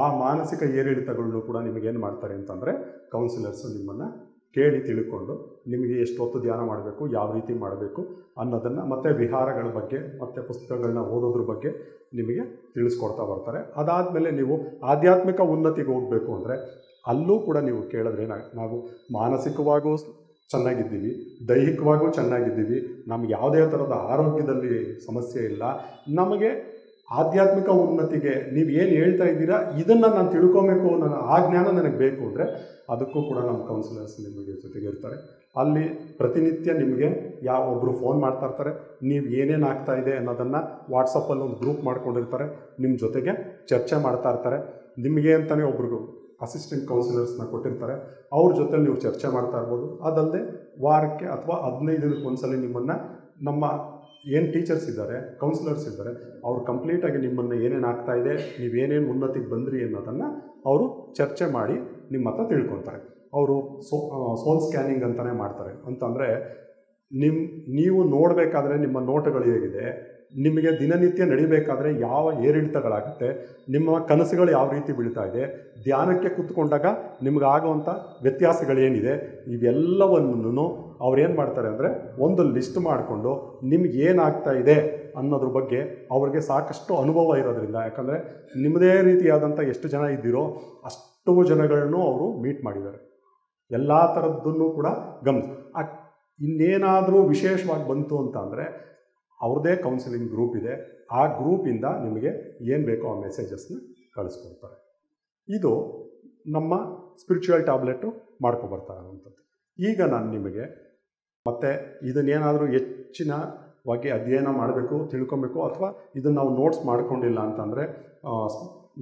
ಆ ಮಾನಸಿಕ ಏರಿಳಿತಗಳನ್ನು ಕೂಡ ನಿಮಗೇನು ಮಾಡ್ತಾರೆ ಅಂತಂದರೆ ಕೌನ್ಸಿಲರ್ಸು ನಿಮ್ಮನ್ನು ಕೇಳಿ ತಿಳ್ಕೊಂಡು ನಿಮಗೆ ಎಷ್ಟು ಹೊತ್ತು ಧ್ಯಾನ ಮಾಡಬೇಕು, ಯಾವ ರೀತಿ ಮಾಡಬೇಕು ಅನ್ನೋದನ್ನು, ಮತ್ತು ವಿಹಾರಗಳ ಬಗ್ಗೆ ಮತ್ತು ಪುಸ್ತಕಗಳನ್ನ ಓದೋದ್ರ ಬಗ್ಗೆ ನಿಮಗೆ ತಿಳಿಸ್ಕೊಡ್ತಾ ಬರ್ತಾರೆ. ಅದಾದಮೇಲೆ ನೀವು ಆಧ್ಯಾತ್ಮಿಕ ಉನ್ನತಿಗೆ ಹೋಗಬೇಕು ಅಂದರೆ ಅಲ್ಲೂ ಕೂಡ ನೀವು ಕೇಳಿದ್ರೆ ನಾವು ಮಾನಸಿಕವಾಗೂ ಚೆನ್ನಾಗಿದ್ದೀವಿ, ದೈಹಿಕವಾಗೂ ಚೆನ್ನಾಗಿದ್ದೀವಿ, ನಮ್ಗೆ ಯಾವುದೇ ಥರದ ಆರೋಗ್ಯದಲ್ಲಿ ಸಮಸ್ಯೆ ಇಲ್ಲ, ನಮಗೆ ಆಧ್ಯಾತ್ಮಿಕ ಉನ್ನತಿಗೆ ನೀವು ಏನು ಹೇಳ್ತಾ ಇದ್ದೀರಾ ಇದನ್ನು ನಾನು ತಿಳ್ಕೊಬೇಕು, ಆ ಜ್ಞಾನ ನನಗೆ ಬೇಕು ಅಂದರೆ ಅದಕ್ಕೂ ಕೂಡ ನಮ್ಮ ಕೌನ್ಸಿಲರ್ಸ್ ನಿಮಗೆ ಜೊತೆಗೆ ಇರ್ತಾರೆ. ಅಲ್ಲಿ ಪ್ರತಿನಿತ್ಯ ನಿಮಗೆ ಒಬ್ಬರು ಫೋನ್ ಮಾಡ್ತಾ ಇರ್ತಾರೆ, ನೀವು ಏನೇನು ಆಗ್ತಾ ಇದೆ ಅನ್ನೋದನ್ನು ವಾಟ್ಸಪ್ಪಲ್ಲಿ ಒಂದು ಗ್ರೂಪ್ ಮಾಡ್ಕೊಂಡಿರ್ತಾರೆ, ನಿಮ್ಮ ಜೊತೆಗೆ ಚರ್ಚೆ ಮಾಡ್ತಾ ಇರ್ತಾರೆ. ನಿಮಗೆ ಅಂತಲೇ ಒಬ್ರಿಗೂ ಅಸಿಸ್ಟೆಂಟ್ ಕೌನ್ಸಿಲರ್ಸ್ನ ಕೊಟ್ಟಿರ್ತಾರೆ, ಅವ್ರ ಜೊತೆ ನೀವು ಚರ್ಚೆ ಮಾಡ್ತಾ ಇರ್ಬೋದು. ಅದಲ್ಲದೆ ವಾರಕ್ಕೆ ಅಥವಾ 15 ದಿನಕ್ಕೆ ಒಂದ್ಸಲ ನಿಮ್ಮನ್ನು ನಮ್ಮ ಏನು ಟೀಚರ್ಸ್ ಇದ್ದಾರೆ, ಕೌನ್ಸಿಲರ್ಸ್ ಇದ್ದಾರೆ, ಅವರು ಕಂಪ್ಲೀಟಾಗಿ ನಿಮ್ಮನ್ನು ಏನೇನು ಆಗ್ತಾ ಇದೆ, ನೀವೇನೇನು ಉನ್ನತಿಗೆ ಬಂದ್ರಿ ಅನ್ನೋದನ್ನು ಅವರು ಚರ್ಚೆ ಮಾಡಿ ನಿಮ್ಮ ಹತ್ರ ತಿಳ್ಕೊತಾರೆ. ಅವರು ಸೋಲ್ ಸ್ಕ್ಯಾನಿಂಗ್ ಅಂತಲೇ ಮಾಡ್ತಾರೆ. ಅಂತಂದರೆ ನೀವು ನೋಡಬೇಕಾದ್ರೆ ನಿಮ್ಮ ನೋಟಗಳು ಹೇಗಿದೆ, ನಿಮಗೆ ದಿನನಿತ್ಯ ನಡಿಬೇಕಾದ್ರೆ ಯಾವ ಏರಿಳಿತಗಳಾಗುತ್ತೆ, ನಿಮ್ಮ ಕನಸುಗಳು ಯಾವ ರೀತಿ ಬೀಳ್ತಾ ಇದೆ, ಧ್ಯಾನಕ್ಕೆ ಕೂತ್ಕೊಂಡಾಗ ನಿಮಗಾಗುವಂಥ ವ್ಯತ್ಯಾಸಗಳೇನಿದೆ, ಇವೆಲ್ಲವನ್ನು ಅವ್ರೇನು ಮಾಡ್ತಾರೆ ಅಂದರೆ ಒಂದು ಲಿಸ್ಟ್ ಮಾಡಿಕೊಂಡು ನಿಮಗೇನಾಗ್ತಾ ಇದೆ ಅನ್ನೋದ್ರ ಬಗ್ಗೆ ಅವ್ರಿಗೆ ಸಾಕಷ್ಟು ಅನುಭವ ಇರೋದ್ರಿಂದ, ಯಾಕಂದರೆ ನಿಮ್ಮದೇ ರೀತಿಯಾದಂಥ ಎಷ್ಟು ಜನ ಇದ್ದೀರೋ ಅಷ್ಟು ಜನಗಳನ್ನು ಅವರು ಮೀಟ್ ಮಾಡಿದ್ದಾರೆ, ಎಲ್ಲ ಥರದ್ದನ್ನು ಕೂಡ ಇನ್ನೇನಾದರೂ ವಿಶೇಷವಾಗಿ ಬಂತು ಅಂತ ಅಂದರೆ ಅವ್ರದ್ದೇ ಕೌನ್ಸಿಲಿಂಗ್ ಗ್ರೂಪ್ ಇದೆ, ಆ ಗ್ರೂಪಿಂದ ನಿಮಗೆ ಏನು ಬೇಕೋ ಆ ಮೆಸೇಜಸ್ನ ಕಳಿಸ್ಕೊಡ್ತಾರೆ. ಇದು ನಮ್ಮ ಸ್ಪಿರಿಚುವಲ್ ಟ್ಯಾಬ್ಲೆಟು ಮಾಡ್ಕೊಬರ್ತಾರಂಥದ್ದು. ಈಗ ನಾನು ನಿಮಗೆ ಮತ್ತು ಇದನ್ನೇನಾದರೂ ಹೆಚ್ಚಿನವಾಗಿ ಅಧ್ಯಯನ ಮಾಡಬೇಕು, ತಿಳ್ಕೊಬೇಕು, ಅಥವಾ ಇದನ್ನು ನಾವು ನೋಟ್ಸ್ ಮಾಡ್ಕೊಂಡಿಲ್ಲ ಅಂತಂದರೆ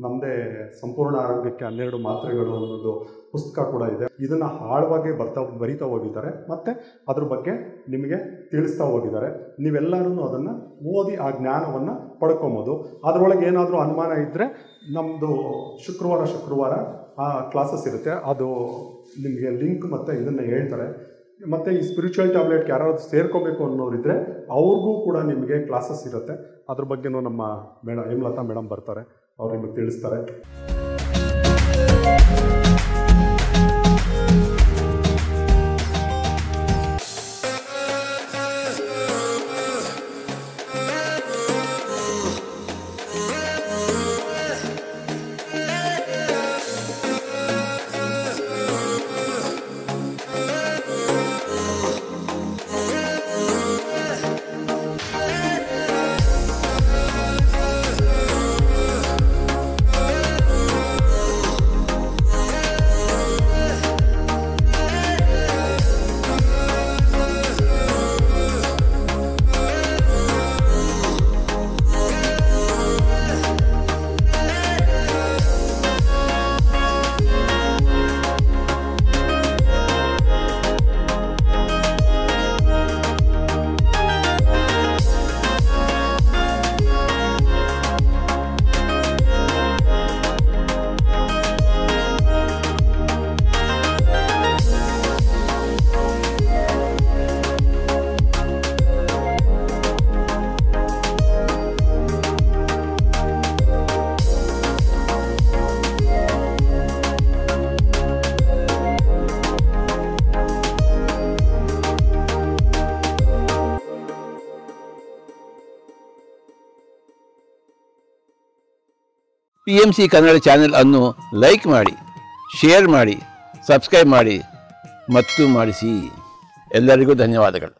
ನಮ್ಮದೇ ಸಂಪೂರ್ಣ ಆರೋಗ್ಯಕ್ಕೆ 12 ಮಾತ್ರೆಗಳು ಅನ್ನೋದು ಪುಸ್ತಕ ಕೂಡ ಇದೆ. ಇದನ್ನು ಆಳವಾಗಿ ಬರಿತಾ ಹೋಗಿದ್ದಾರೆ, ಮತ್ತು ಅದ್ರ ಬಗ್ಗೆ ನಿಮಗೆ ತಿಳಿಸ್ತಾ ಹೋಗಿದ್ದಾರೆ. ನೀವೆಲ್ಲರೂ ಅದನ್ನು ಓದಿ ಆ ಜ್ಞಾನವನ್ನು ಪಡ್ಕೊಬೋದು. ಅದರೊಳಗೆ ಏನಾದರೂ ಅನುಮಾನ ಇದ್ದರೆ ನಮ್ಮದು ಶುಕ್ರವಾರ ಆ ಕ್ಲಾಸಸ್ ಇರುತ್ತೆ, ಅದು ನಿಮಗೆ ಲಿಂಕ್ ಮತ್ತು ಇದನ್ನು ಹೇಳ್ತಾರೆ. ಮತ್ತು ಈ ಸ್ಪಿರಿಚುವಲ್ ಟ್ಯಾಬ್ಲೆಟ್ಗೆ ಯಾರಾದ್ರು ಸೇರ್ಕೋಬೇಕು ಅನ್ನೋರಿದ್ದರೆ ಅವ್ರಿಗೂ ಕೂಡ ನಿಮಗೆ ಕ್ಲಾಸಸ್ ಇರುತ್ತೆ. ಅದ್ರ ಬಗ್ಗೆನೂ ನಮ್ಮ ಹೇಮಲತಾ ಮೇಡಮ್ ಬರ್ತಾರೆ, ಅವ್ರು ನಿಮಗೆ ತಿಳಿಸ್ತಾರೆ. PMC ಕನ್ನಡ ಚಾನೆಲ್ ಅನ್ನು ಲೈಕ್ ಮಾಡಿ, ಶೇರ್ ಮಾಡಿ, ಸಬ್ಸ್ಕ್ರೈಬ್ ಮಾಡಿ ಮತ್ತು ಮಾಡಿಸಿ. ಎಲ್ಲರಿಗೂ ಧನ್ಯವಾದಗಳು.